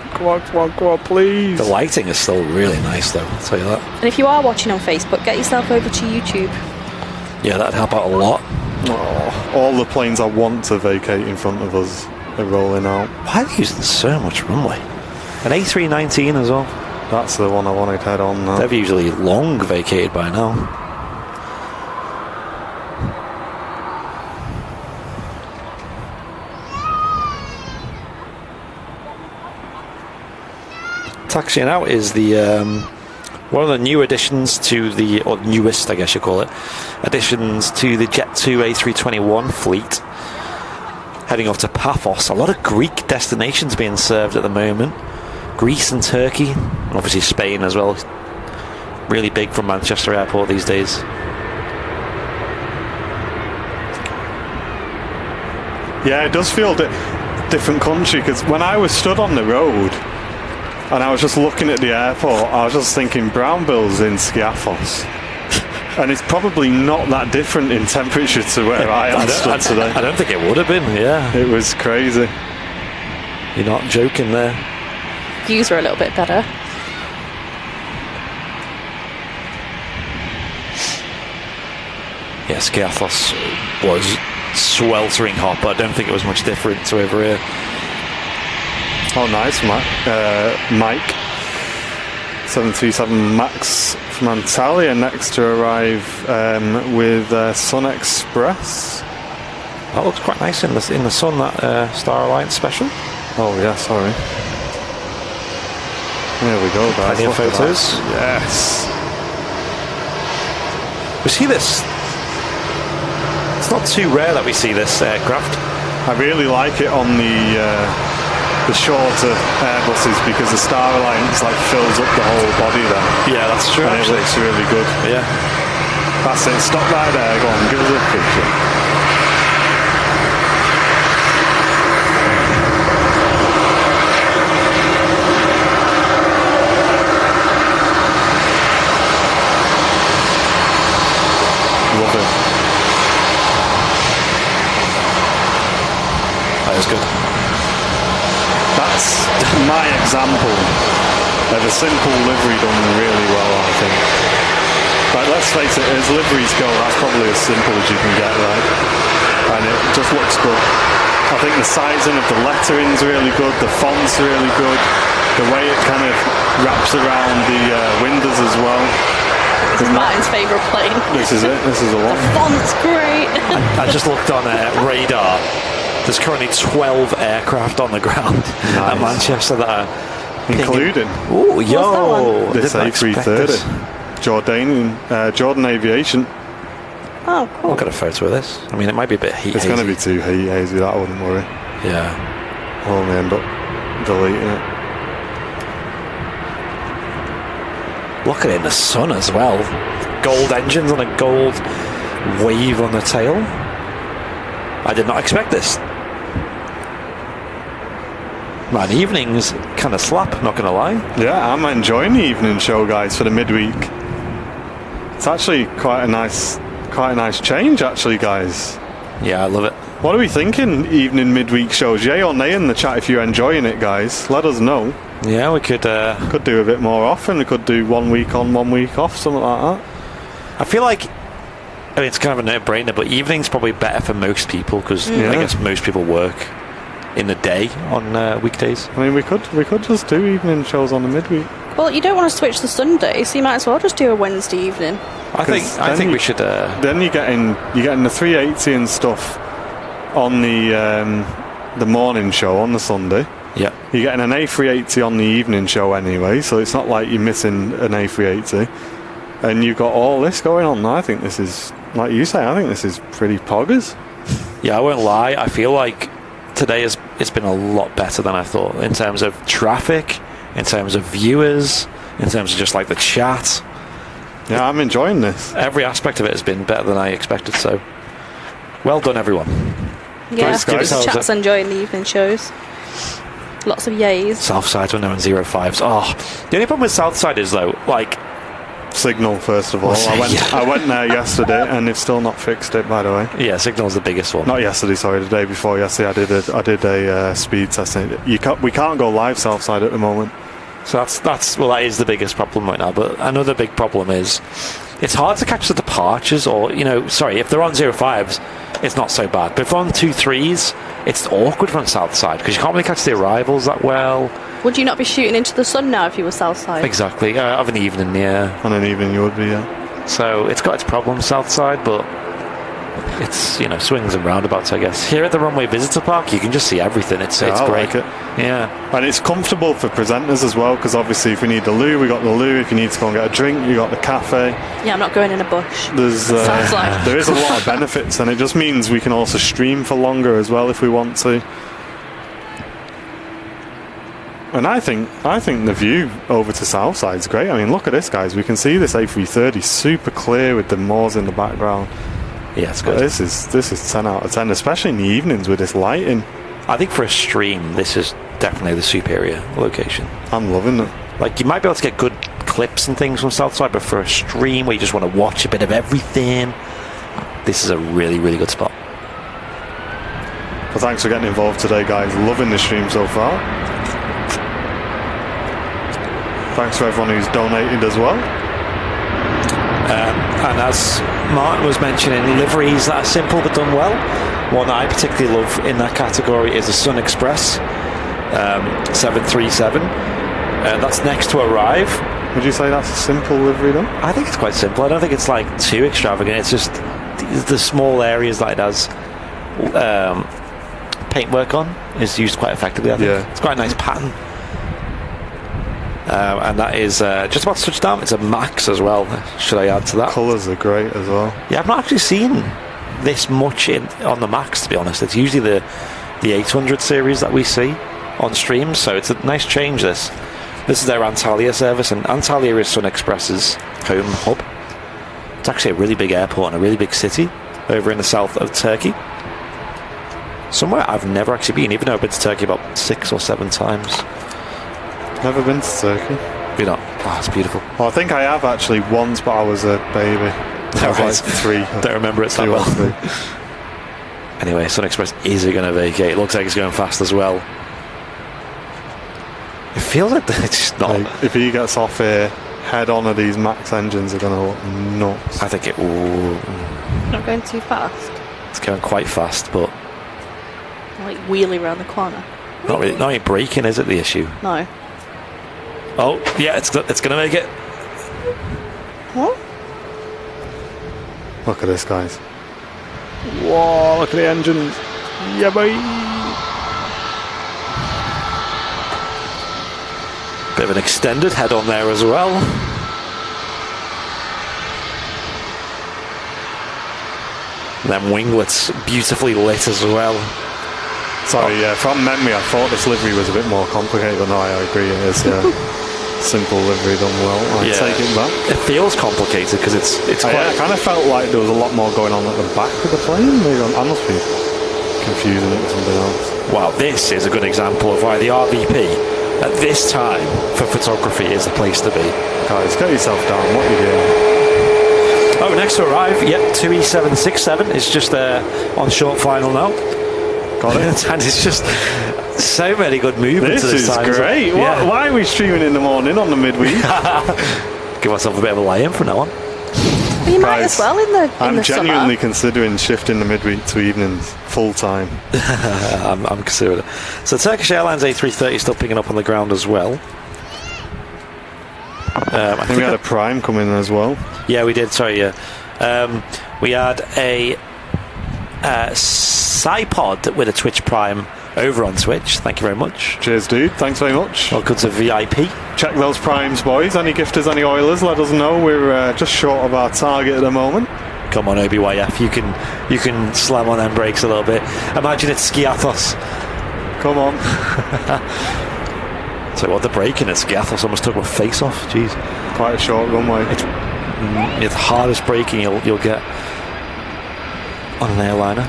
Speaker 1: please.
Speaker 2: The lighting is still really nice, though, I'll tell you that.
Speaker 3: And if you are watching on Facebook, get yourself over to YouTube.
Speaker 2: Yeah, that'd help out a lot.
Speaker 1: Oh, all the planes I want to vacate in front of us are rolling out.
Speaker 2: Why are they using so much runway? An A319 as well.
Speaker 1: That's the one I wanted head on now.
Speaker 2: They've usually long vacated by now. Taxiing out is the one of the new additions to the, or newest I guess you call it, additions to the Jet2 A321 fleet, heading off to Paphos. A lot of Greek destinations being served at the moment. Greece and Turkey, and obviously Spain as well. Really big from Manchester Airport these days.
Speaker 1: Yeah, it does feel different country, because when I was stood on the road and I was just looking at the airport, I was just thinking Brownbills in Skiathos. And it's probably not that different in temperature to where I stood today.
Speaker 2: I don't think it would have been, yeah.
Speaker 1: It was crazy.
Speaker 2: You're not joking there.
Speaker 3: Views were a little bit better.
Speaker 2: Yeah, Skiathos was sweltering hot, but I don't think it was much different to over here.
Speaker 1: Oh, nice, Mike. 737 MAX from Antalya, next to arrive with Sun Express.
Speaker 2: That looks quite nice in the sun, that Star Alliance special.
Speaker 1: Oh, yeah, sorry. There we go, guys.
Speaker 2: Plenty of photos.
Speaker 1: Yes.
Speaker 2: We see this. It's not too rare that we see this aircraft.
Speaker 1: I really like it on the shorter Airbuses because the Star Alliance like fills up the whole body there.
Speaker 2: Yeah, that's true.
Speaker 1: And it looks really good.
Speaker 2: Yeah.
Speaker 1: That's it. Stop right there. Go on, give us a picture. Love it.
Speaker 2: That was good.
Speaker 1: That's my example of a simple livery done really well, I think. Like, let's face it, as liveries go, that's probably as simple as you can get, right? And it just looks good. I think the sizing of the lettering's really good, the font's really good, the way it kind of wraps around the windows as well.
Speaker 3: This is Martin's favourite plane.
Speaker 1: This is it, this is the one.
Speaker 3: The font's great.
Speaker 2: I just looked on radar. There's currently 12 aircraft on the ground at Manchester that are
Speaker 1: including.
Speaker 2: Oh, yo!
Speaker 1: This A330. Jordan Aviation.
Speaker 3: Oh, cool.
Speaker 2: I'll get a photo of this. I mean, it might be a bit heat.
Speaker 1: It's going to be too heat hazy, that I wouldn't worry.
Speaker 2: Yeah.
Speaker 1: I'll only end up deleting it.
Speaker 2: Look at it in the sun as well. Gold engines and a gold wave on the tail. I did not expect this. Man, evenings kind of slap, not gonna lie.
Speaker 1: Yeah, I'm enjoying the evening show, guys, for the midweek. It's actually quite a nice change, actually, guys.
Speaker 2: Yeah, I love it.
Speaker 1: What are we thinking, evening midweek shows? Yay or nay in the chat if you're enjoying it, guys. Let us know.
Speaker 2: Yeah, we could
Speaker 1: do a bit more often. We could do 1 week on, 1 week off, something like that.
Speaker 2: I feel like, I mean, it's kind of a no-brainer, but evening's probably better for most people because I guess most people work in the day on weekdays.
Speaker 1: I mean, we could just do evening shows on the midweek.
Speaker 3: Well, you don't want to switch the Sunday, so you might as well just do a Wednesday evening.
Speaker 2: I think we should.
Speaker 1: Then you're getting the 380 and stuff on the morning show on the Sunday.
Speaker 2: Yeah,
Speaker 1: you're getting an A380 on the evening show anyway, so it's not like you're missing an A380. And you've got all this going on. I think this is, like you say, I think this is pretty poggers.
Speaker 2: Yeah, I won't lie. I feel like today it's been a lot better than I thought in terms of traffic, in terms of viewers, in terms of just like the chat.
Speaker 1: Yeah, I'm enjoying this.
Speaker 2: Every aspect of it has been better than I expected, so well done, everyone.
Speaker 3: Yeah, the chat's enjoying the evening shows. Lots of yays.
Speaker 2: Southside's when they're on 05s. Oh, the only problem with Southside is, though, like,
Speaker 1: Signal, first of all. I went there yesterday and they've still not fixed it, by the way.
Speaker 2: Yeah, Signal's the biggest one.
Speaker 1: Not yesterday, sorry, the day before yesterday. I did a speed test. We can't go live Southside at the moment.
Speaker 2: So that is the biggest problem right now. But another big problem is it's hard to catch the departures, or if they're on 05s, it's not so bad. But if they're on 23s, it's awkward from Southside because you can't really catch the arrivals that well.
Speaker 3: Would you not be shooting into the sun now if you were Southside?
Speaker 2: Exactly. Of an evening, yeah.
Speaker 1: On an evening, you would be, yeah.
Speaker 2: So it's got its problems, Southside, but it's swings and roundabouts, I guess. Here at the Runway Visitor Park, you can just see everything. It's great.
Speaker 1: I like it.
Speaker 2: Yeah,
Speaker 1: and it's comfortable for presenters as well, because obviously if we need the loo, we got the loo. If you need to go and get a drink, you got the cafe.
Speaker 3: Yeah, I'm not going in a bush.
Speaker 1: There is a lot of benefits, and it just means we can also stream for longer as well if we want to. And I think the view over to Southside is great. I mean, look at this, guys. We can see this A330 super clear with the moors in the background.
Speaker 2: Yeah, it's good.
Speaker 1: But this is 10 out of 10, especially in the evenings with this lighting.
Speaker 2: I think for a stream, this is definitely the superior location.
Speaker 1: I'm loving it.
Speaker 2: Like, you might be able to get good clips and things from Southside, but for a stream where you just want to watch a bit of everything, this is a really, really good spot.
Speaker 1: Well, thanks for getting involved today, guys. Loving the stream so far. Thanks for everyone who's donated as well.
Speaker 2: And as Martin was mentioning, liveries that are simple but done well. One that I particularly love in that category is the Sun Express 737. That's next to arrive.
Speaker 1: Would you say that's a simple livery though?
Speaker 2: I think it's quite simple. I don't think it's like too extravagant. It's just the small areas that it has paintwork on is used quite effectively, I think.
Speaker 1: Yeah.
Speaker 2: It's quite a nice pattern. And that is just about to touch down. It's a Max as well, should I add to that?
Speaker 1: Colours are great as well.
Speaker 2: Yeah, I've not actually seen this much on the Max, to be honest. It's usually the 800 series that we see on streams, so it's a nice change. This is their Antalya service, and Antalya is Sun Express's home hub. It's actually a really big airport and a really big city over in the south of Turkey. Somewhere I've never actually been, even though I've been to Turkey about 6 or 7 times.
Speaker 1: Never been to Turkey.
Speaker 2: You know, oh, it's beautiful.
Speaker 1: Well, I think I have actually once, but I was a baby. I was like 3.
Speaker 2: Don't remember it so well. Anyway, Sun Express is going to vacate. It looks like it's going fast as well. It feels like it's just not.
Speaker 1: Like, if he gets off here, head on of these Max engines are going to look nuts.
Speaker 2: I think it will.
Speaker 3: Not going too fast.
Speaker 2: It's going quite fast, but
Speaker 3: Like wheelie around the corner.
Speaker 2: not really braking, is it, the issue?
Speaker 3: No.
Speaker 2: Oh, yeah, it's going to make it.
Speaker 3: What?
Speaker 1: Look at this, guys. Whoa, look at the engines. Yeah, boy.
Speaker 2: Bit of an extended head on there as well. And then winglets beautifully lit as well.
Speaker 1: Sorry, from memory, I thought this livery was a bit more complicated, but no, I agree it is. Simple livery done well. I take it back.
Speaker 2: It feels complicated because it's quite.
Speaker 1: I kind of felt like there was a lot more going on at the back of the plane. Maybe I must be confusing it with something else.
Speaker 2: Wow, this is a good example of why the RVP at this time for photography is the place to be.
Speaker 1: Guys, get yourself down. What are you doing?
Speaker 2: Oh, next to arrive, yep, 2E767 is just on short final now.
Speaker 1: Got it.
Speaker 2: And it's just so many good movements.
Speaker 1: This is great.
Speaker 2: Yeah.
Speaker 1: Why are we streaming in the morning on the midweek?
Speaker 2: Give myself a bit of a lay-in from now on.
Speaker 3: But you might as well in the
Speaker 1: I'm
Speaker 3: the
Speaker 1: genuinely
Speaker 3: summer.
Speaker 1: considering shifting the midweek to evenings full time.
Speaker 2: I'm considering it. So Turkish Airlines A330 is still picking up on the ground as well.
Speaker 1: I think we had a Prime come in as well.
Speaker 2: Yeah, we did. Sorry, yeah. We had a Cypod with a Twitch Prime over on Twitch. Thank you very much.
Speaker 1: Cheers, dude. Thanks very much.
Speaker 2: Welcome to VIP.
Speaker 1: Check those primes, boys. Any gifters, any oilers, let us know. We're just short of our target at the moment.
Speaker 2: Come on, OBYF. You can slam on them brakes a little bit. Imagine it's Skiathos.
Speaker 1: Come on.
Speaker 2: So what, the braking at Skiathos almost took my face off. Jeez.
Speaker 1: Quite a short runway.
Speaker 2: It's the hardest braking you'll get on an airliner.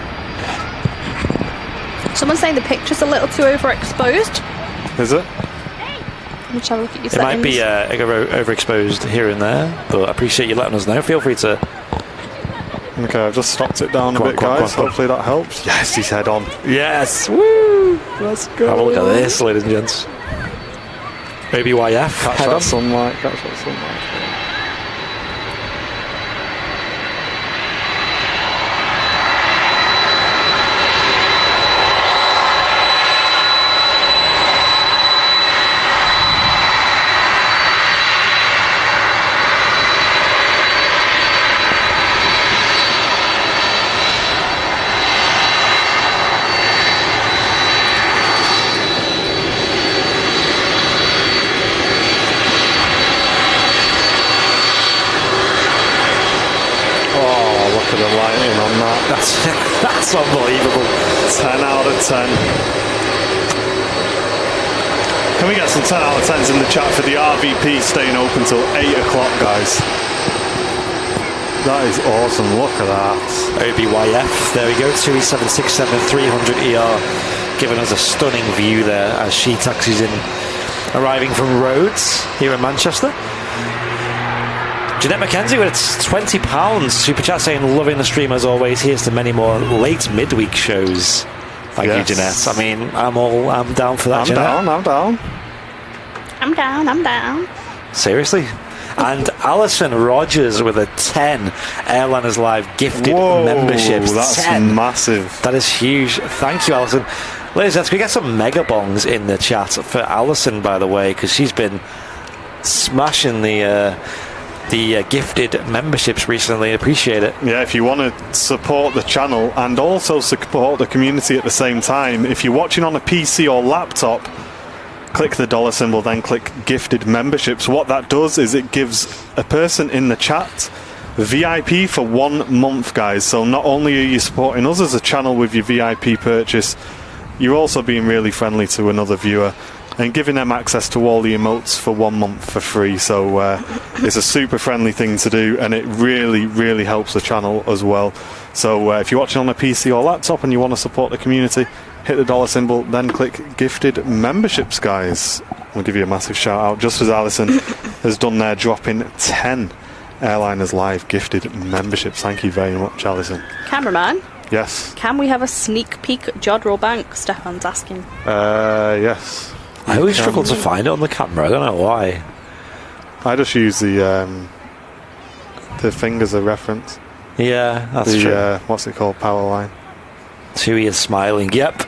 Speaker 3: Someone's saying the picture's a little too overexposed.
Speaker 1: Is it?
Speaker 3: Let's have a look at your
Speaker 2: It
Speaker 3: settings.
Speaker 2: might be overexposed here and there, but I appreciate you letting us know. Feel free to.
Speaker 1: Okay, I've just stopped it down a bit, guys. Hopefully that helps. Yes, he's head on.
Speaker 2: Yes! Woo!
Speaker 1: Let's go.
Speaker 2: Have a look at this, ladies and gents. OBYF.
Speaker 1: Catch that sunlight. Catch that sunlight.
Speaker 2: That's unbelievable.
Speaker 1: 10 out of 10. Can we get some 10 out of 10s in the chat for the RVP staying open till 8 o'clock, guys? That is awesome. Look at that.
Speaker 2: OBYF. There we go. 2E767-300ER giving us a stunning view there as she taxis in, arriving from Rhodes here in Manchester. Jeanette McKenzie with £20 super chat saying, loving the stream as always. Here's to many more late midweek shows. Thank you, Jeanette. I mean, I'm down for that.
Speaker 3: I'm down.
Speaker 2: Seriously. And Alison Rogers with a 10 Airliners Live gifted memberships.
Speaker 1: That's
Speaker 2: 10.
Speaker 1: massive.
Speaker 2: That is huge. Thank you, Alison. Ladies and gents, can we get some mega bongs in the chat for Alison, by the way, because she's been smashing the gifted memberships recently. Appreciate it.
Speaker 1: Yeah, if you want to support the channel and also support the community at the same time, if you're watching on a PC or laptop, click the dollar symbol, then click gifted memberships. What that does is it gives a person in the chat VIP for 1 month, guys. So not only are you supporting us as a channel with your VIP purchase, you're also being really friendly to another viewer and giving them access to all the emotes for 1 month for free. So it's a super friendly thing to do, and it really, really helps the channel as well. So if you're watching on a PC or laptop and you want to support the community, hit the dollar symbol, then click gifted memberships, guys. We'll give you a massive shout out, just as Alison has done there, dropping 10 Airliners Live gifted memberships. Thank you very much, Alison.
Speaker 3: Cameraman?
Speaker 1: Yes.
Speaker 3: Can we have a sneak peek at Jodrell Bank? Stefan's asking.
Speaker 1: Yes.
Speaker 2: I always struggle to find it on the camera. I don't know why.
Speaker 1: I just use the thing as a reference.
Speaker 2: Yeah, that's true.
Speaker 1: What's it called? Power line.
Speaker 2: Tui is smiling. Yep.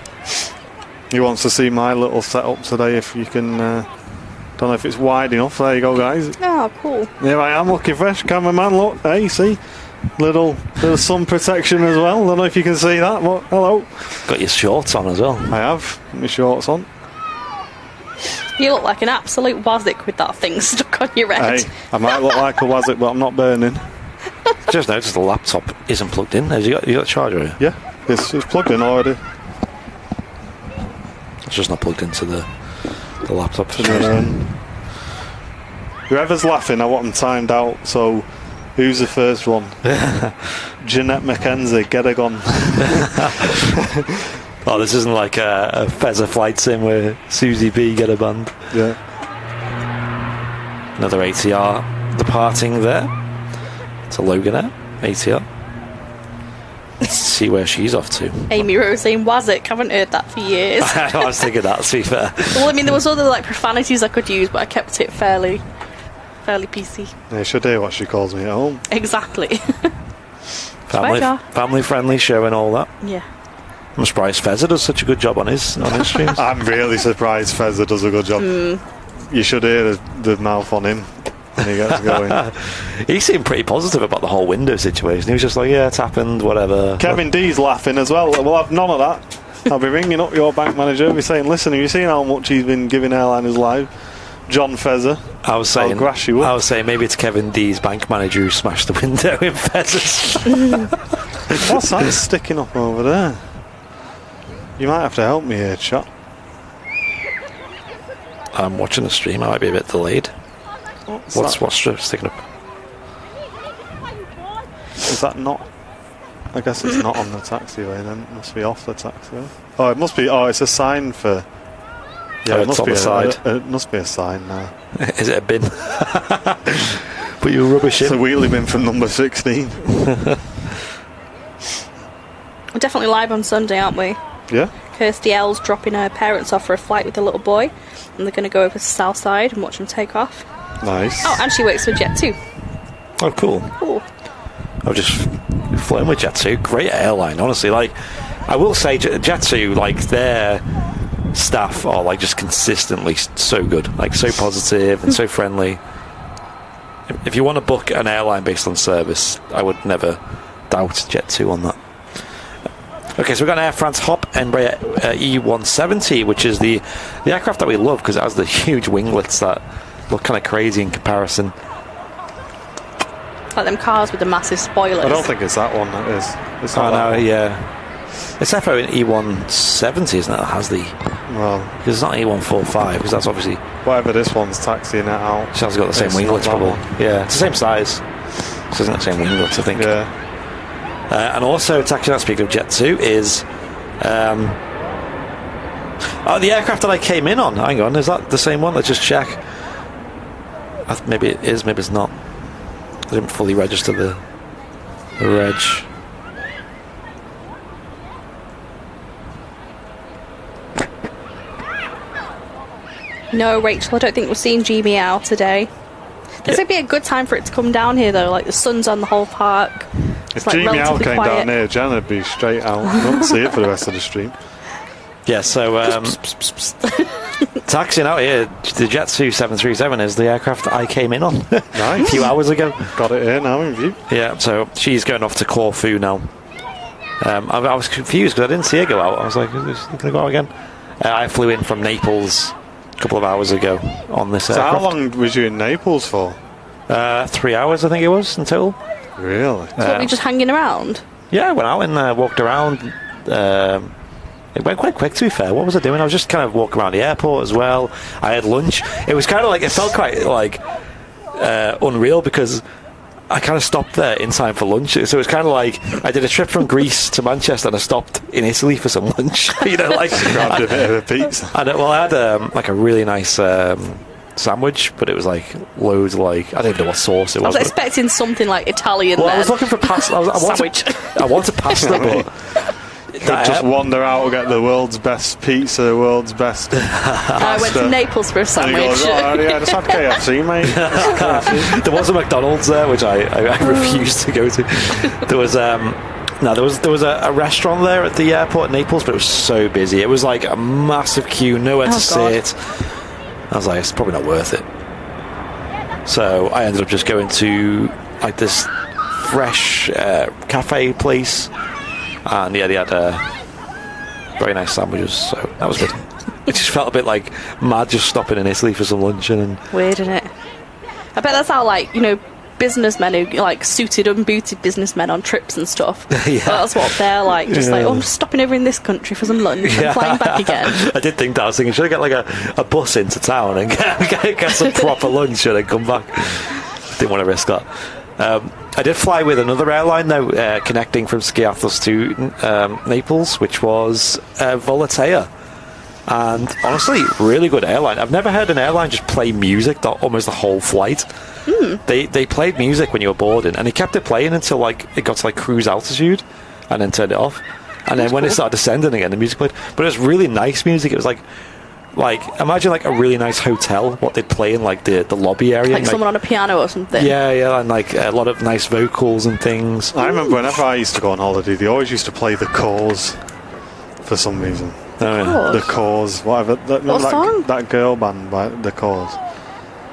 Speaker 1: He wants to see my little setup today. If you can, don't know if it's wide enough. There you go, guys.
Speaker 3: Oh, cool.
Speaker 1: Here I am, looking fresh, cameraman. Look, hey, see, little sun protection as well. Don't know if you can see that. But hello.
Speaker 2: Got your shorts on as well.
Speaker 1: I have my shorts on.
Speaker 3: You look like an absolute wazik with that thing stuck on your head.
Speaker 1: Hey, I might look like a wazik, but I'm not burning.
Speaker 2: Just noticed the laptop isn't plugged in. Have you got a charger here?
Speaker 1: Yeah, it's plugged in already.
Speaker 2: It's just not plugged into the laptop.
Speaker 1: Whoever's laughing, I want them timed out. So, who's the first one? Jeanette McKenzie, get her gone.
Speaker 2: Oh, this isn't like a Fezzer flight sim where Susie B get a band.
Speaker 1: Yeah.
Speaker 2: Another ATR departing there. It's a Loganair ATR. Let's see where she's off to.
Speaker 3: Amy Rose saying wazik. Haven't heard that for years.
Speaker 2: I was thinking that, to be fair.
Speaker 3: Well, I mean, there was other like profanities I could use, but I kept it fairly PC.
Speaker 1: Yeah, you should hear what she calls me at home.
Speaker 3: Exactly.
Speaker 2: Family friendly show and all that.
Speaker 3: Yeah.
Speaker 2: I'm surprised Fezzer does such a good job on his streams.
Speaker 1: I'm really surprised Fezzer does a good job. You should hear the mouth on him when he gets going.
Speaker 2: He seemed pretty positive about the whole window situation. He was just like, yeah, it's happened, whatever.
Speaker 1: Kevin D's laughing as well. We'll have none of that. I'll be ringing up your bank manager and be saying, listen, have you seen how much he's been giving Airliners Live? John Fezzer.
Speaker 2: I was saying maybe it's Kevin D's bank manager who smashed the window in Fezzer's.
Speaker 1: What's that sticking up over there? You might have to help me here, chat.
Speaker 2: I'm watching the stream. I might be a bit delayed. What's sticking up?
Speaker 1: Is that not? I guess it's not on the taxiway then. It must be off the taxiway. Oh, it must be. Oh, it's a sign for. Yeah, it must be on the side. It must be a sign now.
Speaker 2: Is it a bin? Put your rubbish in.
Speaker 1: It's a wheelie bin from number 16.
Speaker 3: We're definitely live on Sunday, aren't we?
Speaker 1: Yeah.
Speaker 3: Kirsty L's dropping her parents off for a flight with a little boy, and they're going to go over to Southside and watch them take off.
Speaker 1: Nice.
Speaker 3: Oh, and she works for Jet2.
Speaker 2: Oh, cool.
Speaker 3: Cool.
Speaker 2: I've just flown with Jet2. Great airline, honestly. Like, I will say, Jet2, like, their staff are, like, just consistently so good. Like, so positive and so friendly. If you want to book an airline based on service, I would never doubt Jet2 on that. Okay, so we've got an Air France Hop Embraer E170, which is the aircraft that we love because it has the huge winglets that look kind of crazy in comparison.
Speaker 3: Like them cars with the massive spoilers.
Speaker 1: I don't think it's that one. It is. It's not that one.
Speaker 2: Yeah. It's FO in E170, isn't it? That has the.
Speaker 1: Well,
Speaker 2: because it's not E145 because that's obviously.
Speaker 1: Whatever this one's taxiing it out.
Speaker 2: It has got the same winglets, probably. Yeah, it's the same size. It isn't the same winglets, I think.
Speaker 1: Yeah.
Speaker 2: And also, taxiing out, speaking of Jet2, is the aircraft that I came in on. Hang on, is that the same one? Let's just check. Maybe it is, maybe it's not. didn't fully register the reg.
Speaker 3: No, Rachel, I don't think we're seeing G Meow today. This would be a good time for it to come down here, though. Like, the sun's on the whole park.
Speaker 1: If G Meow
Speaker 3: relatively
Speaker 1: came
Speaker 3: quiet.
Speaker 1: down here, Jan would be straight out. I wouldn't see it for the rest of the stream.
Speaker 2: Yeah, so taxiing out here, the Jet 737 is the aircraft I came in on a
Speaker 1: Nice.
Speaker 2: few hours ago.
Speaker 1: Got it here now in view.
Speaker 2: Yeah, so she's going off to Corfu now. I was confused because I didn't see her go out. I was like, is she going to go out again? I flew in from Naples a couple of hours ago on this
Speaker 1: So
Speaker 2: aircraft.
Speaker 1: how long was you in Naples for?
Speaker 2: 3 hours, I think it was, in total.
Speaker 1: Really?
Speaker 3: So what, were you just hanging around?
Speaker 2: Yeah, I went out and walked around. It went quite quick, to be fair. What was I doing? I was just kind of walking around the airport as well. I had lunch. It was kind of like, it felt quite like unreal because I kind of stopped there in time for lunch. So it was kind of like I did a trip from Greece to Manchester and I stopped in Italy for some lunch. You know, like
Speaker 1: Grabbed a bit of a pizza.
Speaker 2: I had like a really nice sandwich, but it was like loads of like, I don't even know what sauce it
Speaker 3: I
Speaker 2: was.
Speaker 3: was expecting something like Italian.
Speaker 2: Well,
Speaker 3: then.
Speaker 2: I was looking for pasta. I wanted pasta, but
Speaker 1: Could just wander out and get the world's best pizza, the world's best
Speaker 3: I went to Naples for a
Speaker 1: And he
Speaker 3: sandwich.
Speaker 1: goes, oh, yeah, just had KFC, mate.
Speaker 2: there was a McDonald's there, which I refused to go to. There was there was a restaurant there at the airport in Naples, but it was so busy. It was like a massive queue, nowhere to sit. I was like, it's probably not worth it. So I ended up just going to like this fresh cafe place, and yeah, they had very nice sandwiches. So that was good. It just felt a bit like mad just stopping in Italy for some lunch and
Speaker 3: Weird, isn't it? I bet that's how, like, you know, businessmen who, like, suited, unbooted businessmen on trips and stuff.
Speaker 2: Yeah.
Speaker 3: That's what they're like. Just like,
Speaker 2: Yeah.
Speaker 3: oh, I'm just stopping over in this country for some lunch and flying back again.
Speaker 2: I did think that. I was thinking, should I get like a bus into town and get some proper lunch and then come back? Didn't want to risk that. I did fly with another airline though, connecting from Skiathos to Naples, which was Volatea. And honestly, really good airline. I've never heard an airline just play music almost the whole flight. They played music when you were boarding, and they kept it playing until like it got to like cruise altitude, and then turned it off. And then when it started descending again, the music played. But it was really nice music. It was like imagine like a really nice hotel, what they'd play in like the lobby area.
Speaker 3: Like someone on a piano or something.
Speaker 2: Yeah, and like a lot of nice vocals and things.
Speaker 1: I remember whenever I used to go on holiday, they always used to play The Cause for some reason.
Speaker 2: Oh, yeah.
Speaker 1: The Cause, whatever.
Speaker 3: What song?
Speaker 1: That girl band, by The Cause.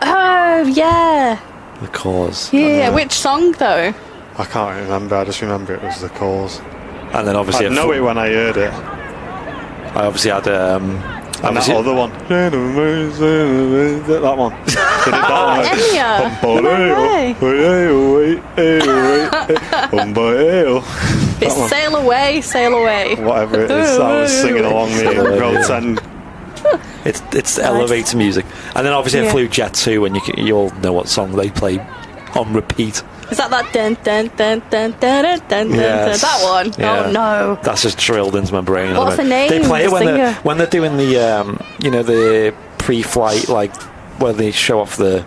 Speaker 3: Oh, yeah.
Speaker 2: The Cause.
Speaker 3: Yeah, which song, though?
Speaker 1: I can't remember, I just remember it was The Cause.
Speaker 2: And then obviously
Speaker 1: I know it when I heard it.
Speaker 2: I obviously had
Speaker 1: And that other one. That one. They did that one.
Speaker 3: It's Sail Away, Sail Away.
Speaker 1: Whatever it is, I was singing along the road 10.
Speaker 2: It's elevator music. And then obviously I flew Jet 2, and you all know what song they play on repeat.
Speaker 3: Is that dun dun dun dun dun dun dun
Speaker 2: Yes.
Speaker 3: that one?
Speaker 2: Yeah.
Speaker 3: Oh no.
Speaker 2: That's just drilled into my brain.
Speaker 3: What's the name?
Speaker 2: They play it
Speaker 3: The
Speaker 2: when
Speaker 3: singer?
Speaker 2: they're doing the the pre-flight, like where they show off the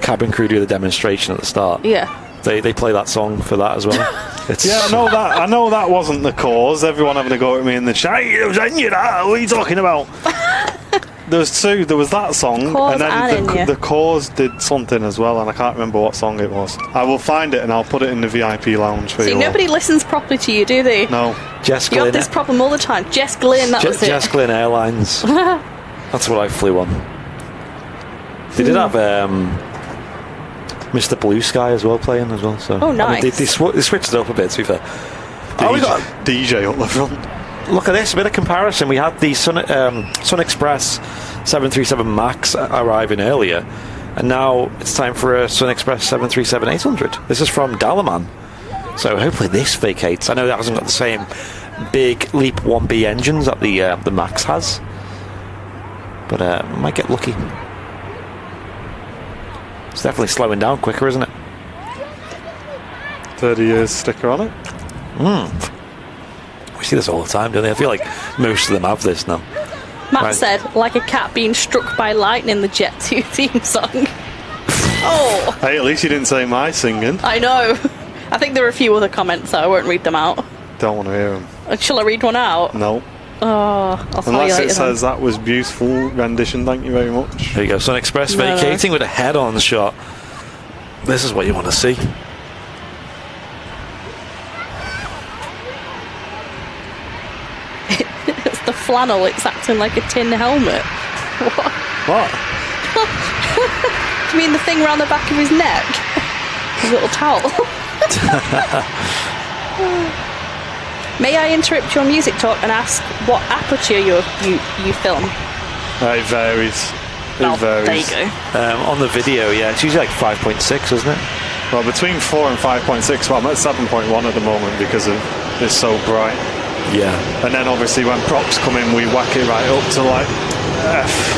Speaker 2: cabin crew do the demonstration at the start.
Speaker 3: Yeah.
Speaker 2: They play that song for that as well. It's
Speaker 1: Yeah, I know that wasn't The Cause. Everyone having a go at me in the chat. It was Enya, that. What are you talking about? There was two. There was that song,
Speaker 3: Cause
Speaker 1: and
Speaker 3: and
Speaker 1: then
Speaker 3: Enya.
Speaker 1: the Cause did something as well, and I can't remember what song it was. I will find it and I'll put it in the VIP lounge for
Speaker 3: See,
Speaker 1: you.
Speaker 3: nobody listens properly to you, do they?
Speaker 1: No.
Speaker 2: Jess
Speaker 3: You have
Speaker 2: Glynn.
Speaker 3: this problem all the time. Jess Glynn, that was it.
Speaker 2: Jess Glynn Airlines. That's what I flew on. They did have Mr. Blue Sky as well playing as well. So
Speaker 3: Oh, nice.
Speaker 2: I mean, they switched it up a bit, to be fair. We got
Speaker 1: DJ up the front.
Speaker 2: look at this, a bit of comparison. We had the Sun Express 737 MAX arriving earlier, and now it's time for a Sun Express 737-800. This is from Dalaman, so hopefully this vacates. I know that hasn't got the same big Leap 1B engines that the MAX has, but might get lucky. It's definitely slowing down quicker, isn't it?
Speaker 1: 30 years sticker on it.
Speaker 2: We see this all the time, don't they? I feel like most of them have this now.
Speaker 3: Matt
Speaker 2: Right.
Speaker 3: said, like a cat being struck by lightning, the Jet 2 theme song. Oh,
Speaker 1: Hey, at least you didn't say my singing.
Speaker 3: I know. I think there are a few other comments, so I won't read them out.
Speaker 1: Don't want to hear them.
Speaker 3: Shall I read one out?
Speaker 1: No.
Speaker 3: Oh, I'll tell you
Speaker 1: Unless
Speaker 3: later.
Speaker 1: it says that was beautiful rendition, thank you very much.
Speaker 2: There you go, Sun Express
Speaker 3: No, no.
Speaker 2: vacating with a head-on shot. This is what you want to see.
Speaker 3: It's the flannel. It's acting like a tin helmet. What?
Speaker 1: What?
Speaker 3: Do you mean the thing around the back of his neck? His little towel. May I interrupt your music talk and ask what aperture you film?
Speaker 1: It varies.
Speaker 3: Well,
Speaker 1: It varies.
Speaker 3: there you go.
Speaker 2: On the video, yeah, it's usually like 5.6, isn't it?
Speaker 1: Well, between 4 and 5.6, well, I'm at 7.1 at the moment because it's so bright.
Speaker 2: Yeah.
Speaker 1: And then obviously when props come in, we whack it right up to like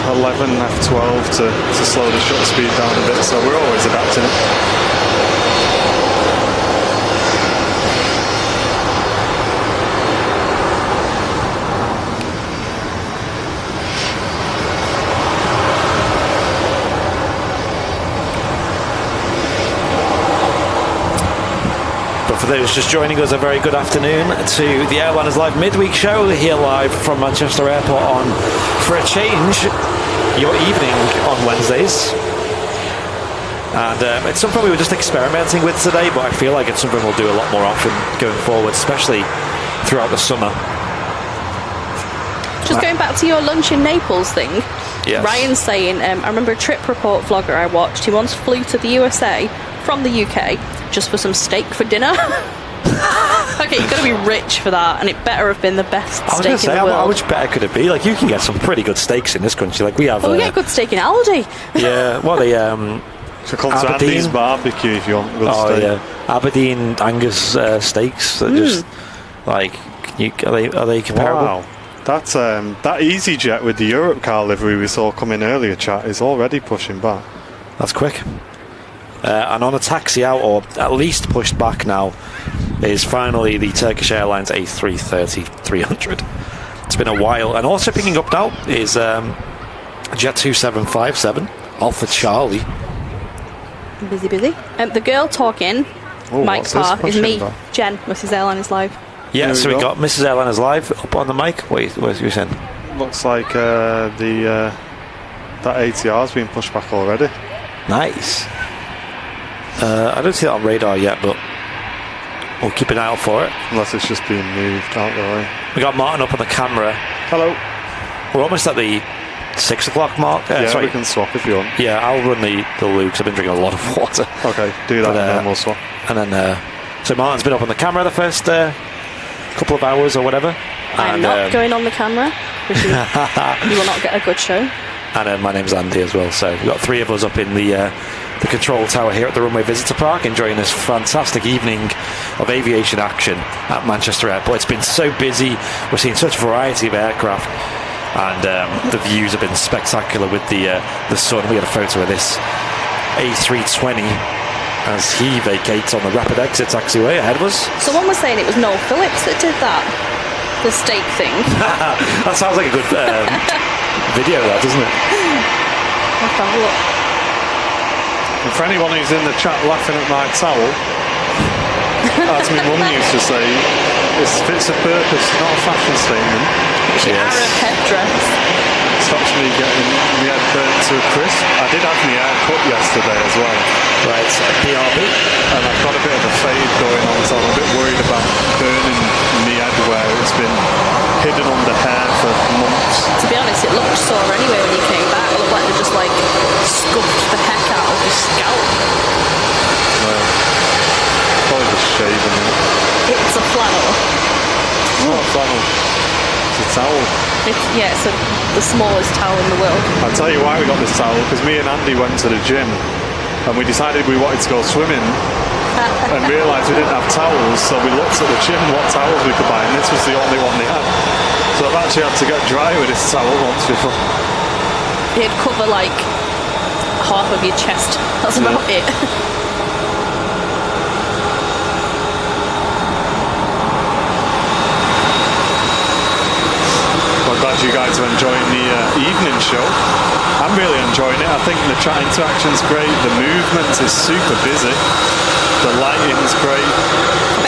Speaker 1: F11, F12 to slow the shutter speed down a bit. So we're always adapting it.
Speaker 2: But for those just joining us, a very good afternoon to the Airliners Live midweek show here live from Manchester Airport on, for a change, your evening on Wednesdays. And it's something we were just experimenting with today, but I feel like it's something we'll do a lot more often going forward, especially throughout the summer.
Speaker 3: Just going back to your lunch in Naples thing.
Speaker 2: Yes.
Speaker 3: Ryan's saying, I remember a trip report vlogger I watched. He once flew to the USA from the UK just for some steak for dinner. Okay, you've got to be rich for that, and it better have been the best
Speaker 2: I was
Speaker 3: steak
Speaker 2: going to say,
Speaker 3: in the
Speaker 2: how
Speaker 3: world.
Speaker 2: much better could it be? Like, you can get some pretty good steaks in this country. Like, we have...
Speaker 3: Well, we get good steak in Aldi.
Speaker 2: Yeah, well, they...
Speaker 1: So come to
Speaker 2: Aberdeen.
Speaker 1: Andy's barbecue if you want good steak.
Speaker 2: yeah, Aberdeen Angus steaks. That just like, are they comparable?
Speaker 1: Wow. That's that EasyJet with the Europe car livery we saw come in earlier, chat, is already pushing back.
Speaker 2: That's quick. And on a taxi out, or at least pushed back now, is finally the Turkish Airlines A330-300. It's been a while, and also picking up now is Jet 2757 Alpha Charlie.
Speaker 3: Busy. The girl talking,
Speaker 1: Oh,
Speaker 3: Mike's
Speaker 1: what's this
Speaker 3: car, is
Speaker 1: pushing
Speaker 3: me,
Speaker 1: back?
Speaker 3: Jen, Mrs. Airliners Live.
Speaker 2: Yeah,
Speaker 1: There
Speaker 2: so
Speaker 1: we
Speaker 2: we
Speaker 1: go.
Speaker 2: got Mrs. Airliners Live up on the mic. Wait, what you saying?
Speaker 1: Looks like that ATR's been pushed back already.
Speaker 2: Nice. I don't see that on radar yet, but we'll keep an eye out for it.
Speaker 1: Unless it's just being moved out the way.
Speaker 2: We got Martin up on the camera.
Speaker 1: Hello.
Speaker 2: We're almost at the 6 o'clock mark.
Speaker 1: Yeah,
Speaker 2: Sorry.
Speaker 1: we can swap if you want.
Speaker 2: Yeah, I'll run the loo because I've been drinking a lot of water.
Speaker 1: Okay, do that
Speaker 2: But,
Speaker 1: and then we'll swap.
Speaker 2: And then, so Martin's been up on the camera the first couple of hours or whatever.
Speaker 3: I'm
Speaker 2: And,
Speaker 3: not going on the camera, because you will not get a good show.
Speaker 2: And my name's Andy as well. So we've got three of us up in the control tower here at the Runway Visitor Park, enjoying this fantastic evening of aviation action at Manchester Airport. It's been so busy. We're seeing such a variety of aircraft. And the views have been spectacular with the sun. We got a photo of this A320 as he vacates on the rapid exit taxiway ahead of us.
Speaker 3: Someone was saying it was Noel Phillips that did that. The steak thing.
Speaker 2: That sounds like a good video, that, doesn't it?
Speaker 3: Let's have a look.
Speaker 1: And for anyone who's in the chat laughing at my towel, as my mum used to say, it fits a purpose, not a fashion statement.
Speaker 3: It's your
Speaker 2: Yes.
Speaker 3: Arab headdress.
Speaker 1: Stops me getting my head burnt to a crisp. I did have my hair cut yesterday as well.
Speaker 2: Right, BRB.
Speaker 1: And I've got a bit of a fade going on, so I'm a bit worried about burning my head where it's been hidden under hair for months.
Speaker 3: To be honest, it looked sore anyway when you came back. It looked like they just like scuffed the heck out of your scalp.
Speaker 1: Well, probably just shaving it.
Speaker 3: It's a flannel.
Speaker 1: It's not a flannel. It's a towel.
Speaker 3: It's the smallest towel in the world.
Speaker 1: I'll tell you why we got this towel, because me and Andy went to the gym and we decided we wanted to go swimming and realised we didn't have towels, so we looked at the gym what towels we could buy, and this was the only one they had. So I've actually had to get dry with this towel once before.
Speaker 3: It'd cover like half of your chest. That's about it.
Speaker 1: I'm glad you guys are enjoying the evening show. I'm really enjoying it. I think the chat interaction's great. The movement is super busy. The lighting's great.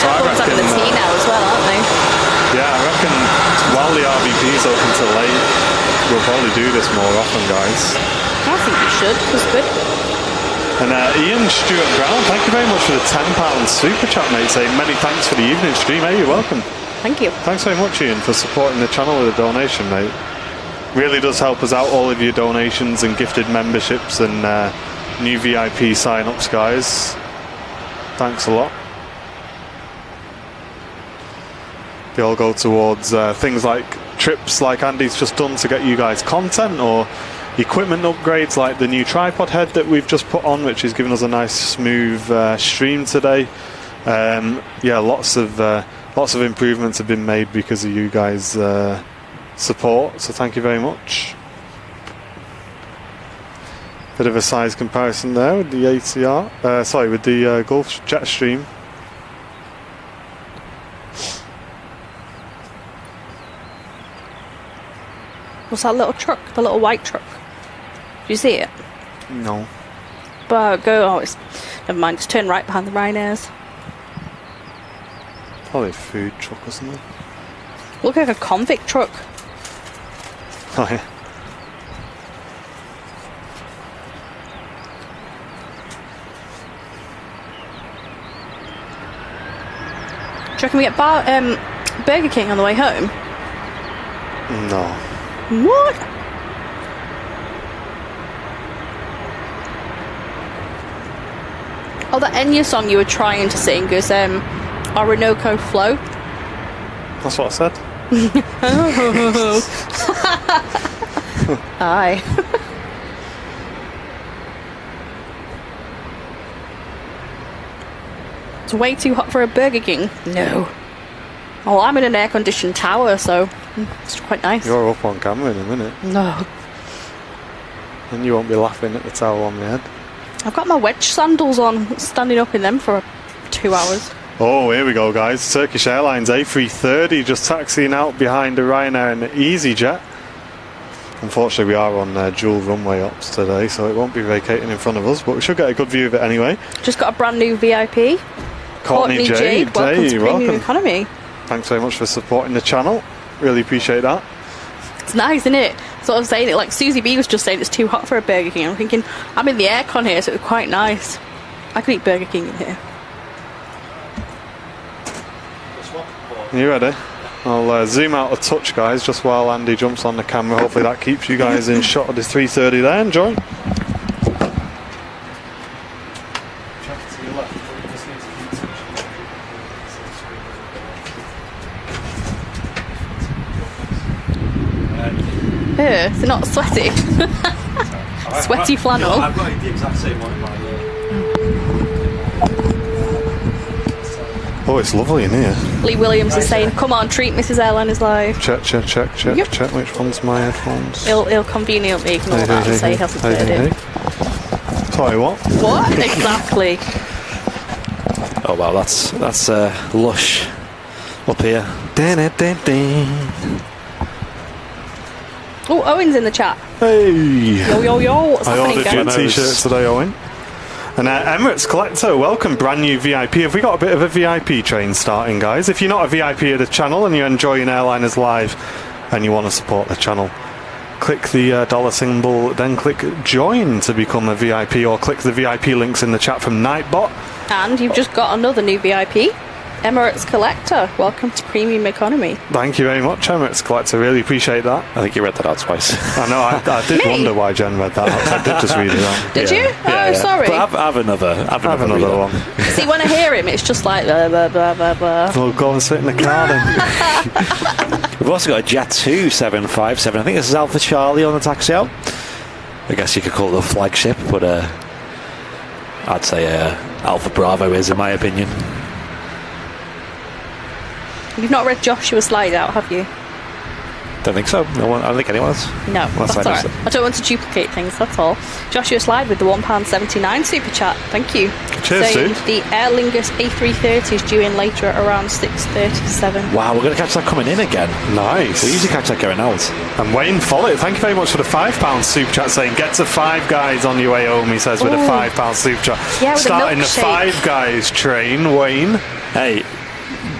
Speaker 1: So I
Speaker 3: Everyone's having the tea now as well, aren't they?
Speaker 1: Yeah, I reckon while the RVP's open till late, we'll probably do this more often, guys.
Speaker 3: I think you should. It's good.
Speaker 1: And Ian Stewart Brown, thank you very much for the £10 super chat, mate, saying many thanks for the evening stream. Hey, you're welcome.
Speaker 3: Thank you.
Speaker 1: Thanks very much, Ian, for supporting the channel with a donation, mate. Really does help us out, all of your donations and gifted memberships and new VIP sign-ups, guys. Thanks a lot. They all go towards things like trips like Andy's just done to get you guys content, or equipment upgrades like the new tripod head that we've just put on, which is giving us a nice smooth stream today. Yeah, lots of improvements have been made because of you guys' support, so thank you very much. Bit of a size comparison there with the ATR, sorry, with the Gulf Jetstream.
Speaker 3: What's that little truck? The little white truck? Do you see it?
Speaker 1: No.
Speaker 3: But go. Oh, it's never mind. Just turn right behind the Ryanairs.
Speaker 1: Probably a food truck or something.
Speaker 3: Look like a convict truck.
Speaker 1: Oh yeah.
Speaker 3: Do you reckon we get Burger King on the way home?
Speaker 1: No.
Speaker 3: What? Oh, that Enya song you were trying to sing is Orinoco Flow.
Speaker 1: That's what I said.
Speaker 3: Aye. It's way too hot for a Burger King. No. Oh, I'm in an air-conditioned tower, so it's quite nice.
Speaker 1: You're up on camera in a minute.
Speaker 3: No.
Speaker 1: And you won't be laughing at the towel on my head.
Speaker 3: I've got my wedge sandals on, standing up in them for 2 hours.
Speaker 1: Oh, here we go, guys. Turkish Airlines A330 just taxiing out behind the Ryanair and the EasyJet. Unfortunately, we are on dual runway ops today, so it won't be vacating in front of us, but we should get a good view of it anyway.
Speaker 3: Just got a brand new VIP.
Speaker 1: Courtney Jade.
Speaker 3: Welcome
Speaker 1: Hey,
Speaker 3: to
Speaker 1: welcome.
Speaker 3: Premium Economy.
Speaker 1: Thanks very much for supporting the channel. Really appreciate that.
Speaker 3: It's nice, isn't it? Sort of saying it like Susie B was just saying it's too hot for a Burger King. I'm thinking, I'm in the aircon here, so it's quite nice. I could eat Burger King in here.
Speaker 1: You ready? I'll zoom out a touch, guys, just while Andy jumps on the camera. Hopefully that keeps you guys in shot of the 330 there. Enjoy.
Speaker 3: Is it not sweaty? Sweaty flannel.
Speaker 2: I've got the exact same one in my
Speaker 1: Oh, it's lovely in here.
Speaker 3: Lee Williams is saying, come on, treat Mrs. Airliners live.
Speaker 1: Check.
Speaker 3: Yep.
Speaker 1: Check which one's my headphones.
Speaker 3: He'll conveniently ignore that and say he hasn't heard it.
Speaker 1: Sorry, what?
Speaker 3: What? Exactly.
Speaker 2: Oh wow, that's lush up here.
Speaker 3: Oh, Owen's in the chat.
Speaker 1: Hey!
Speaker 3: Yo, what's
Speaker 1: I
Speaker 3: happening,
Speaker 1: ordered your
Speaker 3: guys?
Speaker 1: t-shirt today, Owen. And Emirates Collector, welcome, brand new VIP. Have we got a bit of a VIP train starting, guys? If you're not a VIP of the channel and you're enjoying Airliners Live and you want to support the channel, click the dollar symbol, then click join to become a VIP, or click the VIP links in the chat from Nightbot.
Speaker 3: And you've just got another new VIP, Emirates Collector. Welcome to Premium Economy.
Speaker 1: Thank you very much, Emirates Collector. Really appreciate that.
Speaker 2: I think you read that out twice.
Speaker 1: I know, I did
Speaker 3: Me?
Speaker 1: wonder why Jen read that out. I did just read it out.
Speaker 3: Did you?
Speaker 2: Yeah,
Speaker 3: Oh, sorry.
Speaker 2: But have another
Speaker 1: Another one.
Speaker 3: See, when I hear him, it's just like blah, blah, blah, blah, blah.
Speaker 1: We'll go and sit in the car then.
Speaker 2: We've also got a Jet 2 757. I think this is Alpha Charlie on the taxi out. I guess you could call it the flagship, but I'd say Alpha Bravo is, in my opinion.
Speaker 3: You've not read Joshua's slide out, have you?
Speaker 2: Don't think so. No one. I don't think anyone else.
Speaker 3: No,
Speaker 2: Well,
Speaker 3: that's all right.
Speaker 2: so.
Speaker 3: I don't want to duplicate things, that's all. Joshua Slide with the £1.79 super chat. Thank you.
Speaker 1: Cheers,
Speaker 3: Saying
Speaker 1: dude.
Speaker 3: the Aer Lingus A330 is due in later at around 6:37.
Speaker 2: Wow, we're going to catch that coming in again.
Speaker 1: Nice.
Speaker 2: We usually catch that going out.
Speaker 1: And Wayne Follett, thank you very much for the £5 super chat, saying get to Five Guys on your way home, he says, with a
Speaker 3: Ooh.
Speaker 1: £5 super chat.
Speaker 3: Yeah, with a
Speaker 1: Starting the
Speaker 3: milkshake.
Speaker 1: Five Guys train, Wayne.
Speaker 2: Hey,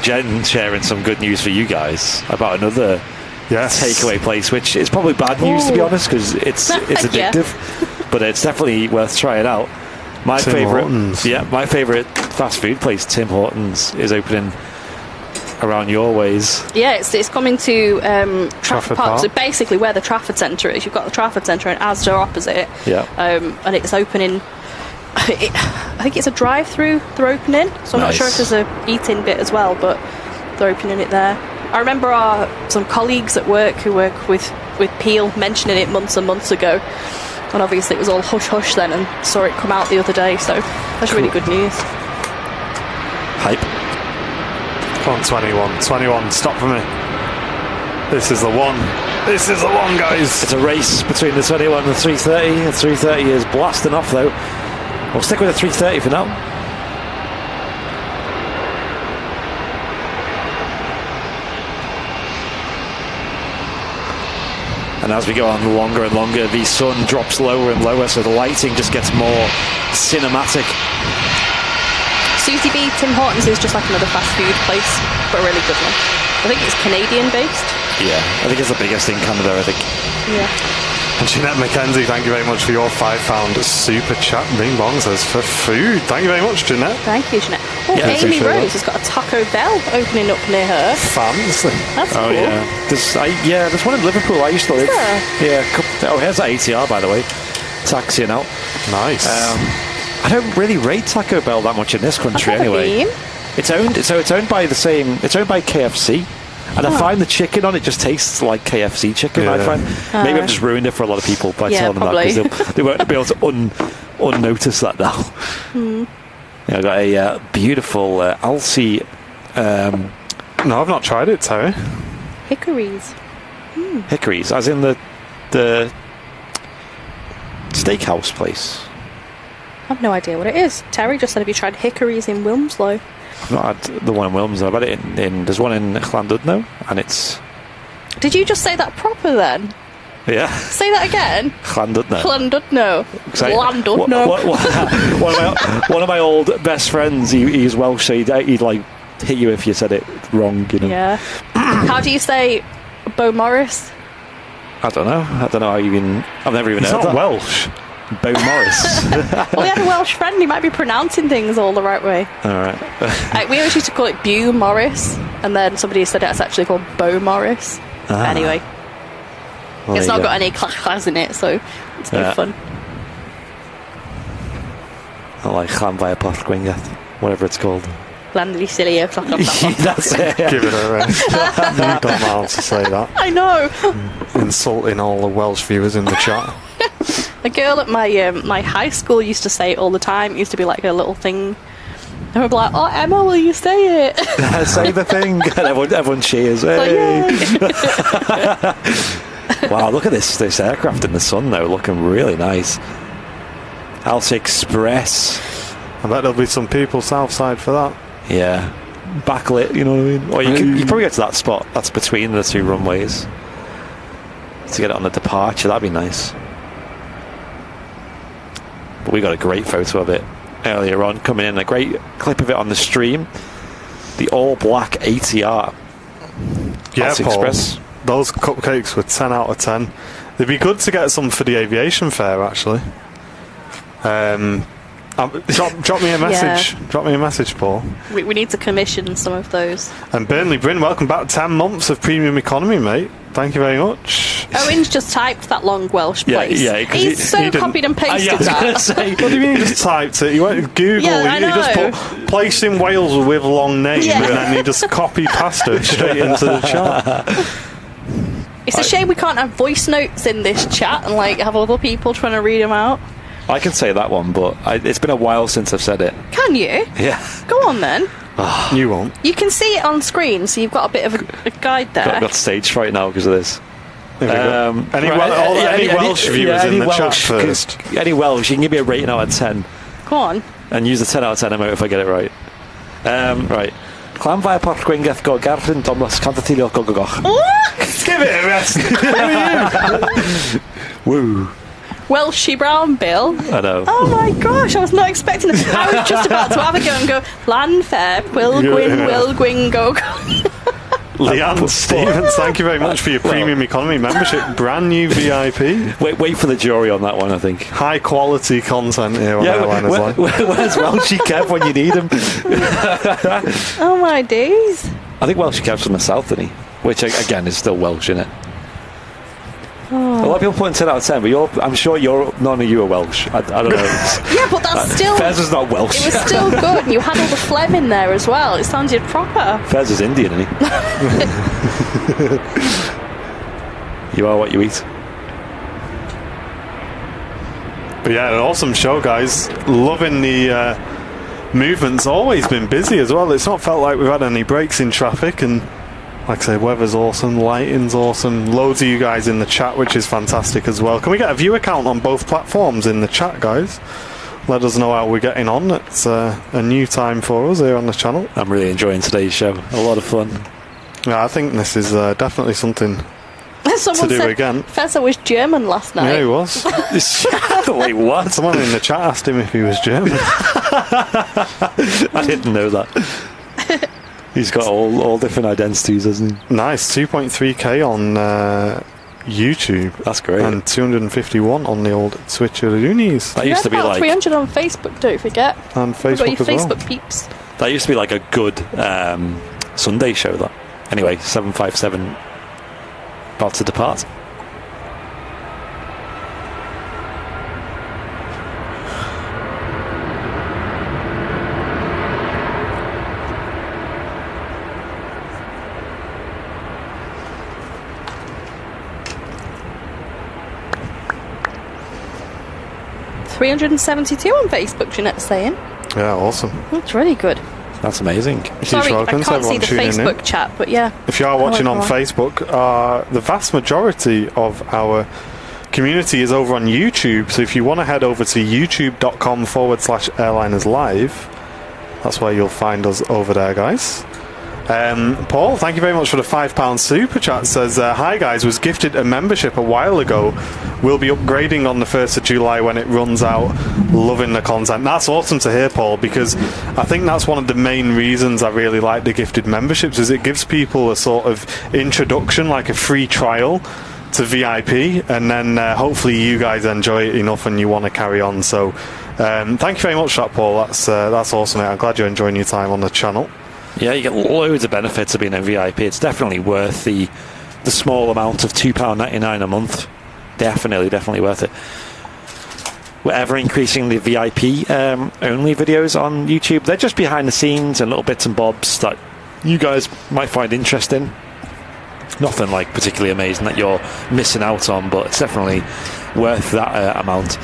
Speaker 2: Jen sharing some good news for you guys about another
Speaker 1: Yes.
Speaker 2: takeaway place, which is probably bad news to be
Speaker 3: Ooh.
Speaker 2: honest, because it's
Speaker 3: Yeah.
Speaker 2: addictive, but it's definitely worth trying out. My
Speaker 1: Tim
Speaker 2: favorite,
Speaker 1: Hortons.
Speaker 2: my favorite fast food place, Tim Hortons, is opening around your ways.
Speaker 3: Yeah, it's coming to Trafford
Speaker 1: Trafford
Speaker 3: Park.
Speaker 1: Park.
Speaker 3: So basically where the Trafford Centre is, you've got the Trafford Centre and Asda opposite.
Speaker 2: Yeah.
Speaker 3: And it's opening... I think it's a drive-through they're opening, so I'm not
Speaker 2: Nice.
Speaker 3: sure if there's a eat-in bit as well, but they're opening it there. I remember some colleagues at work who work with Peel mentioning it months and months ago, and obviously it was all hush-hush then, and saw it come out the other day, so that's really good news.
Speaker 2: Hype.
Speaker 1: Come on, 21, stop for me. This is the one. This is the one, guys.
Speaker 2: It's a race between the 21 and the 330. The 330 is blasting off though. We'll stick with the 330 for now. And as we go on longer and longer, the sun drops lower and lower, so the lighting just gets more cinematic.
Speaker 3: Susie B, Tim Hortons is just like another fast food place, but a really good one. I think it's Canadian based.
Speaker 2: Yeah, I think it's the biggest in Canada, I think.
Speaker 3: Yeah.
Speaker 1: And Jeanette McKenzie, thank you very much for your £5 super chat. Bing Bong says for food. Thank you very much, Jeanette.
Speaker 3: Thank you, Jeanette. Oh,
Speaker 2: Yeah,
Speaker 3: Amy
Speaker 1: appreciate
Speaker 3: Rose
Speaker 1: that.
Speaker 3: has got a Taco Bell opening up near her.
Speaker 1: Fancy.
Speaker 3: That's
Speaker 2: Oh
Speaker 3: cool.
Speaker 2: yeah, there's one in Liverpool. I used to live.
Speaker 3: there?
Speaker 2: Yeah. Here's that ATR, by the way. Taxiing out.
Speaker 1: Nice.
Speaker 2: I don't really rate Taco Bell that much in this country
Speaker 3: I've never
Speaker 2: anyway.
Speaker 3: been.
Speaker 2: It's owned by It's owned by KFC. And I find the chicken on it just tastes like KFC chicken.
Speaker 1: Yeah.
Speaker 2: I find maybe I've just ruined it for a lot of people by
Speaker 3: Yeah,
Speaker 2: telling them
Speaker 3: probably.
Speaker 2: that, because they won't be able to unnotice that now. Yeah, I got a beautiful Alsi.
Speaker 1: no, I've not tried it, Terry.
Speaker 3: Hickories.
Speaker 2: Hickories, as in the steakhouse place.
Speaker 3: I've no idea what it is. Terry just said, have you tried hickories in Wilmslow?
Speaker 2: I've not had the one in Wilmslow. I've had it in there's one in Llandudno, and it's
Speaker 3: Did you just say that proper then?
Speaker 2: yeah,
Speaker 3: Say that again.
Speaker 2: Llandudno.
Speaker 3: Llandudno. Llandudno.
Speaker 2: One of my old best friends, he's Welsh, so he'd like hit you if you said it wrong, you know.
Speaker 3: Yeah. How do you say Bo Morris?
Speaker 2: I don't know how you even. I've never even
Speaker 1: It's
Speaker 2: heard
Speaker 1: not
Speaker 2: that.
Speaker 1: Welsh.
Speaker 2: Bo Morris.
Speaker 3: Well, he had a Welsh friend. He might be pronouncing things all the right way.
Speaker 2: All right.
Speaker 3: We always used to call it Bew Morris, and then somebody said it's actually called Bo Morris.
Speaker 2: Ah.
Speaker 3: Anyway,
Speaker 2: Well,
Speaker 3: it's
Speaker 2: there
Speaker 3: not
Speaker 2: you
Speaker 3: got
Speaker 2: go.
Speaker 3: any class in it, so it's no
Speaker 2: Yeah.
Speaker 3: fun.
Speaker 2: I like Llan via Port Gwyngaeth, whatever it's called.
Speaker 3: Landly silly.
Speaker 2: That's it.
Speaker 1: Give it a rest. You don't know how to say that.
Speaker 3: I know.
Speaker 1: Insulting all the Welsh viewers in the chat.
Speaker 3: A girl at my high school used to say it all the time. It used to be like a little thing. And we'd be like, "Oh, Emma, will you say it?"
Speaker 2: Say the thing, and everyone cheers.
Speaker 3: Like,
Speaker 2: Hey.
Speaker 3: yay.
Speaker 2: Wow, look at this aircraft in the sun though, looking really nice. Alsi Express.
Speaker 1: I bet there'll be some people south side for that.
Speaker 2: Yeah. Backlit, you know what I mean? Or you probably get to that spot that's between the two runways to get it on the departure. That'd be nice. But we got a great photo of it earlier on coming in, a great clip of it on the stream. The all black ATR.
Speaker 1: Yeah,
Speaker 2: Alsi
Speaker 1: Paul.
Speaker 2: Express.
Speaker 1: Those cupcakes were 10 out of 10. They'd be good to get some for the aviation fair, actually. Drop me a message.
Speaker 3: Yeah.
Speaker 1: Drop me a message, Paul.
Speaker 3: We need to commission some of those.
Speaker 1: And Burnley Bryn, welcome back. 10 months of premium economy, mate. Thank you very much.
Speaker 3: Owen's just typed that long Welsh place.
Speaker 2: Yeah, 'cause
Speaker 3: He's so
Speaker 1: he didn't-
Speaker 3: copied and pasted
Speaker 2: I was gonna
Speaker 3: that.
Speaker 2: say,
Speaker 1: What do you mean he just typed it? He went to Google,
Speaker 3: Yeah, I
Speaker 1: he just
Speaker 3: know.
Speaker 1: put place in Wales with long name,
Speaker 3: Yeah.
Speaker 1: and then he just copy pasted it straight into the chat.
Speaker 3: It's a shame we can't have voice notes in this chat and like have other people trying to read them out.
Speaker 2: I can say that one, but it's been a while since I've said it.
Speaker 3: Can you?
Speaker 2: Yeah.
Speaker 3: Go on then.
Speaker 1: You won't.
Speaker 3: You can see it on screen, so you've got a bit of a guide there.
Speaker 2: Got stage fright now because of this.
Speaker 1: Any Welsh viewers in the chat first?
Speaker 2: Any Welsh, you can give me a rating out of 10.
Speaker 3: Go on.
Speaker 2: And use the 10 out of 10 emote if I get it right. Right. Clam via Port Gwyngaeth go Garfin Domlas Cantatilio go goch.
Speaker 1: Give it a rest.
Speaker 2: Woo.
Speaker 3: Welshy Brown Bill.
Speaker 2: I know.
Speaker 3: Oh my gosh, I was not expecting it. I was just about to have a go and go, Lanfair, Wilgwyn, go.
Speaker 1: Leanne Stevens, thank you very much for your premium economy membership. Brand new VIP.
Speaker 2: Wait for the jury on that one, I think.
Speaker 1: High quality content here on Airliners Live.
Speaker 2: Where's Welshie Kev when you need him?
Speaker 3: Oh my days.
Speaker 2: I think Welshie Kev's from the south, isn't he? Which, again, is still Welsh, isn't it?
Speaker 3: Oh.
Speaker 2: A lot of people put 10 out of 10, but I'm sure none of you are Welsh. I don't know.
Speaker 3: Yeah, but that's still...
Speaker 2: Fez is not Welsh.
Speaker 3: It was still good. You had all the phlegm in there as well. It sounded proper.
Speaker 2: Fez is Indian, isn't he? You are what you eat.
Speaker 1: But yeah, an awesome show, guys. Loving the movement's always been busy as well. It's not felt like we've had any breaks in traffic, and like I say, weather's awesome, lighting's awesome, loads of you guys in the chat, which is fantastic as well. Can we get a viewer count on both platforms in the chat, guys? Let us know how we're getting on. It's a new time for us here on the channel.
Speaker 2: I'm really enjoying today's show. A lot of fun.
Speaker 1: Yeah, I think this is definitely something
Speaker 3: Someone
Speaker 1: to do
Speaker 3: said
Speaker 1: again.
Speaker 3: Fezza was German last night.
Speaker 1: Yeah, he was.
Speaker 2: Wait, what?
Speaker 1: Someone in the chat asked him if he was German.
Speaker 2: I didn't know that. He's got all different identities, hasn't he?
Speaker 1: Nice, 2.3k on YouTube.
Speaker 2: That's great.
Speaker 1: And 251 on the old Switcheroonies.
Speaker 2: That used to be like
Speaker 3: 300 on Facebook, don't forget.
Speaker 1: And Facebook
Speaker 3: We've got your
Speaker 1: as
Speaker 3: Facebook
Speaker 1: well.
Speaker 3: peeps.
Speaker 2: That used to be like a good Sunday show, that. Anyway, 757 about to depart.
Speaker 3: $372 on Facebook, Jeanette's saying.
Speaker 1: Yeah, awesome.
Speaker 3: That's really good.
Speaker 2: That's amazing.
Speaker 3: Sorry,
Speaker 1: welcome
Speaker 3: I
Speaker 1: to
Speaker 3: can't see
Speaker 1: everyone
Speaker 3: the
Speaker 1: tuning
Speaker 3: Facebook
Speaker 1: in.
Speaker 3: chat, but yeah.
Speaker 1: If you are watching on
Speaker 3: everyone.
Speaker 1: Facebook, the vast majority of our community is over on YouTube. So if you want to head over to youtube.com/airliners live, that's where you'll find us over there, guys. Paul, thank you very much for the £5 super chat. Says, hi guys, was gifted a membership a while ago. We'll be upgrading on the 1st of July when it runs out. Loving the content. That's awesome to hear, Paul, because I think that's one of the main reasons I really like the gifted memberships, is it gives people a sort of introduction, like a free trial to VIP, and then hopefully you guys enjoy it enough and you want to carry on. So thank you very much for that, Paul. That's awesome, mate. I'm glad you're enjoying your time on the channel.
Speaker 2: Yeah, you get loads of benefits of being a VIP. It's definitely worth the small amount of £2.99 a month. Definitely worth it. We're ever increasing the VIP only videos on YouTube. They're just behind the scenes and little bits and bobs that you guys might find interesting. Nothing like particularly amazing that you're missing out on, but it's definitely worth that amount.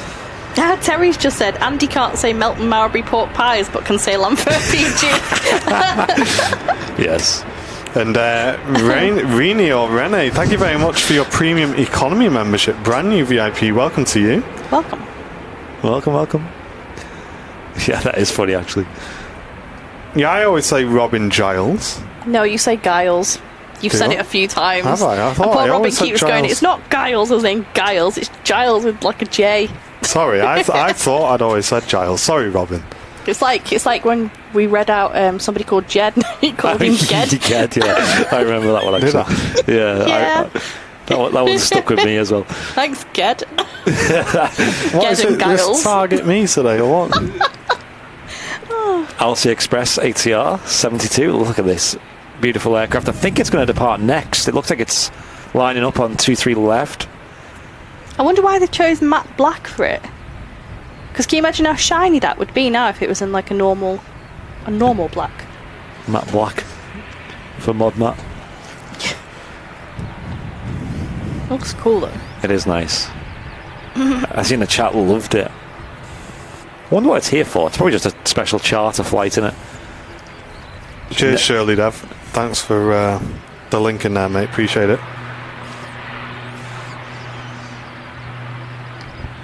Speaker 3: Terry's just said, Andy can't say Melton Mowbray pork pies, but can say Lamphur PG.
Speaker 2: Yes.
Speaker 1: And Rini or Rene, thank you very much for your premium economy membership. Brand new VIP. Welcome to you.
Speaker 2: Welcome. Yeah, that is funny, actually.
Speaker 1: Yeah, I always say Robin Giles.
Speaker 3: No, you say Giles. You've
Speaker 1: Do
Speaker 3: said
Speaker 1: you?
Speaker 3: it a few times.
Speaker 1: Have I? I thought
Speaker 3: and
Speaker 1: I
Speaker 3: poor Robin
Speaker 1: always said
Speaker 3: keeps going,
Speaker 1: Giles.
Speaker 3: it's not Giles as in Giles, it's Giles with like a J.
Speaker 1: Sorry, I thought I'd always said Giles. Sorry, Robin.
Speaker 3: It's like when we read out somebody called Jed. He called him Ged.
Speaker 2: Ged, yeah. I remember that one, actually. Yeah.
Speaker 3: Yeah.
Speaker 2: That one stuck with me as well.
Speaker 3: Thanks, Ged.
Speaker 1: What is it?
Speaker 3: Giles.
Speaker 1: This target me today, or what?
Speaker 2: Alcy Express ATR 72. Look at this beautiful aircraft. I think it's going to depart next. It looks like it's lining up on 23 left.
Speaker 3: I wonder why they chose matte black for it. Because can you imagine how shiny that would be now if it was in like a normal black?
Speaker 2: Matte black for mod matte.
Speaker 3: Looks cool though.
Speaker 2: It is nice. I seen the chat loved it. I wonder what it's here for. It's probably just a special charter flight, isn't it?
Speaker 1: Cheers, Shirley Dev. Thanks for the link in there, mate. Appreciate it.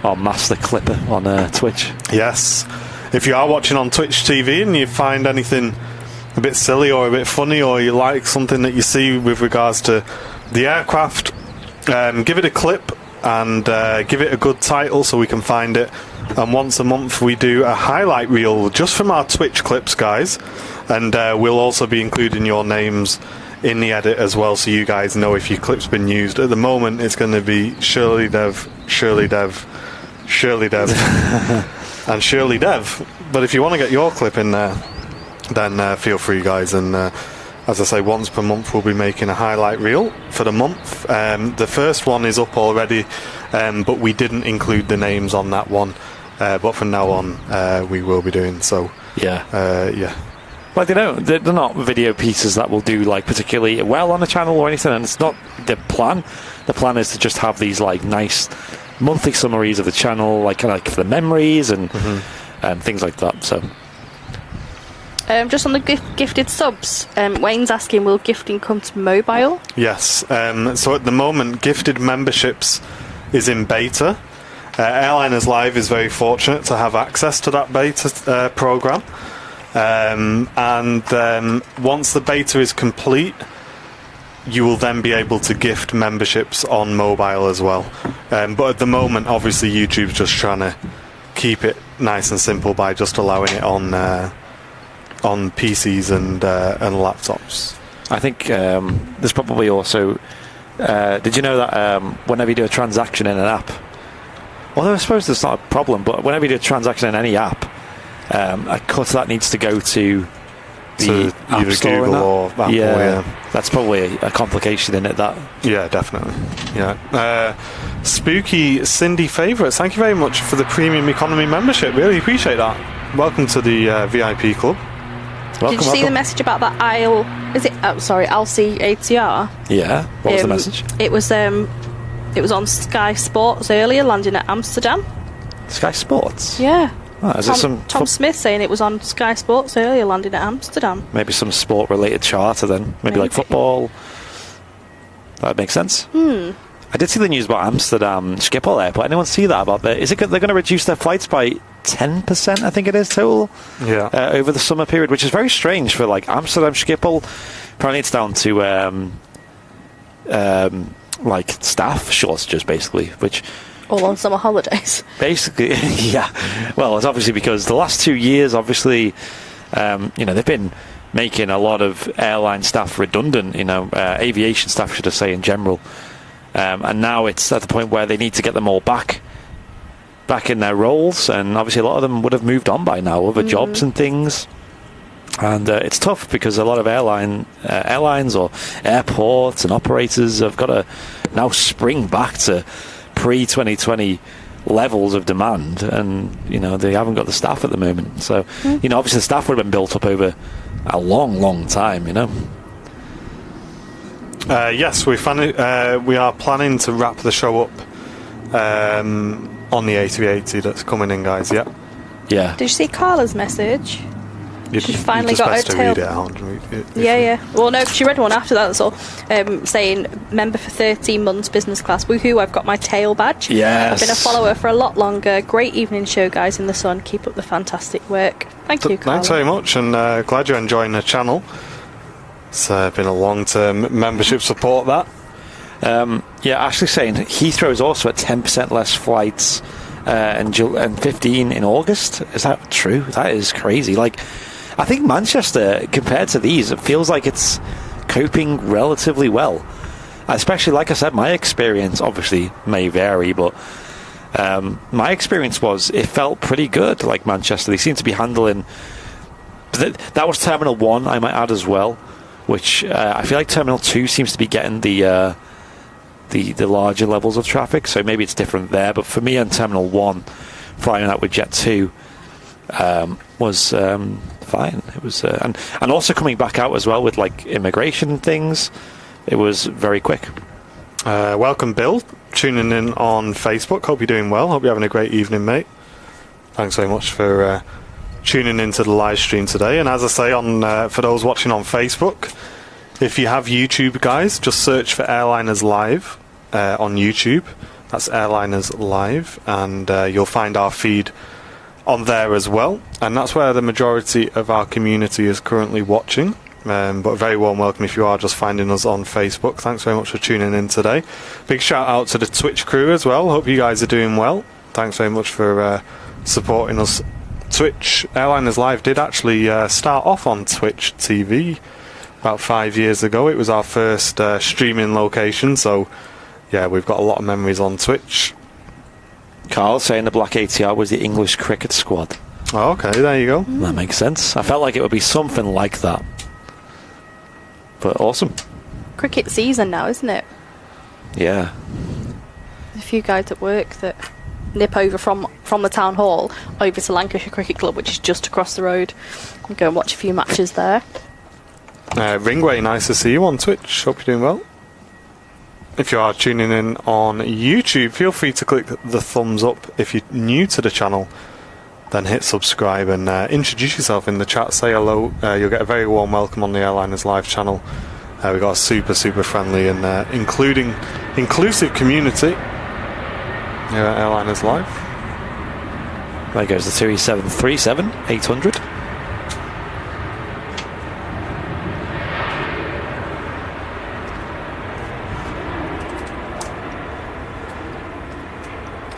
Speaker 2: our master clipper on Twitch.
Speaker 1: Yes. If you are watching on Twitch TV and you find anything a bit silly or a bit funny, or you like something that you see with regards to the aircraft, give it a clip and give it a good title so we can find it. And once a month we do a highlight reel just from our Twitch clips, guys, and we'll also be including your names in the edit as well, so you guys know if your clip's been used. At the moment it's going to be Shirley Dev, and Shirley Dev, but if you want to get your clip in there, then feel free, guys. And as I say, once per month we'll be making a highlight reel for the month. The first one is up already, but we didn't include the names on that one, but from now on we will be doing so. Yeah.
Speaker 2: Like, they're not video pieces that will do like particularly well on the channel or anything, and it's not the plan. The plan is to just have these like nice monthly summaries of the channel, like for the memories and things like that. So
Speaker 3: just on the gifted subs, Wayne's asking, will gifting come to mobile?
Speaker 1: Yes. So at the moment, gifted memberships is in beta. Airliners Live is very fortunate to have access to that beta program. And once the beta is complete, you will then be able to gift memberships on mobile as well. But at the moment, obviously, YouTube's just trying to keep it nice and simple by just allowing it on PCs and laptops.
Speaker 2: I think there's probably also... did you know that whenever you do a transaction in an app, although I suppose that's not a problem, but whenever you do a transaction in any app, a cut that needs to go to the App
Speaker 1: either
Speaker 2: Store
Speaker 1: Google or Apple. Yeah,
Speaker 2: that's probably a complication in it. That
Speaker 1: definitely. Spooky Cindy Favourites, thank you very much for the premium economy membership. Really appreciate that. Welcome to the VIP club.
Speaker 3: Did you see the message about that Alcy ATR?
Speaker 2: Yeah. What was the message?
Speaker 3: It was on Sky Sports earlier, landing at Amsterdam.
Speaker 2: Sky Sports?
Speaker 3: Yeah.
Speaker 2: Oh,
Speaker 3: Tom Smith saying it was on Sky Sports earlier, landing at Amsterdam.
Speaker 2: Maybe some sport-related charter then. Maybe like football. That makes sense. I did see the news about Amsterdam Schiphol Airport. Anyone see that about that? Is it good? They're going to reduce their flights by 10%, I think it is, total, over the summer period, which is very strange for like Amsterdam Schiphol. Apparently it's down to like staff shortages, basically, which...
Speaker 3: All on summer holidays.
Speaker 2: Basically, yeah. Well, it's obviously because the last 2 years, obviously, they've been making a lot of airline staff redundant, aviation staff, should I say, in general. And now it's at the point where they need to get them all back in their roles. And obviously a lot of them would have moved on by now, other jobs and things. And it's tough because a lot of airlines or airports and operators have got to now spring back to pre-2020 levels of demand, and they haven't got the staff at the moment. So obviously the staff would have been built up over a long time.
Speaker 1: Yes, we are planning to wrap the show up on the A380 that's coming in, guys. Yeah.
Speaker 3: Did you see Carla's message? She finally
Speaker 1: got
Speaker 3: her tail.
Speaker 1: Read it out.
Speaker 3: Yeah. Well, no, she read one after that. That's all. Saying member for 13 months, business class. Woohoo! I've got my tail badge.
Speaker 2: Yes.
Speaker 3: I've been a follower for a lot longer. Great evening show, guys in the sun. Keep up the fantastic work. Thank you, Carla.
Speaker 1: Thanks very much, and glad you're enjoying the channel. It's been a long-term membership support. That.
Speaker 2: Ashley saying Heathrow is also at 10% less flights and 15 in August. Is that true? That is crazy. Like, I think Manchester, compared to these, it feels like it's coping relatively well. Especially, like I said, my experience obviously may vary, but my experience was it felt pretty good. Like Manchester, they seem to be handling. That was Terminal 1, I might add as well, which I feel like Terminal 2 seems to be getting the larger levels of traffic, so maybe it's different there. But for me on Terminal 1, flying out with Jet 2 was fine. It was and also coming back out as well with like immigration and things, it was very quick.
Speaker 1: Welcome, Bill, tuning in on Facebook. Hope you're doing well. Hope you're having a great evening, mate. Thanks so much for tuning into the live stream today. And as I say, for those watching on Facebook, if you have YouTube, guys, just search for Airliners Live on YouTube. That's Airliners Live, and you'll find our feed on there as well. And that's where the majority of our community is currently watching. But a very warm welcome if you are just finding us on Facebook. Thanks very much for tuning in today. Big shout out to the Twitch crew as well. Hope you guys are doing well. Thanks very much for supporting us. Twitch Airliners Live did actually start off on Twitch TV about 5 years ago. It was our first streaming location, so yeah, we've got a lot of memories on Twitch.
Speaker 2: Carl saying the black ATR was the English cricket squad.
Speaker 1: Oh, okay, there you go.
Speaker 2: That makes sense. I felt like it would be something like that. But awesome.
Speaker 3: Cricket season now, isn't it?
Speaker 2: Yeah.
Speaker 3: There's a few guys at work that nip over from the town hall over to Lancashire Cricket Club, which is just across the road, and go and watch a few matches there.
Speaker 1: Ringway, nice to see you on Twitch. Hope you're doing well. If you are tuning in on YouTube, feel free to click the thumbs up. If you're new to the channel, then hit subscribe and introduce yourself in the chat. Say hello. You'll get a very warm welcome on the Airliners Live channel. We've got a super friendly and inclusive community here at Airliners Live.
Speaker 2: There goes the Series 737 800.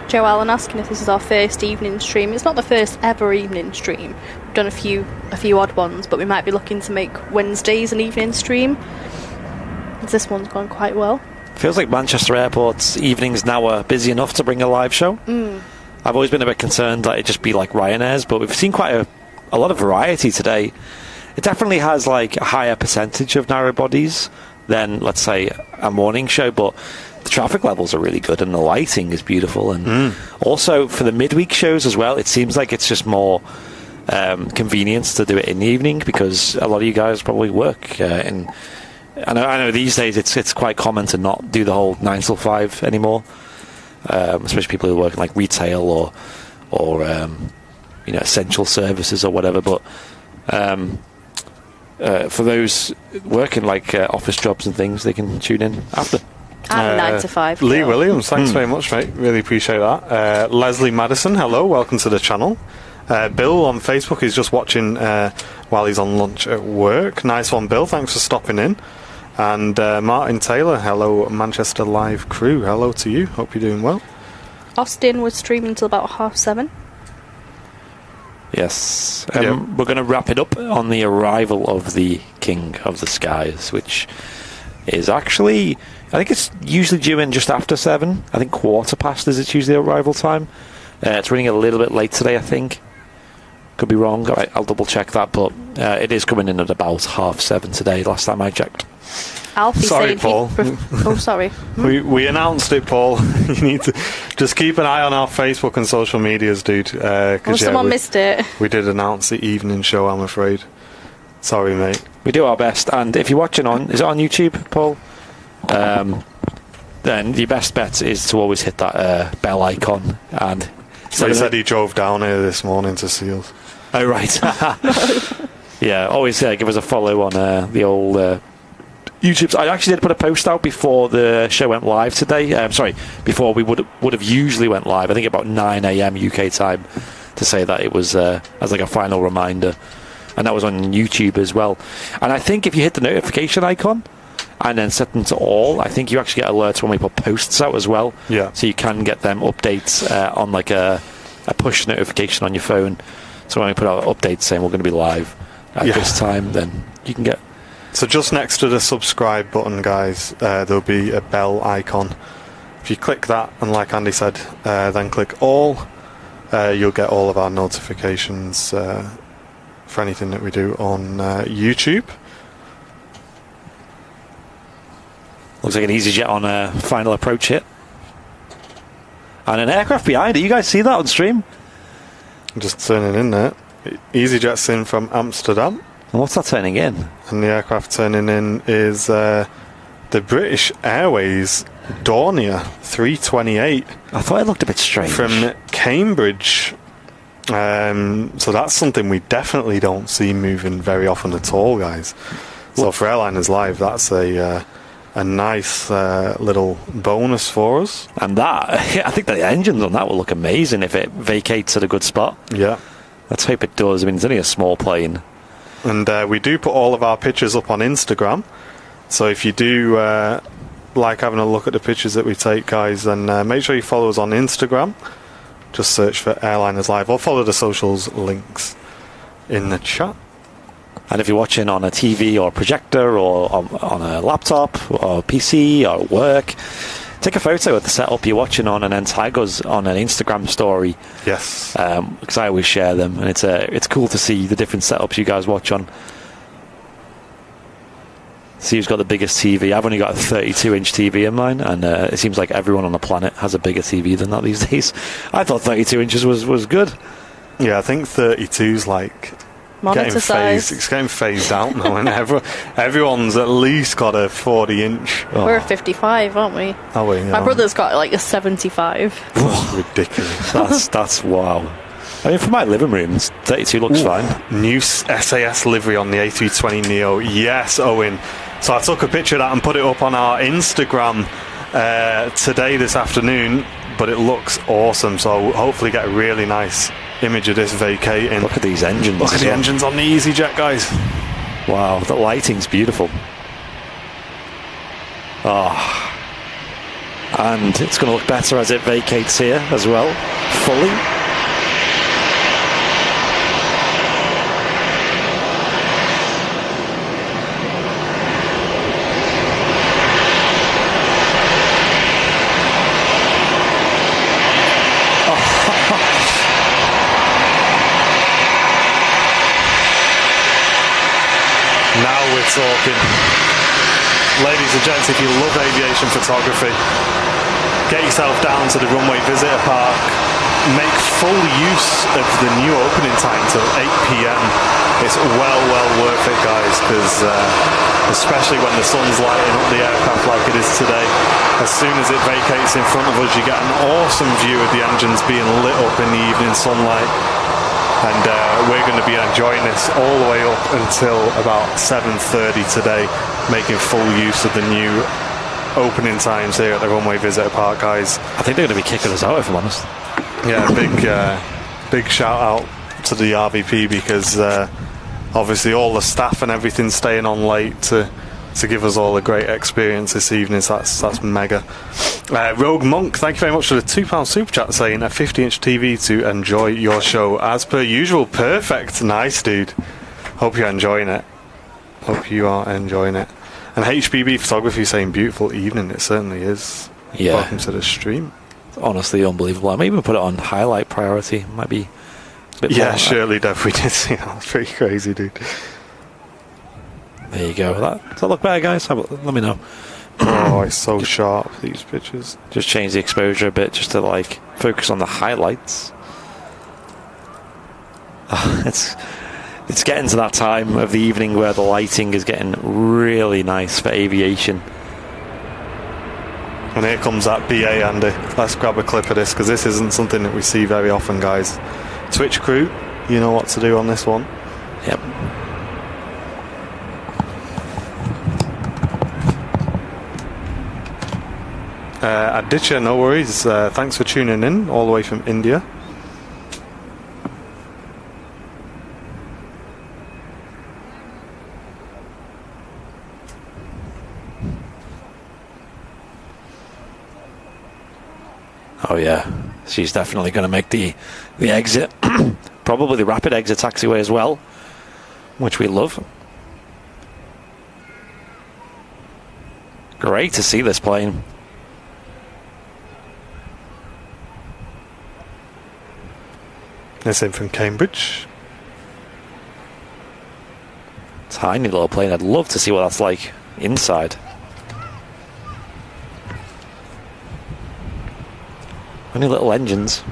Speaker 3: Joe Allen asking if this is our first evening stream. It's not the first ever evening stream. We've done a few odd ones, but we might be looking to make Wednesdays an evening stream, as this one's gone quite well.
Speaker 2: Feels like Manchester Airport's evenings now are busy enough to bring a live show. I've always been a bit concerned that it'd just be like Ryanair's, but we've seen quite a lot of variety today. It definitely has like a higher percentage of narrow bodies than, let's say, a morning show, but the traffic levels are really good and the lighting is beautiful. And also for the midweek shows as well, it seems like it's just more convenience to do it in the evening, because a lot of you guys probably work I know these days it's quite common to not do the whole 9 till 5 anymore, especially people who work in like retail or essential services or whatever. But for those working like office jobs and things, they can tune in after.
Speaker 3: And 9 to 5.
Speaker 1: Lee Williams, thanks very much, mate. Really appreciate that. Leslie Madison, hello, welcome to the channel. Bill on Facebook is just watching while he's on lunch at work. Nice one, Bill. Thanks for stopping in. And Martin Taylor, hello, Manchester Live crew. Hello to you. Hope you're doing well.
Speaker 3: Austin was streaming till about 7:30.
Speaker 2: Yes. We're going to wrap it up on the arrival of the King of the Skies, which is actually, I think it's usually due in just after 7. I think 7:15 is its usually arrival time. It's running a little bit late today, I think. Could be wrong. I'll double check that, but it is coming in at about 7:30 today, last time I checked.
Speaker 3: Alfie
Speaker 1: Sorry,
Speaker 3: saying
Speaker 1: Paul.
Speaker 3: Oh, sorry.
Speaker 1: We announced it, Paul. You need to just keep an eye on our Facebook and social medias, dude.
Speaker 3: Someone missed it.
Speaker 1: We did announce the evening show, I'm afraid. Sorry, mate.
Speaker 2: We do our best, and if you're watching is it on YouTube, Paul? Then your best bet is to always hit that bell icon. And
Speaker 1: so he said he drove down here this morning to see us.
Speaker 2: Oh, right. Yeah, always give us a follow on the old YouTube. I actually did put a post out before the show went live today. Before we would have usually went live. I think about 9 a.m. UK time, to say that it was as like a final reminder. And that was on YouTube as well. And I think if you hit the notification icon and then set them to all, I think you actually get alerts when we put posts out as well.
Speaker 1: Yeah.
Speaker 2: So you can get them updates on like a push notification on your phone. So when we put out updates saying we're going to be live at this time, then you can get...
Speaker 1: So just next to the subscribe button, guys, there'll be a bell icon. If you click that, and like Andy said, then click all, you'll get all of our notifications for anything that we do on YouTube.
Speaker 2: Looks like an EasyJet on a final approach hit. And an aircraft behind it. You guys see that on stream?
Speaker 1: Just turning in there. EasyJet's in from Amsterdam.
Speaker 2: And what's that turning in?
Speaker 1: And the aircraft turning in is the British Airways Dornier 328.
Speaker 2: I thought it looked a bit strange.
Speaker 1: From Cambridge. So that's something we definitely don't see moving very often at all, guys. So for Airliners Live, that's a a nice little bonus for us.
Speaker 2: And that, I think the engines on that will look amazing if it vacates at a good spot.
Speaker 1: Yeah.
Speaker 2: Let's hope it does. I mean, it's only a small plane.
Speaker 1: And we do put all of our pictures up on Instagram. So if you do like having a look at the pictures that we take, guys, then make sure you follow us on Instagram. Just search for Airliners Live or follow the socials links in the chat.
Speaker 2: And if you're watching on a TV or a projector or on a laptop or PC or work, take a photo of the setup you're watching on and then tag us on an Instagram story.
Speaker 1: Yes.
Speaker 2: Because I always share them, and it's cool to see the different setups you guys watch on. See who's got the biggest TV. I've only got a 32-inch TV in mine, and it seems like everyone on the planet has a bigger TV than that these days. I thought 32 inches was good.
Speaker 1: Yeah, I think 32's like...
Speaker 3: Monitor size.
Speaker 1: It's getting phased out now, and everyone's at least got a 40-inch.
Speaker 3: Oh. We're a 55, aren't we?
Speaker 1: Oh, wait,
Speaker 3: My brother's got like a 75.
Speaker 1: Oh, ridiculous.
Speaker 2: That's wow. I mean, for my living room, 32 looks fine.
Speaker 1: New SAS livery on the A320neo. Yes, Owen. So I took a picture of that and put it up on our Instagram this afternoon, but it looks awesome. So hopefully get a really nice image of this vacating.
Speaker 2: Look at these engines.
Speaker 1: Look at the engines on the EasyJet, guys.
Speaker 2: Wow, the lighting's beautiful. Oh. And it's going to look better as it vacates here as well, fully.
Speaker 1: Now we're talking. Ladies and gents, if you love aviation photography, get yourself down to the Runway Visitor Park. Make full use of the new opening time till 8 p.m. It's well worth it, guys, because especially when the sun's lighting up the aircraft like it is today, as soon as it vacates in front of us, you get an awesome view of the engines being lit up in the evening sunlight. And we're going to be enjoying this all the way up until about 7:30 today, making full use of the new opening times here at the Runway Visitor Park, guys.
Speaker 2: I think they're going to be kicking us out, if I'm honest.
Speaker 1: Yeah, big shout out to the RVP, because obviously all the staff and everything staying on late to give us all a great experience this evening. So that's mega. Rogue Monk, thank you very much for the £2 super chat, saying a 50-inch TV to enjoy your show as per usual. Perfect. Nice, dude. Hope you're enjoying it. Hope you are enjoying it. And HBB Photography saying beautiful evening. It certainly is.
Speaker 2: Yeah.
Speaker 1: Welcome to the stream.
Speaker 2: It's honestly unbelievable. I may even put it on highlight priority. Might be a bit
Speaker 1: Yeah,
Speaker 2: more.
Speaker 1: surely, Dev. We did see that. It's pretty crazy, dude.
Speaker 2: There you go. Does that look better, guys? Let me know.
Speaker 1: Oh, it's so sharp, these pictures.
Speaker 2: Just change the exposure a bit just to like focus on the highlights. It's getting to that time of the evening where the lighting is getting really nice for aviation.
Speaker 1: And here comes that BA, Andy. Let's grab a clip of this, because this isn't something that we see very often, guys. Twitch crew, you know what to do on this one.
Speaker 2: Yep.
Speaker 1: Aditya, no worries. Thanks for tuning in all the way from India.
Speaker 2: Oh yeah, she's definitely going to make the exit. Probably the rapid exit taxiway as well, which we love. Great to see this plane.
Speaker 1: This in from Cambridge.
Speaker 2: Tiny little plane. I'd love to see what that's like inside. Only little engines.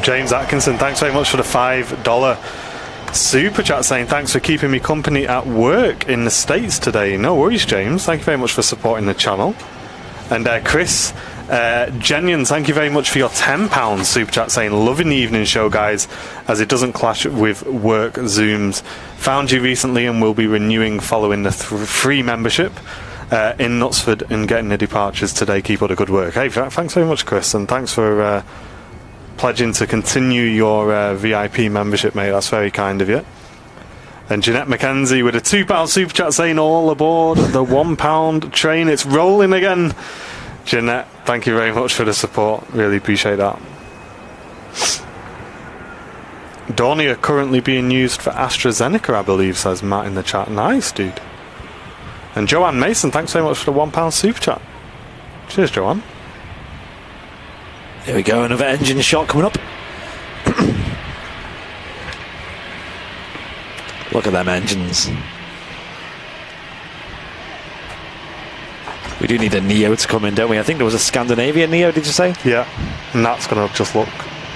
Speaker 1: James Atkinson, thanks very much for the $5 super chat, saying thanks for keeping me company at work in the States today. No worries, James. Thank you very much for supporting the channel. And Chris Genion, thank you very much for your £10 super chat, saying loving the evening show, guys, as it doesn't clash with work Zooms. Found you recently and will be renewing following the free membership in Knutsford and getting the departures today. Keep up the good work. Hey, thanks very much, Chris, and thanks for pledging to continue your VIP membership, mate. That's very kind of you. And Jeanette McKenzie with a £2 super chat, saying all aboard the £1 train. It's rolling again. Jeanette, thank you very much for the support. Really appreciate that. Dornier currently being used for AstraZeneca, I believe, says Matt in the chat. Nice, dude. And Joanne Mason, thanks very much for the £1 super chat. Cheers, Joanne.
Speaker 2: Here we go, another engine shot coming up. Look at them engines. We do need a Neo to come in, don't we? I think there was a Scandinavian Neo, did you say?
Speaker 1: Yeah, and that's going to just look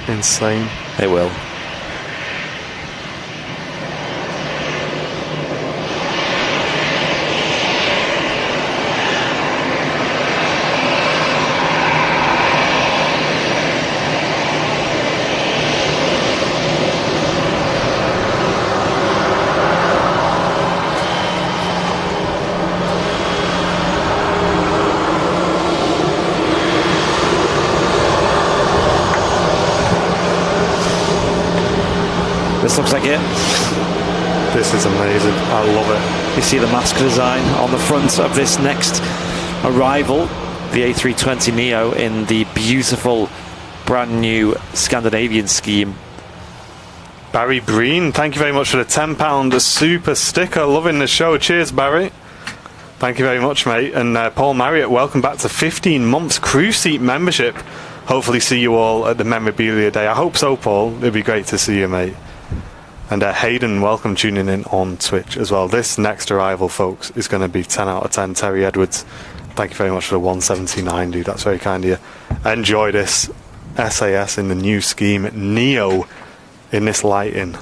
Speaker 1: insane.
Speaker 2: It will. This looks like it.
Speaker 1: This is amazing. I love it.
Speaker 2: You see the mask design on the front of this next arrival, the A320neo, in the beautiful brand new Scandinavian scheme.
Speaker 1: Barry Breen, thank you very much for the £10 super sticker. Loving the show. Cheers, Barry. Thank you very much, mate. And Paul Marriott, welcome back to 15 months crew seat membership. Hopefully see you all at the Memorabilia Day. I hope so, Paul. It'd be great to see you, mate. And Hayden, welcome tuning in on Twitch as well. This next arrival, folks, is going to be 10 out of 10. Terry Edwards, thank you very much for the 179, dude. That's very kind of you. Enjoy this SAS in the new scheme. Neo in this lighting.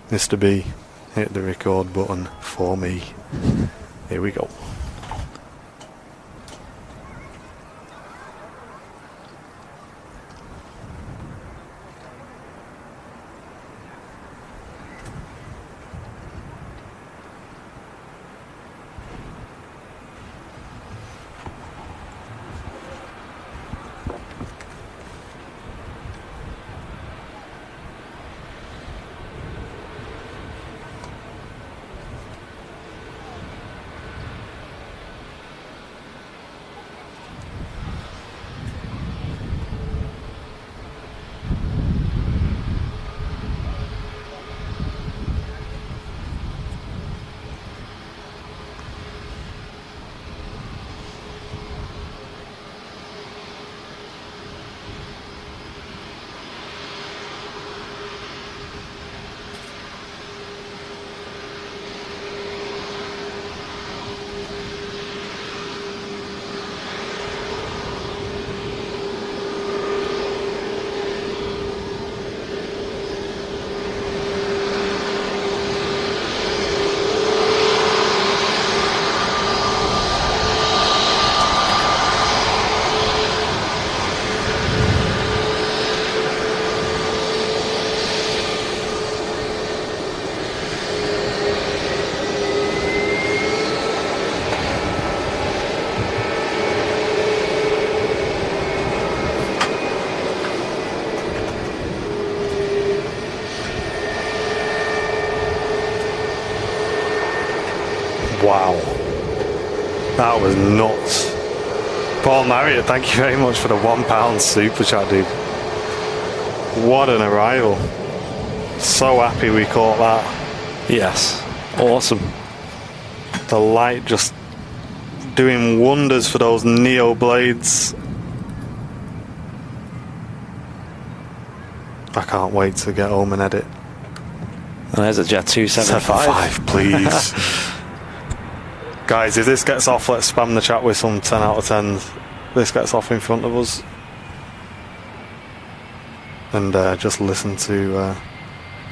Speaker 1: Mr. B, hit the record button for me. Here we go. Wow. That was nuts. Paul Marriott, thank you very much for the £1 super chat, dude. What an arrival. So happy we caught that.
Speaker 2: Yes. Awesome.
Speaker 1: The light just doing wonders for those Neo blades. I can't wait to get home and edit.
Speaker 2: And there's a Jet 275.
Speaker 1: 75, please. Guys, if this gets off, let's spam the chat with some 10 out of 10s. This gets off in front of us. and just listen to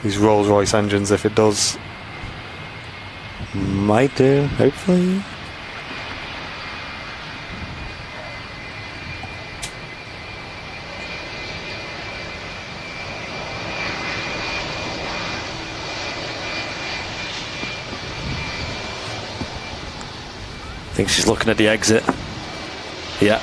Speaker 1: these Rolls-Royce engines if it does.
Speaker 2: Might do, hopefully. I think she's looking at the exit. Yeah.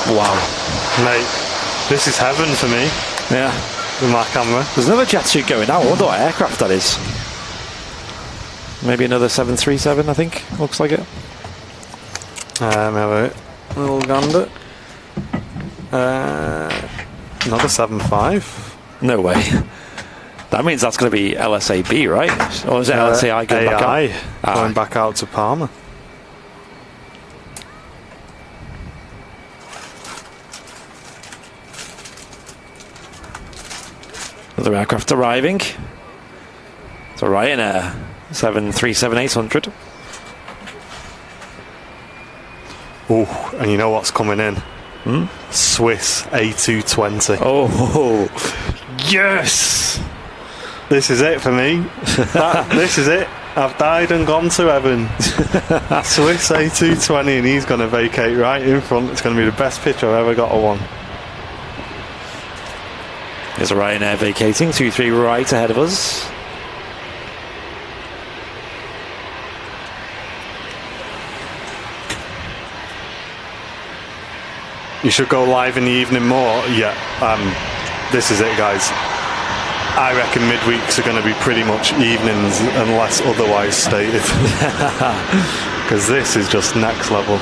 Speaker 2: Wow.
Speaker 1: Mate, this is heaven for me
Speaker 2: Yeah.
Speaker 1: with my camera.
Speaker 2: There's another jet shoot going now. I wonder what aircraft that is. Maybe another 737, I think. Looks like it.
Speaker 1: Have a little gander. Another 75.
Speaker 2: No way. That means that's going to be LSAB, right? Or is it LSAI going back
Speaker 1: AI
Speaker 2: out?
Speaker 1: going back out to Palma.
Speaker 2: Another aircraft arriving. It's a Ryanair 737-800.
Speaker 1: Oh, and you know what's coming in? Swiss A220.
Speaker 2: Oh, yes!
Speaker 1: This is it for me. This is it. I've died and gone to heaven. Swiss A220, and he's going to vacate right in front. It's going to be the best picture I've ever got of one.
Speaker 2: There's a Ryanair vacating, 2-3 right ahead of us.
Speaker 1: You should go live in the evening more. Yeah, this is it, guys. I reckon midweeks are going to be pretty much evenings unless otherwise stated. Because this is just next level.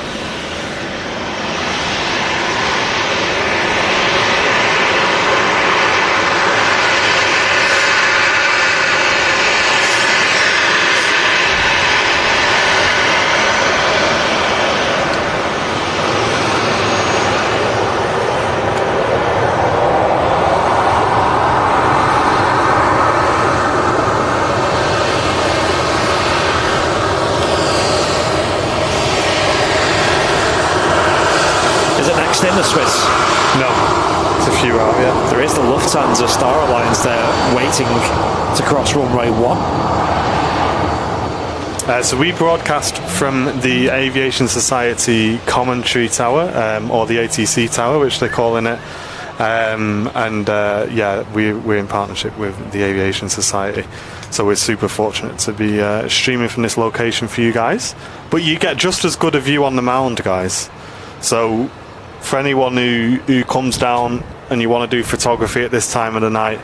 Speaker 2: In the Swiss?
Speaker 1: No, it's a few out, yeah.
Speaker 2: There is the Lufthansa Star Alliance there waiting to cross runway 1.
Speaker 1: So we broadcast from the Aviation Society commentary tower, or the ATC tower, which they're calling it. Yeah, we're in partnership with the Aviation Society. So we're super fortunate to be streaming from this location for you guys. But you get just as good a view on the mound, guys. So for anyone who comes down and you want to do photography at this time of the night,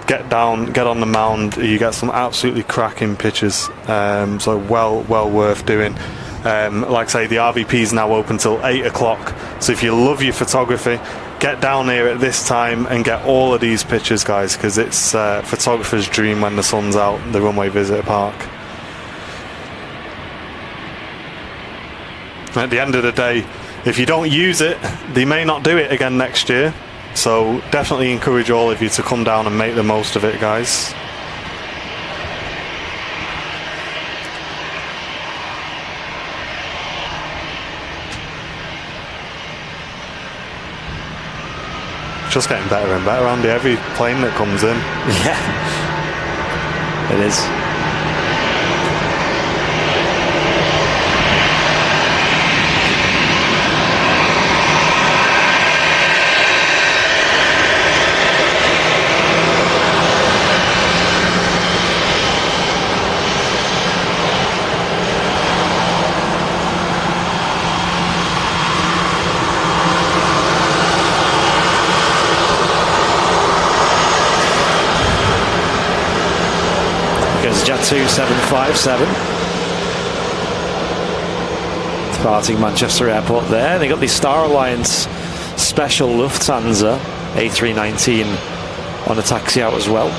Speaker 1: get down, get on the mound. You get some absolutely cracking pictures. So well worth doing. Like I say, the RVP is now open till 8 o'clock. So if you love your photography, get down here at this time and get all of these pictures, guys, because it's photographer's dream when the sun's out. The Runway Visitor Park. At the end of the day, if you don't use it, they may not do it again next year. So definitely encourage all of you to come down and make the most of it, guys. It's just getting better and better, Andy. Every plane that comes in.
Speaker 2: Yeah. It is. Jet 2757 departing Manchester Airport there. They got the Star Alliance special Lufthansa A319 on a taxi out as well.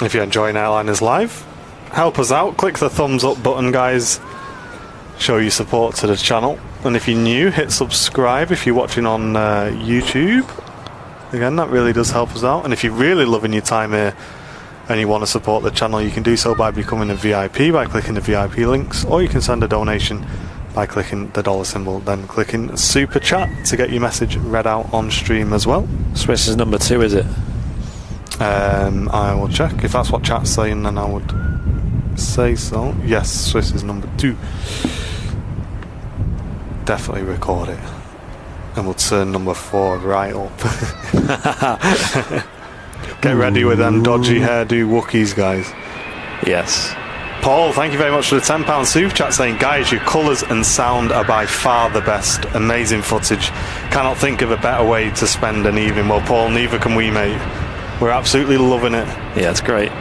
Speaker 1: If you're enjoying Airliners Live, help us out, click the thumbs up button, guys. Show your support to the channel. And if you're new, hit subscribe if you're watching on YouTube. Again, that really does help us out. And if you're really loving your time here and you want to support the channel, you can do so by becoming a VIP by clicking the VIP links, or you can send a donation by clicking the dollar symbol, then clicking super chat to get your message read out on stream as well.
Speaker 2: Swiss is number 2, is it?
Speaker 1: I will check. If that's what chat's saying, then I would say so. Yes, Swiss is number 2. Definitely record it, and we'll turn number 4 right up. Get ready with them dodgy hairdo Wookiees, guys.
Speaker 2: Yes.
Speaker 1: Paul, thank you very much for the £10 super chat, saying, guys, your colours and sound are by far the best. Amazing footage. Cannot think of a better way to spend an evening. Well, Paul, neither can we, mate. We're absolutely loving it.
Speaker 2: Yeah, it's great.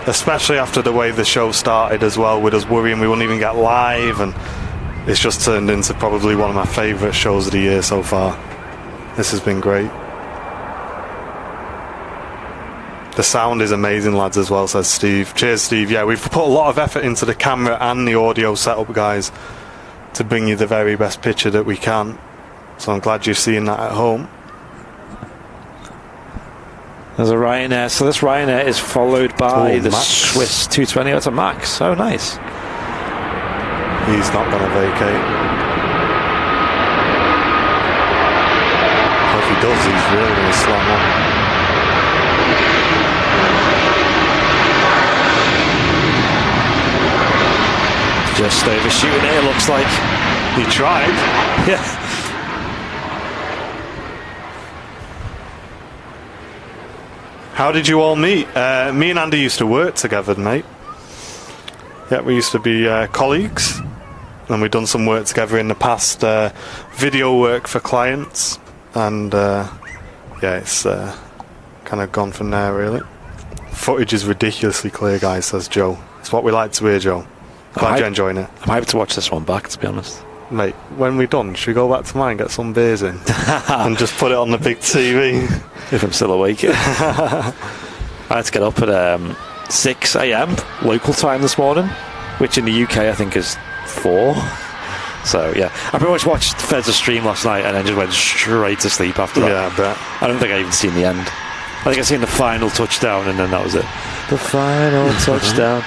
Speaker 1: Especially after the way the show started as well, with us worrying we wouldn't even get live, and it's just turned into probably one of my favourite shows of the year so far. This has been great. The sound is amazing, lads, as well, says Steve. Cheers, Steve. Yeah, we've put a lot of effort into the camera and the audio setup, guys, to bring you the very best picture that we can. So I'm glad you're seeing that at home.
Speaker 2: There's a Ryanair. So this Ryanair is followed by the
Speaker 1: Max.
Speaker 2: Swiss 220. That's a Max. Oh, nice.
Speaker 1: He's not going to vacate. If he does, he's really going to slam on.
Speaker 2: Just overshooting it, it looks like.
Speaker 1: He tried.
Speaker 2: Yeah.
Speaker 1: How did you all meet? Me and Andy used to work together, mate. Yeah, we used to be colleagues, and we've done some work together in the past, video work for clients, and yeah, it's kind of gone from there, really. Footage is ridiculously clear, guys, says Joe. It's what we like to hear, Joe. Glad you're enjoying it.
Speaker 2: I'm hyped to watch this one back, to be honest.
Speaker 1: Mate, when we're done, should we go back to mine, get some beers in, and just put it on the big TV?
Speaker 2: If I'm still awake. I had to get up at 6 a.m. local time this morning, which in the UK I think is 4. So yeah, I pretty much watched Feds' stream last night and then just went straight to sleep after that.
Speaker 1: Yeah, I bet.
Speaker 2: I don't think I even seen the end. I think I seen the final touchdown and then that was it. The final touchdown.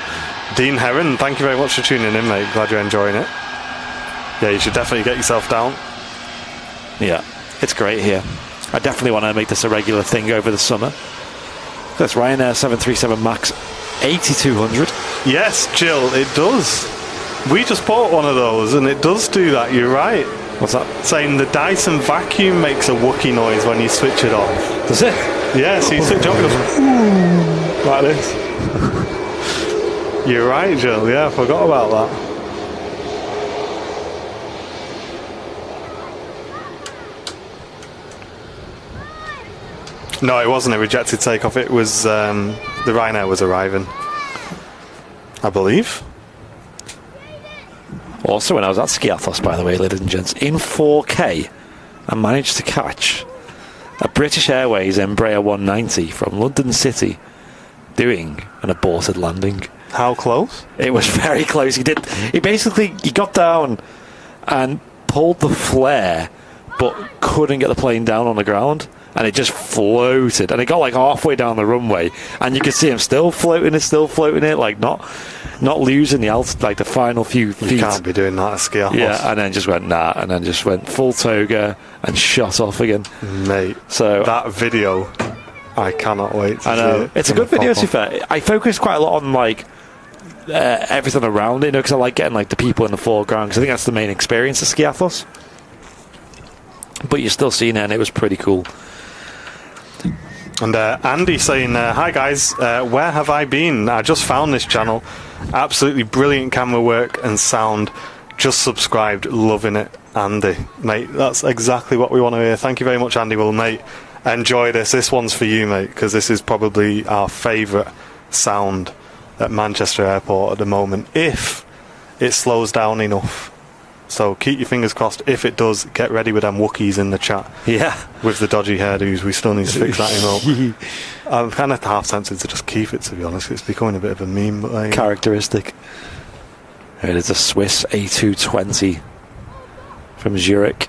Speaker 1: Dean Heron, thank you very much for tuning in, mate. Glad you're enjoying it. Yeah, you should definitely get yourself down.
Speaker 2: Yeah, it's great here. I definitely want to make this a regular thing over the summer. That's Ryanair 737 MAX 8200.
Speaker 1: Yes, Jill, it does. We just bought one of those and it does do that, you're right.
Speaker 2: What's that?
Speaker 1: Saying the Dyson vacuum makes a Wookiee noise when you switch it off.
Speaker 2: Does it?
Speaker 1: Yeah, so you switch it off, it goes ooh, like this. You're right, Jill, yeah, I forgot about that. No, it wasn't a rejected takeoff. It was the Ryanair was arriving, I believe.
Speaker 2: Also, when I was at Skiathos, by the way, ladies and gents, in 4K, I managed to catch a British Airways Embraer 190 from London City doing an aborted landing.
Speaker 1: How close?
Speaker 2: It was very close. He got down and pulled the flare, but couldn't get the plane down on the ground. And it just floated, and it got like halfway down the runway, and you could see him still floating it, like not. not losing the like the final few feet.
Speaker 1: You can't be doing that at Skiathos.
Speaker 2: Yeah, and then just went nah, and then just went full toga and shot off again.
Speaker 1: Mate,
Speaker 2: so
Speaker 1: that video, I cannot wait to
Speaker 2: I know.
Speaker 1: see it.
Speaker 2: It's a good video, to be fair. I focus quite a lot on, like, everything around it, you know, because I like getting, like, the people in the foreground, because I think that's the main experience of Skiathos. But you're still seeing it, and it was pretty cool.
Speaker 1: And Andy saying, hi guys, where have I been? I just found this channel. Absolutely brilliant camera work and sound. Just subscribed, loving it. Andy, mate, that's exactly what we want to hear. Thank you very much, Andy. Well, mate, enjoy this. This one's for you, mate, because this is probably our favourite sound at Manchester Airport at the moment, if it slows down enough. So keep your fingers crossed. If it does, get ready with them Wookiees in the chat.
Speaker 2: Yeah.
Speaker 1: With the dodgy hairdos, we still need to fix that emote. I'm kind of half tempted to just keep it, to be honest. It's becoming a bit of a meme. But
Speaker 2: characteristic. It is a Swiss A220 from Zurich.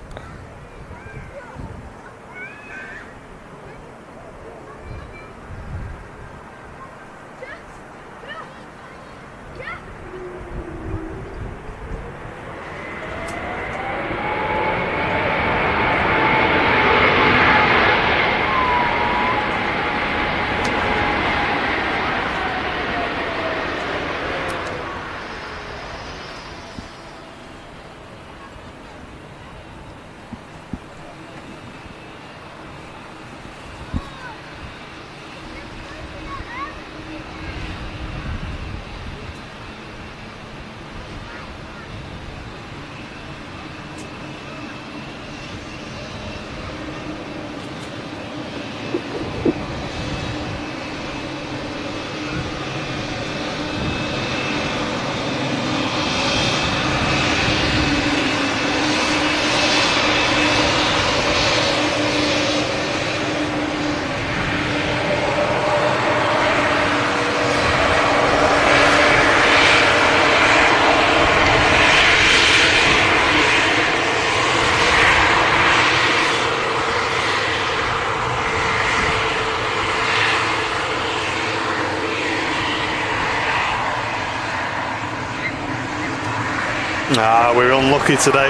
Speaker 1: We're unlucky today.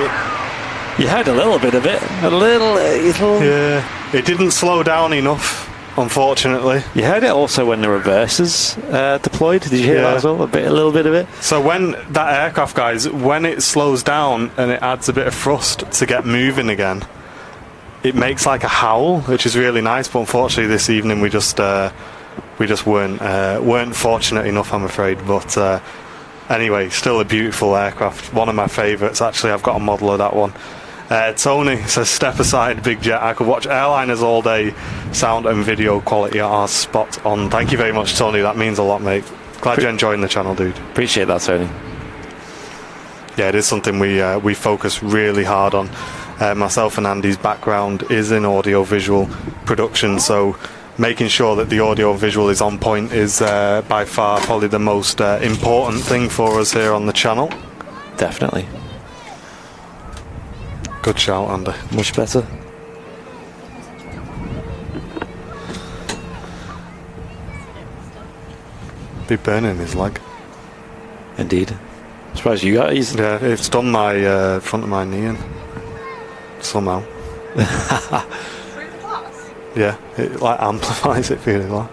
Speaker 2: You had a little bit of it. A little.
Speaker 1: Yeah, it didn't slow down enough, unfortunately.
Speaker 2: You heard it also when the reverses deployed. Did you hear that as well? A little bit of it.
Speaker 1: So when that aircraft, guys, when it slows down and it adds a bit of thrust to get moving again, it makes like a howl, which is really nice. But unfortunately, this evening we just weren't fortunate enough, I'm afraid. But anyway, still a beautiful aircraft. One of my favourites, actually. I've got a model of that one. Tony says, step aside, Big Jet. I could watch airliners all day. Sound and video quality are spot on. Thank you very much, Tony. That means a lot, mate. Glad you're enjoying the channel, dude.
Speaker 2: Appreciate that, Tony.
Speaker 1: Yeah, it is something we focus really hard on. Myself and Andy's background is in audio-visual production, so making sure that the audio-visual is on point is by far probably the most important thing for us here on the channel.
Speaker 2: Definitely.
Speaker 1: Good shout, Andy.
Speaker 2: Much better.
Speaker 1: Be burning his leg.
Speaker 2: Indeed. I'm surprised you guys.
Speaker 1: Yeah, it's done my front of my knee in. Somehow. Yeah, it like amplifies it really well.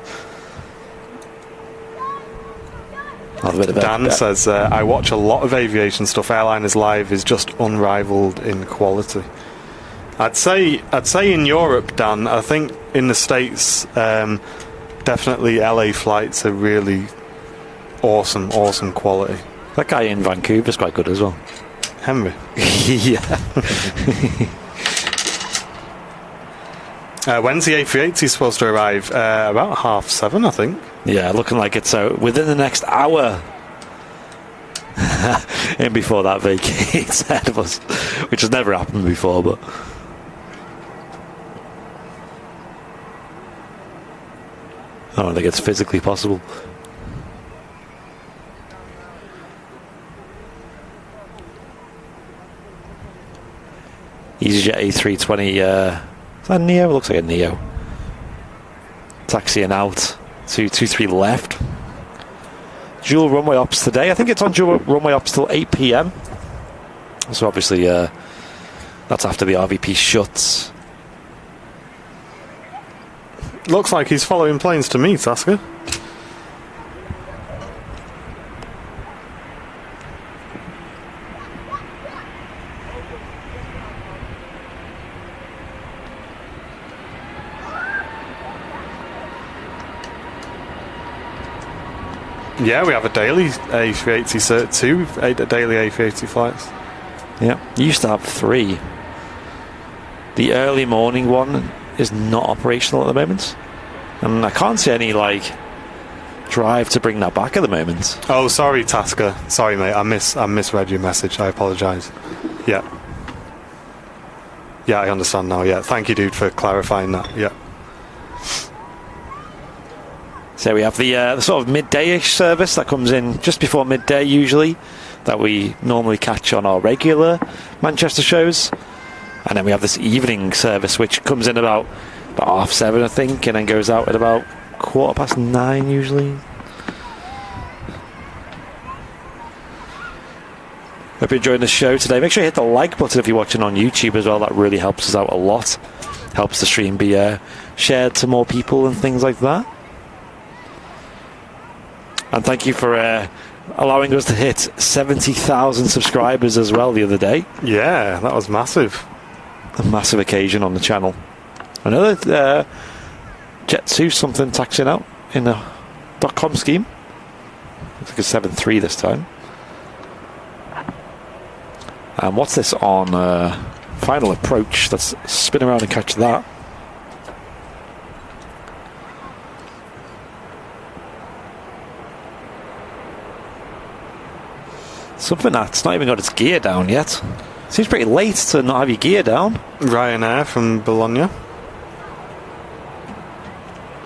Speaker 1: Dan says, I watch a lot of aviation stuff. Airliners Live is just unrivaled in quality. I'd say in Europe, Dan. I think in the States, definitely LA flights are really awesome quality.
Speaker 2: That guy in Vancouver is quite good as well.
Speaker 1: Henry.
Speaker 2: Yeah.
Speaker 1: When's the A380 supposed to arrive? About 7:30, I think.
Speaker 2: Yeah, looking like it's within the next hour. In before that vacates ahead of us, which has never happened before, but I don't think it's physically possible. EasyJet A320. Is that a Neo? It looks like a Neo. Taxiing out. 223 left. dual runway ops today. I think it's on dual runway ops till 8 p.m. So obviously that's after the RVP shuts.
Speaker 1: Looks like he's following planes to me, Tasker. Yeah, we have a daily A380 cert, 2 daily A380 flights.
Speaker 2: Yeah, you used to have 3. The early morning one is not operational at the moment, and I can't see any drive to bring that back at the moment.
Speaker 1: Oh, sorry, Tasker. Sorry, mate. I misread your message. I apologise. Yeah. Yeah, I understand now. Yeah, thank you, dude, for clarifying that. Yeah.
Speaker 2: So we have the sort of midday-ish service that comes in just before midday usually, that we normally catch on our regular Manchester shows. And then we have this evening service which comes in about 7:30, I think, and then goes out at about 9:15 usually. Hope you're enjoying the show today. Make sure you hit the like button if you're watching on YouTube as well. That really helps us out a lot. Helps the stream be shared to more people and things like that. And thank you for allowing us to hit 70,000 subscribers as well the other day.
Speaker 1: Yeah, that was massive.
Speaker 2: A massive occasion on the channel. Another Jet 2 something taxing out in the .com scheme. Looks like a 7.3 this time. And what's this on final approach? Let's spin around and catch that. Something that's not even got its gear down yet. Seems pretty late to not have your gear down.
Speaker 1: Ryanair from Bologna.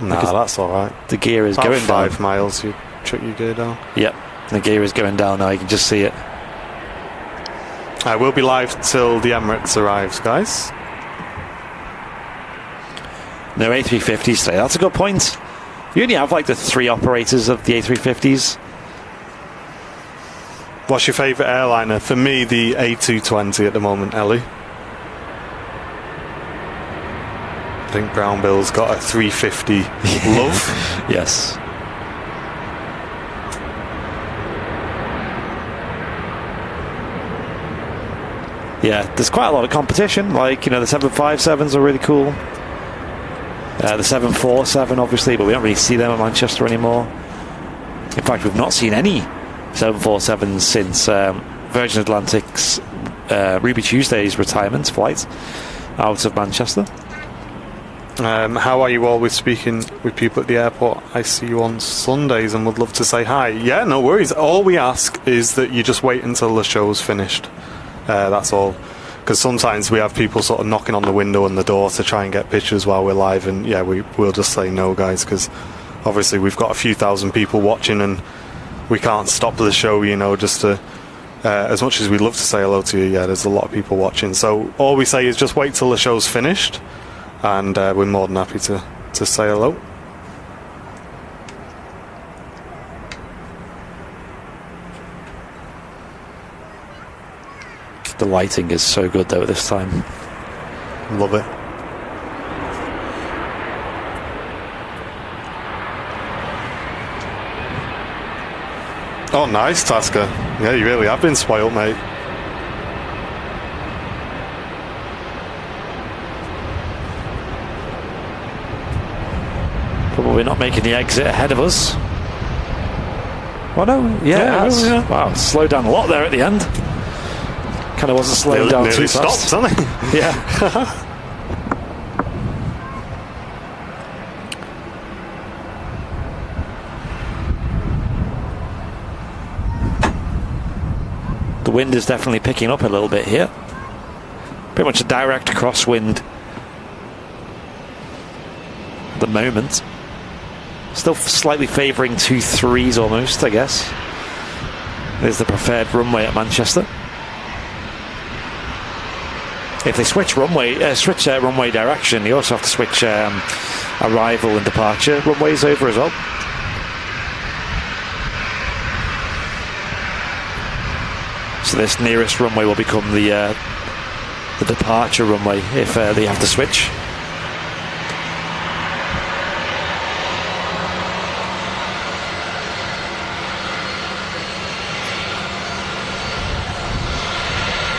Speaker 1: Nah, that's alright.
Speaker 2: The gear is going down.
Speaker 1: 5 miles, you chuck your gear down.
Speaker 2: Yep, the gear is going down now, you can just see it.
Speaker 1: I will be live till the Emirates arrives, guys.
Speaker 2: No A350s today, that's a good point. You only have the 3 operators of the A350s.
Speaker 1: What's your favourite airliner? For me, the A220 at the moment, Ellie. I think Brown Bill's got a 350 love.
Speaker 2: Yes. Yeah, there's quite a lot of competition. The 757s are really cool. The 747, obviously, but we don't really see them at Manchester anymore. In fact, we've not seen any 747s since Virgin Atlantic's Ruby Tuesday's retirement flight out of Manchester.
Speaker 1: How are you all with speaking with people at the airport? I see you on Sundays and would love to say hi. Yeah, no worries. All we ask is that you just wait until the show's finished. That's all. Because sometimes we have people sort of knocking on the window and the door to try and get pictures while we're live, and yeah, we'll just say no, guys, because obviously we've got a few thousand people watching and we can't stop the show, just to as much as we'd love to say hello to you. Yeah, there's a lot of people watching, so all we say is just wait till the show's finished, and we're more than happy to say hello.
Speaker 2: The lighting is so good though at this time.
Speaker 1: Love it. Oh, nice, Tasker. Yeah, you really have been spoiled, mate.
Speaker 2: Probably not making the exit ahead of us. Oh no, yeah. Wow, it slowed down a lot there at the end. Kind of wasn't slowing down too fast.
Speaker 1: Stopped, hasn't it?
Speaker 2: Yeah. The wind is definitely picking up a little bit here. Pretty much a direct crosswind at the moment. Still slightly favouring 2-3s almost, I guess. There's the preferred runway at Manchester. If they switch runway direction, you also have to switch arrival and departure runways over as well. So this nearest runway will become the departure runway if they have to switch.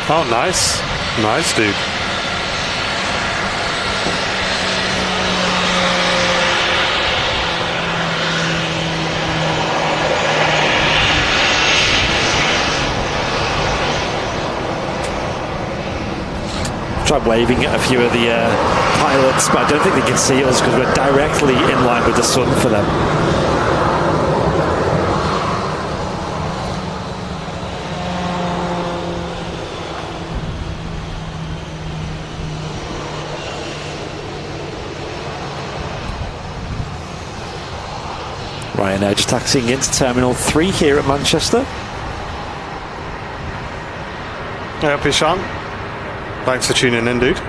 Speaker 1: Oh, nice. Nice, dude.
Speaker 2: Tried waving at a few of the pilots, but I don't think they can see us because we're directly in line with the sun for them. Right, now just taxiing into Terminal 3 here at Manchester.
Speaker 1: Yeah, Pishan. Thanks for tuning in, dude.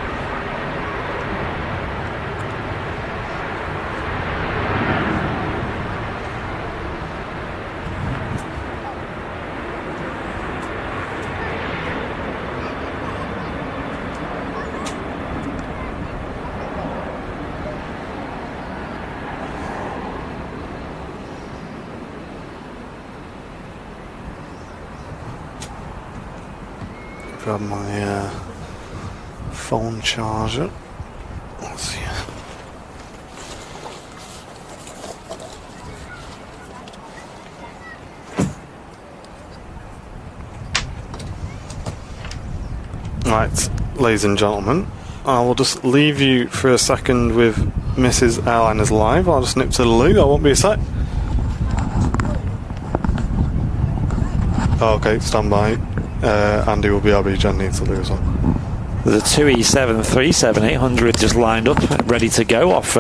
Speaker 1: Grab my phone charger. Let's see. Right, ladies and gentlemen, I will just leave you for a second with Mrs. Airliners Live. I'll just nip to the loo. I won't be a sec. Oh, okay, stand by. Andy will be RB needs to do as well.
Speaker 2: There's a 2E737-800 just lined up, ready to go off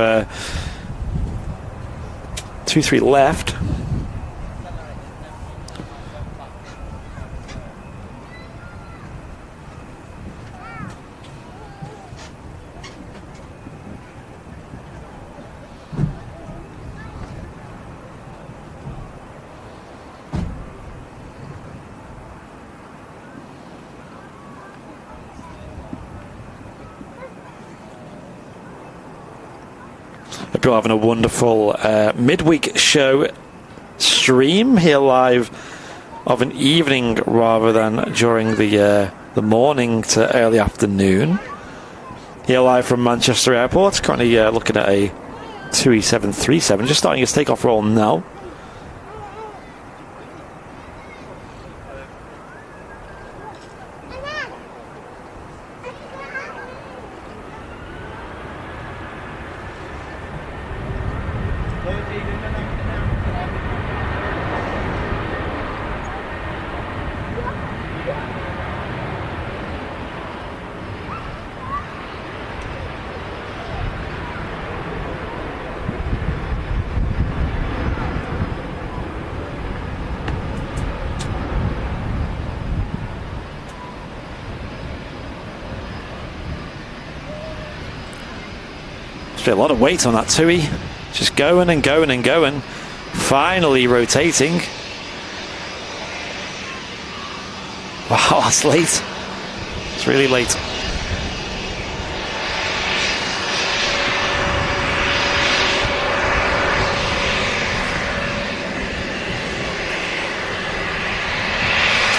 Speaker 2: 23 left. Hope you're having a wonderful midweek show stream here live of an evening rather than during the morning to early afternoon. Here live from Manchester Airport, currently looking at a 2E737, just starting its takeoff roll now. A lot of weight on that TUI, just going and going and going, finally rotating. Wow, that's late. It's really late.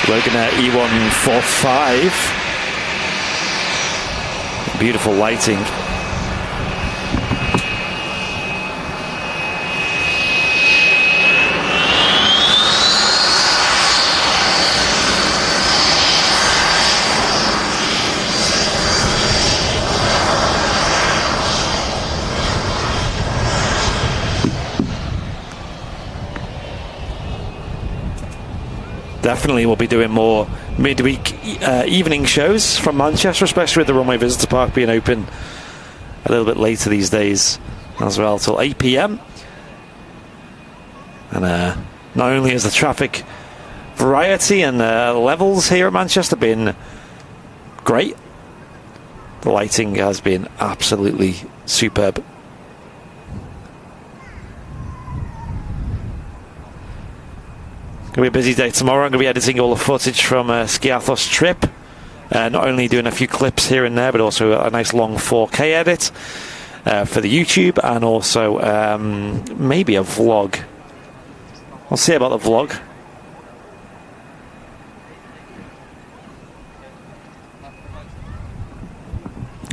Speaker 2: Logan at E145. Beautiful lighting. Definitely we'll be doing more midweek evening shows from Manchester, especially with the Runway Visitor Park being open a little bit later these days as well, till 8 PM. And not only has the traffic variety and levels here at Manchester been great, the lighting has been absolutely superb. to be a busy day tomorrow. I'm going to be editing all the footage from Skiathos trip. Not only doing a few clips here and there, but also a nice long 4K edit for the YouTube, and also maybe a vlog. We'll see about the vlog.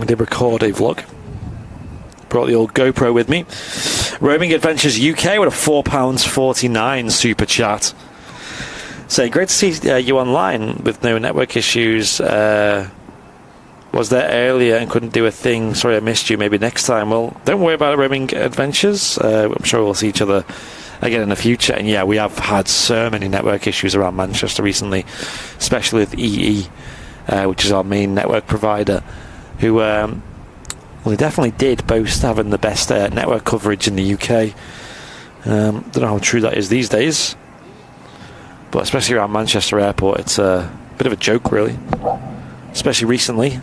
Speaker 2: I did record a vlog. Brought the old GoPro with me. Roaming Adventures UK with a £4.49 super chat. So great to see you online with no network issues. Was there earlier and couldn't do a thing. Sorry I missed you. Maybe next time. Well, don't worry about it, Roaming Adventures. I'm sure we'll see each other again in the future. And yeah, we have had so many network issues around Manchester recently, especially with EE, which is our main network provider, who well, they definitely did boast having the best network coverage in the UK. Don't know how true that is these days, but especially around Manchester Airport, it's a bit of a joke, really. Especially recently, you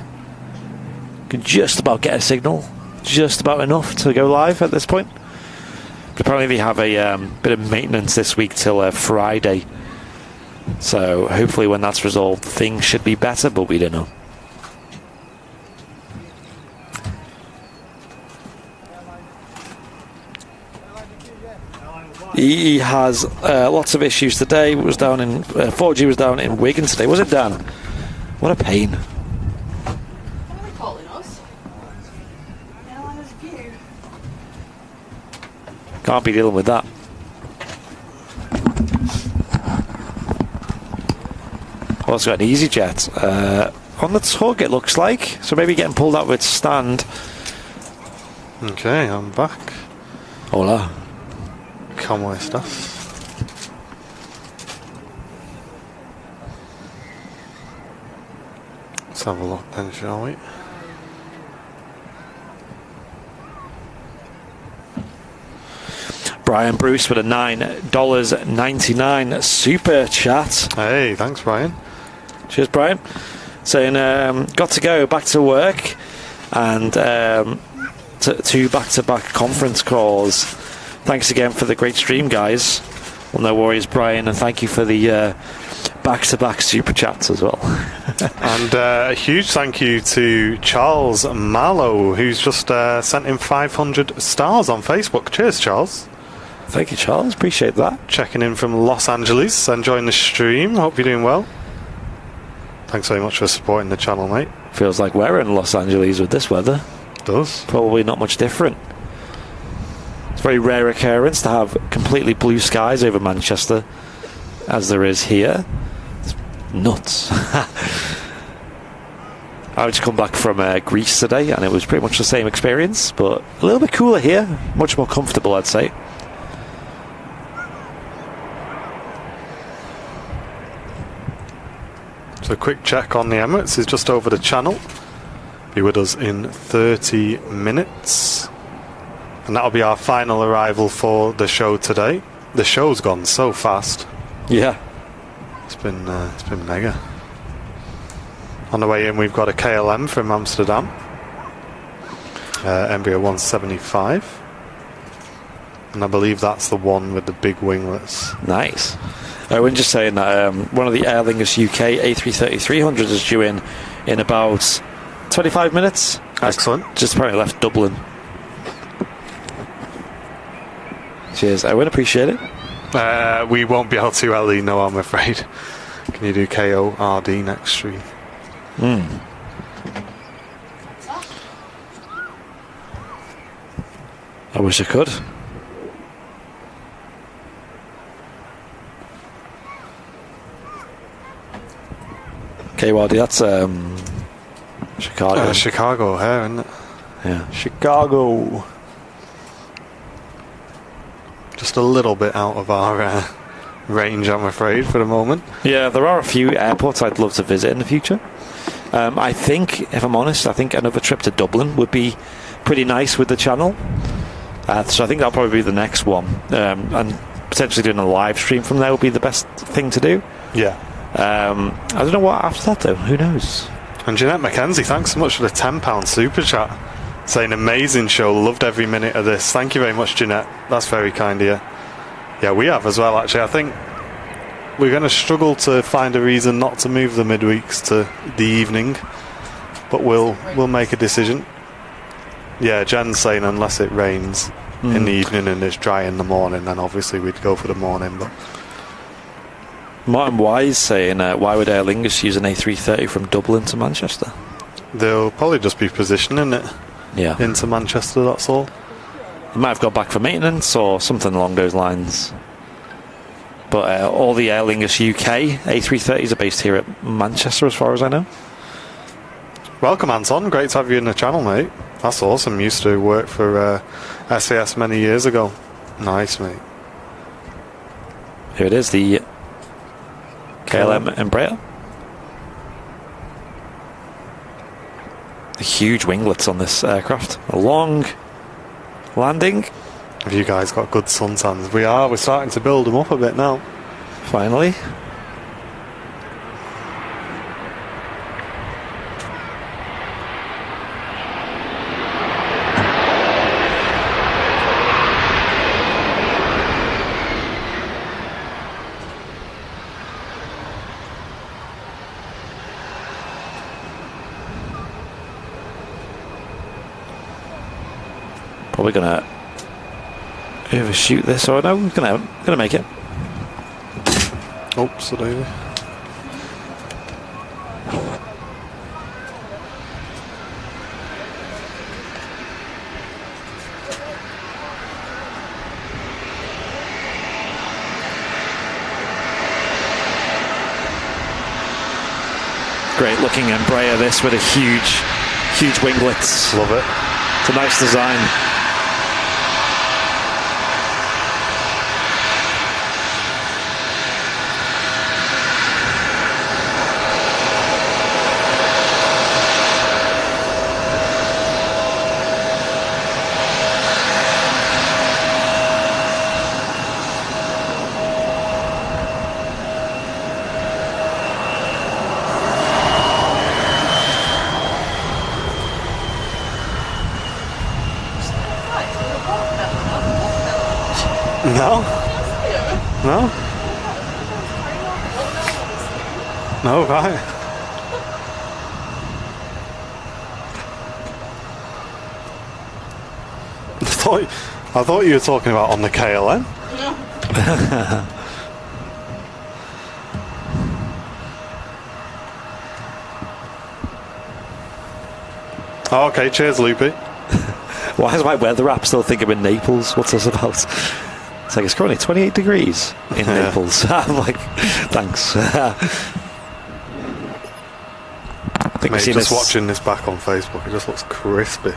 Speaker 2: can just about get a signal, just about enough to go live at this point. But apparently they have a bit of maintenance this week till Friday, so hopefully when that's resolved, things should be better, but we don't know. EE has lots of issues today. It was down in 4G was down in Wigan today. Was it, Dan? What a pain.
Speaker 3: What are they calling us? Airliners View.
Speaker 2: Can't be dealing with that. Also got an EasyJet on the tug, it looks like. So maybe getting pulled out with stand.
Speaker 1: Okay, I'm back.
Speaker 2: Hola.
Speaker 1: Conway stuff. Let's have a look then, shall we?
Speaker 2: Brian Bruce with a $9.99 super chat.
Speaker 1: Hey, thanks, Brian.
Speaker 2: Cheers, Brian. Saying, got to go back to work and two back-to-back conference calls. Thanks again for the great stream, guys. Well, no worries, Brian, and thank you for the back-to-back super chats as well.
Speaker 1: And a huge thank you to Charles Mallow, who's just sent in 500 stars on Facebook. Cheers, Charles.
Speaker 2: Thank you, Charles. Appreciate that.
Speaker 1: Checking in from Los Angeles, enjoying the stream. Hope you're doing well. Thanks very much for supporting the channel, mate.
Speaker 2: Feels like we're in Los Angeles with this weather.
Speaker 1: Does.
Speaker 2: Probably not much different. It's a very rare occurrence to have completely blue skies over Manchester, as there is here. It's nuts. I just come back from Greece today, and it was pretty much the same experience, but a little bit cooler here. Much more comfortable, I'd say.
Speaker 1: So a quick check on the Emirates is just over the channel. Be with us in 30 minutes. And that'll be our final arrival for the show today. The show's gone so fast.
Speaker 2: Yeah.
Speaker 1: It's been mega. On the way in, we've got a KLM from Amsterdam. Embraer 175. And I believe that's the one with the big winglets.
Speaker 2: Nice. I was just saying that one of the Aer Lingus UK A330-300 is due in about 25 minutes.
Speaker 1: Excellent.
Speaker 2: Just apparently left Dublin. Cheers, Owen, appreciate it.
Speaker 1: We won't be able to, Ellie, no, I'm afraid. Can you do KORD next stream?
Speaker 2: I wish I could. KYD, that's Chicago.
Speaker 1: Chicago here, isn't it?
Speaker 2: Yeah.
Speaker 1: Chicago. Just a little bit out of our range, I'm afraid, for the moment.
Speaker 2: Yeah, there are a few airports I'd love to visit in the future. I think, if I'm honest, I think another trip to Dublin would be pretty nice with the channel. So I think that'll probably be the next one. And potentially doing a live stream from there would be the best thing to do.
Speaker 1: Yeah.
Speaker 2: I don't know what after that, though. Who knows?
Speaker 1: And Jeanette McKenzie, thanks so much for the £10 super chat. Saying amazing show, loved every minute of this. Thank you very much, Jeanette. That's very kind of you. Yeah, we have as well, actually. I think we're going to struggle to find a reason not to move the midweeks to the evening, but we'll make a decision. Yeah, Jen's saying unless it rains in the evening and it's dry in the morning, then obviously we'd go for the morning. But
Speaker 2: Martin Wise saying, why would Aer Lingus use an A330 from Dublin to Manchester?
Speaker 1: they'll probably just be positioning it into Manchester, that's all.
Speaker 2: They might have got back for maintenance or something along those lines. But all the Aer Lingus UK A330s are based here at Manchester, as far as I know.
Speaker 1: Welcome, Anton. Great to have you in the channel, mate. That's awesome. Used to work for SAS many years ago. Nice, mate.
Speaker 2: Here it is, the KLM Embraer. The huge winglets on this aircraft. A long landing.
Speaker 1: Have you guys got good suntans? We're starting to build them up a bit now.
Speaker 2: Finally. Probably gonna overshoot this, or no, we're gonna make it.
Speaker 1: Oops, sorry.
Speaker 2: Great looking Embraer, this, with a huge winglets.
Speaker 1: Love it.
Speaker 2: It's a nice design.
Speaker 1: No? No? No, right. I thought you were talking about on the KLM. Oh, okay, cheers, Loopy.
Speaker 2: Why is my weather app still thinking I'm in Naples? What's this about? It's like, it's currently 28 degrees in Naples. I'm like, thanks. I think
Speaker 1: Mate, just watching this back on Facebook, it just looks crispy.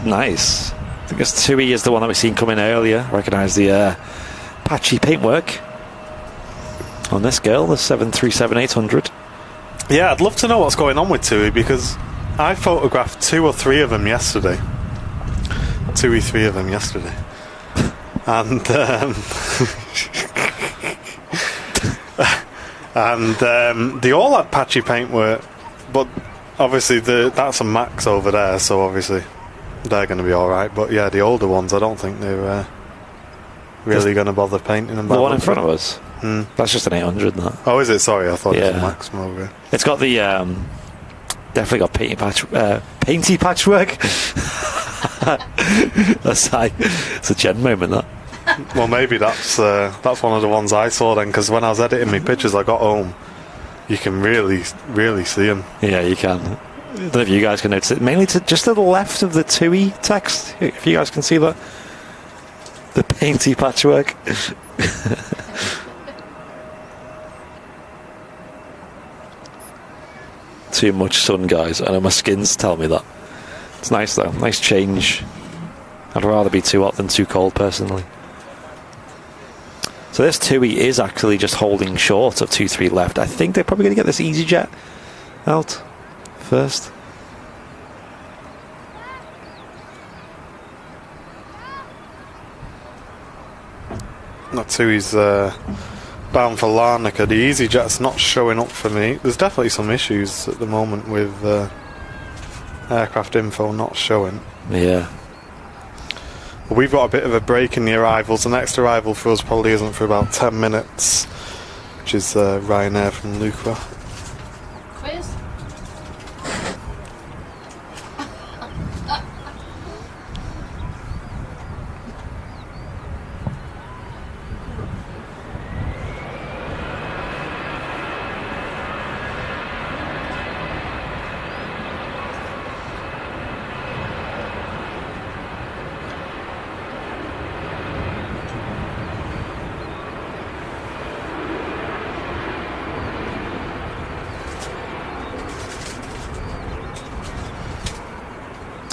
Speaker 2: Nice. I think this 2E is the one that we've seen come in earlier. Recognise the patchy paintwork on this girl, the 737-800.
Speaker 1: Yeah, I'd love to know what's going on with TUI, because I photographed 2 or 3 of them yesterday. 3 of them yesterday. And they all had patchy paintwork, but obviously that's a Max over there, so obviously they're going to be alright. But yeah, the older ones, I don't think they're really going to bother painting them.
Speaker 2: The one in front of us? That's just an 800, that.
Speaker 1: Oh, is it? Sorry, I thought it was a Max over here.
Speaker 2: It's got the definitely got painty patchwork. It's a Jen moment, that.
Speaker 1: Well, maybe that's one of the ones I saw then, because when I was editing my pictures, I got home. You can really see them.
Speaker 2: Yeah, you can. I don't know if you guys can notice it. Mainly just to the left of the TUI text, if you guys can see that. The painty patchwork. Too much sun, guys. I know my skin's telling me that. It's nice though, nice change. I'd rather be too hot than too cold, personally. So this TUI is actually just holding short of 2-3 left. I think they're probably going to get this EasyJet out first.
Speaker 1: That TUI's bound for Larnaca. The EasyJet's not showing up for me. There's definitely some issues at the moment with aircraft info not showing.
Speaker 2: Yeah.
Speaker 1: We've got a bit of a break in the arrivals. The next arrival for us probably isn't for about 10 minutes. which is Ryanair from Lucra.
Speaker 3: Quiz?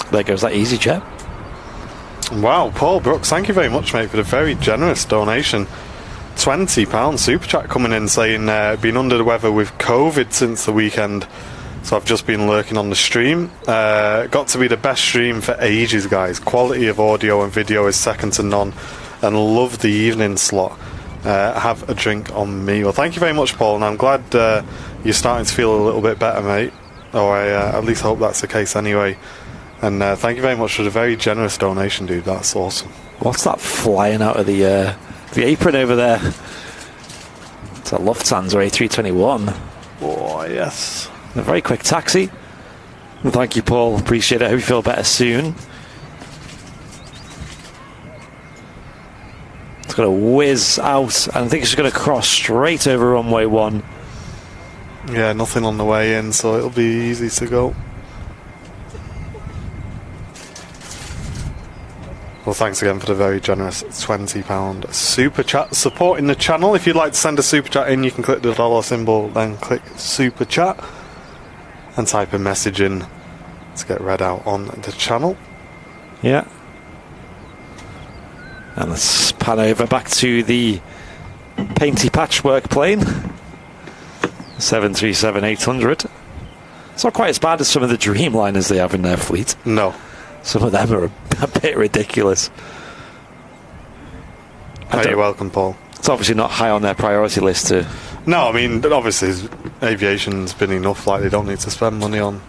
Speaker 2: There goes that EasyJet.
Speaker 1: Wow, Paul Brooks, thank you very much, mate, for the very generous donation. £20 super chat coming in saying been under the weather with COVID since the weekend, so I've just been lurking on the stream. Got to be the best stream for ages, guys. Quality of audio and video is second to none, and love the evening slot. Have a drink on me. Well, thank you very much, Paul, and I'm glad you're starting to feel a little bit better, mate. Or I at least hope that's the case anyway. And thank you very much for the very generous donation, dude. That's awesome.
Speaker 2: What's that flying out of the apron over there? It's a Lufthansa A321.
Speaker 1: Oh, yes.
Speaker 2: A very quick taxi. And thank you, Paul. Appreciate it. I hope you feel better soon. It's going to whiz out, and I think it's going to cross straight over runway 1.
Speaker 1: Yeah, nothing on the way in, so it'll be easy to go. Well, thanks again for the very generous £20 super chat supporting the channel. If you'd like to send a super chat in, you can click the dollar symbol, then click super chat and type a message in to get read out on the channel.
Speaker 2: Yeah. And let's pan over back to the painty patchwork plane. 737-800. It's not quite as bad as some of the Dreamliners they have in their fleet.
Speaker 1: No.
Speaker 2: Some of them are a bit ridiculous.
Speaker 1: You're welcome, Paul.
Speaker 2: It's obviously not high on their priority list to...
Speaker 1: No, I mean, obviously aviation's been enough, like they don't need to spend money on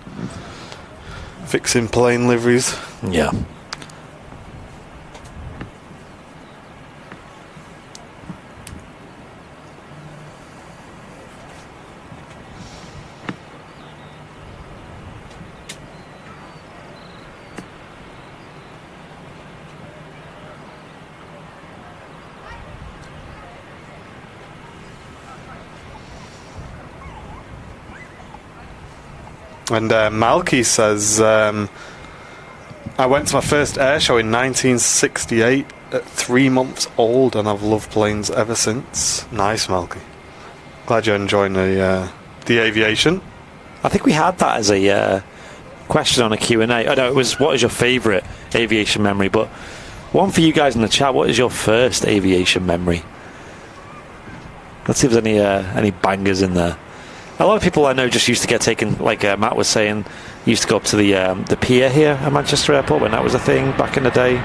Speaker 1: fixing plane liveries.
Speaker 2: Yeah.
Speaker 1: And Malky says, I went to my first air show in 1968 at 3 months old, and I've loved planes ever since. Nice, Malky. Glad you're enjoying the aviation.
Speaker 2: I think we had that as a question on a Q&A. I know it was, what is your favourite aviation memory? But one for you guys in the chat, what is your first aviation memory? Let's see if there's any bangers in there. A lot of people I know just used to get taken, like Matt was saying, used to go up to the pier here at Manchester Airport when that was a thing back in the day.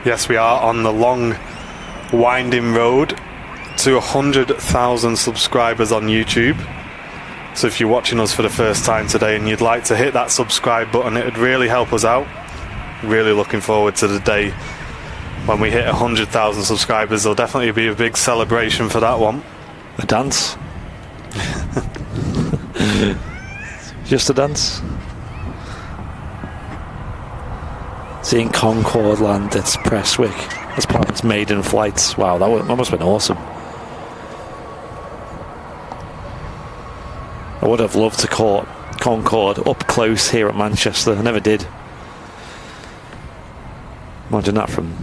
Speaker 1: Yes, we are on the long, winding road to 100,000 subscribers on YouTube. So if you're watching us for the first time today and you'd like to hit that subscribe button, it would really help us out. Really looking forward to the day when we hit 100,000 subscribers. There'll definitely be a big celebration for that one.
Speaker 2: A dance? Just a dance? Seeing Concorde land at Prestwick as part of its maiden flights. Wow, that must have been awesome. I would have loved to caught Concorde up close here at Manchester. I never did. Imagine that from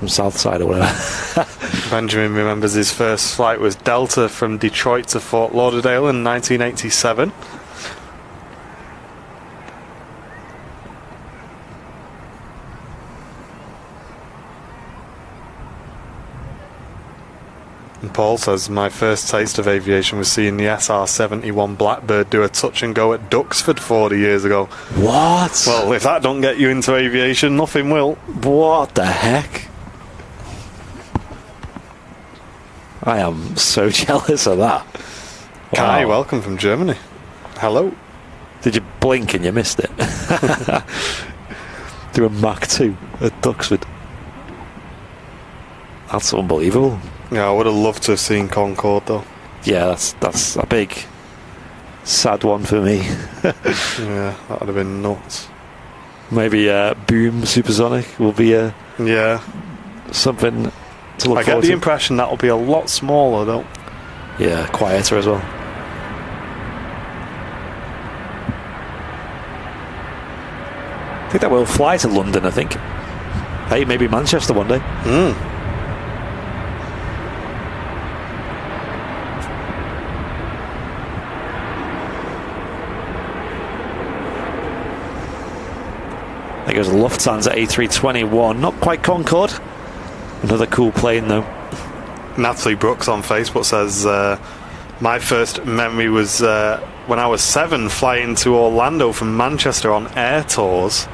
Speaker 2: Southside or whatever.
Speaker 1: Benjamin remembers his first flight was Delta from Detroit to Fort Lauderdale in 1987. Paul says, my first taste of aviation was seeing the SR-71 Blackbird do a touch and go at Duxford 40 years ago.
Speaker 2: What?
Speaker 1: Well, if that don't get you into aviation, nothing will.
Speaker 2: What the heck? I am so jealous of that.
Speaker 1: Kai,
Speaker 2: Wow.
Speaker 1: welcome from Germany. Hello.
Speaker 2: Did you blink and you missed it? Do a Mach 2 at Duxford. That's unbelievable.
Speaker 1: Yeah, I would have loved to have seen Concorde, though.
Speaker 2: Yeah, that's a big, sad one for me.
Speaker 1: Yeah, that would have been nuts.
Speaker 2: Maybe Boom Supersonic will be
Speaker 1: Yeah.
Speaker 2: something to look
Speaker 1: I get
Speaker 2: forward
Speaker 1: the
Speaker 2: to.
Speaker 1: impression that'll be a lot smaller, though.
Speaker 2: Yeah, quieter as well. I think that will fly to London, I think. Hey, maybe Manchester one day. There goes Lufthansa A321. Not quite Concorde. Another cool plane, though.
Speaker 1: Natalie Brooks on Facebook says, my first memory was when I was 7, flying to Orlando from Manchester on air tours.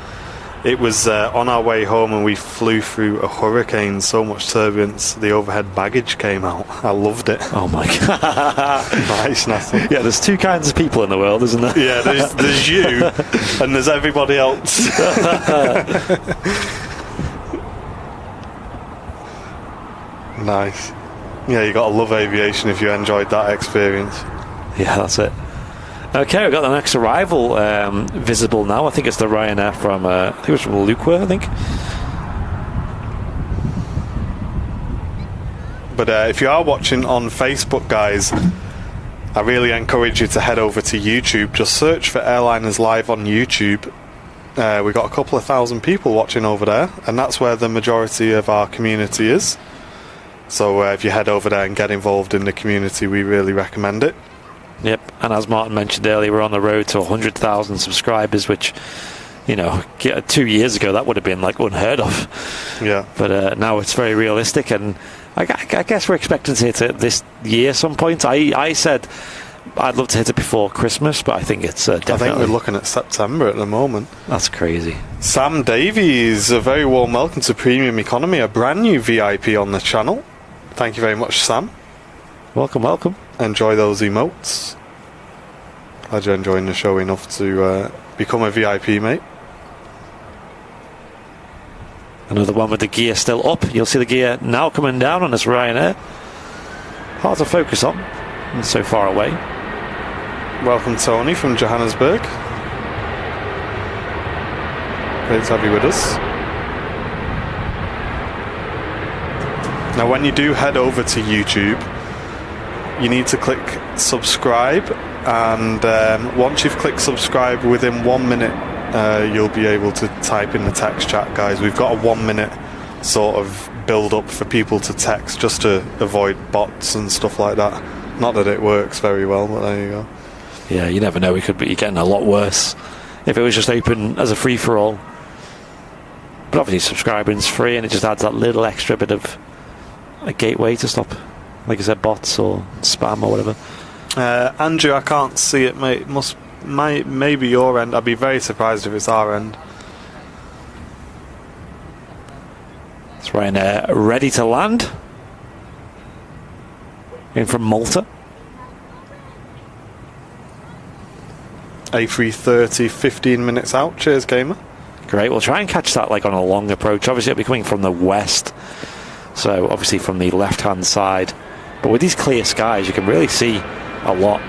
Speaker 1: It was on our way home and we flew through a hurricane, so much turbulence, the overhead baggage came out. I loved it.
Speaker 2: Oh my god.
Speaker 1: Nice, Natalie.
Speaker 2: Yeah, there's two kinds of people in the world, isn't there?
Speaker 1: Yeah, there's you and there's everybody else. Nice. Yeah, you got to love aviation if you enjoyed that experience.
Speaker 2: Yeah, that's it. Okay, we've got the next arrival visible now. I think it's the Ryanair from, I think it was from Luqua, I think.
Speaker 1: But if you are watching on Facebook, guys, I really encourage you to head over to YouTube. Just search for Airliners Live on YouTube. We've got a couple of thousand people watching over there, and that's where the majority of our community is. So if you head over there and get involved in the community, we really recommend it.
Speaker 2: Yep, and as Martin mentioned earlier, we're on the road to 100,000 subscribers, which, 2 years ago, that would have been like unheard of.
Speaker 1: Yeah.
Speaker 2: But now it's very realistic, and I guess we're expecting to hit it this year some point. I said I'd love to hit it before Christmas, but I think it's definitely...
Speaker 1: I think we're looking at September at the moment.
Speaker 2: That's crazy.
Speaker 1: Sam Davies, a very warm welcome to Premium Economy, a brand new VIP on the channel. Thank you very much, Sam.
Speaker 2: Welcome, welcome.
Speaker 1: Enjoy those emotes. Glad you're enjoying the show enough to become a VIP, mate.
Speaker 2: Another one with the gear still up. You'll see the gear now coming down on this Ryanair. Hard to focus on. And so far away.
Speaker 1: Welcome, Tony from Johannesburg. Great to have you with us. Now, when you do head over to YouTube, you need to click subscribe, and once you've clicked subscribe, within 1 minute you'll be able to type in the text chat, guys. We've got a 1 minute sort of build up for people to text, just to avoid bots and stuff like that. Not that it works very well, but there you go.
Speaker 2: Yeah, you never know, we could be getting a lot worse if it was just open as a free-for-all. But obviously subscribing's free, and it just adds that little extra bit of a gateway to stop, like I said, bots or spam or whatever.
Speaker 1: Andrew, I can't see it, mate. Maybe your end. I'd be very surprised if it's our end.
Speaker 2: It's Ryanair ready to land. In from Malta.
Speaker 1: A330, 15 minutes out. Cheers, gamer.
Speaker 2: Great, we'll try and catch that like on a long approach. Obviously it'll be coming from the west, so obviously from the left hand side, but with these clear skies you can really see a lot.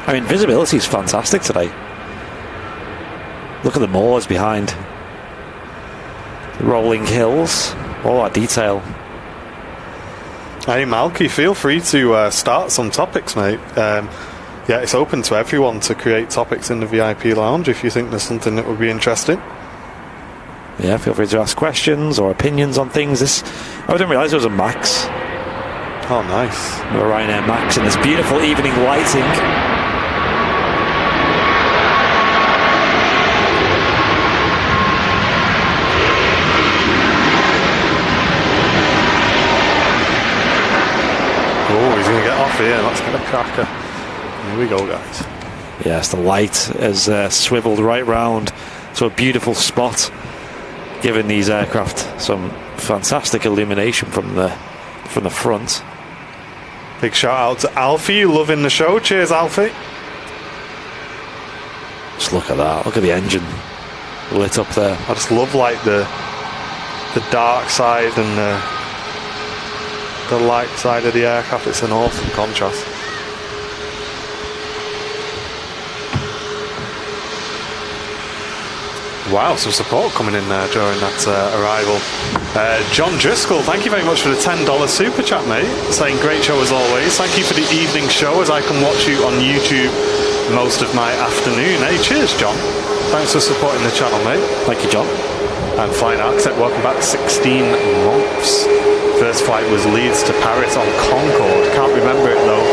Speaker 2: I mean, visibility is fantastic today. Look at the moors behind, the rolling hills, all that detail.
Speaker 1: Hey Malky, feel free to start some topics, mate. Yeah, it's open to everyone to create topics in the VIP lounge if you think there's something that would be interesting.
Speaker 2: Yeah, feel free to ask questions or opinions on things. I didn't realise it was a Max.
Speaker 1: Oh, nice.
Speaker 2: A Ryanair Max in this beautiful evening lighting.
Speaker 1: Oh, off here. Let's get a cracker. Here we go, guys.
Speaker 2: Yes, the light has swiveled right round to a beautiful spot, giving these aircraft some fantastic illumination from the front.
Speaker 1: Big shout out to Alfie, loving the show. Cheers, Alfie.
Speaker 2: Just look at that. Look at the engine lit up there.
Speaker 1: I just love like the dark side and the light side of the aircraft. It's an awesome contrast. Wow, some support coming in there during that arrival. John Driscoll, thank you very much for the $10 super chat, mate. Saying great show as always. Thank you for the evening show as I can watch you on YouTube most of my afternoon. Hey, cheers, John. Thanks for supporting the channel, mate.
Speaker 2: Thank you, John.
Speaker 1: And Flying Architect, welcome back. 16 months. First flight was Leeds to Paris on Concorde. Can't remember it though.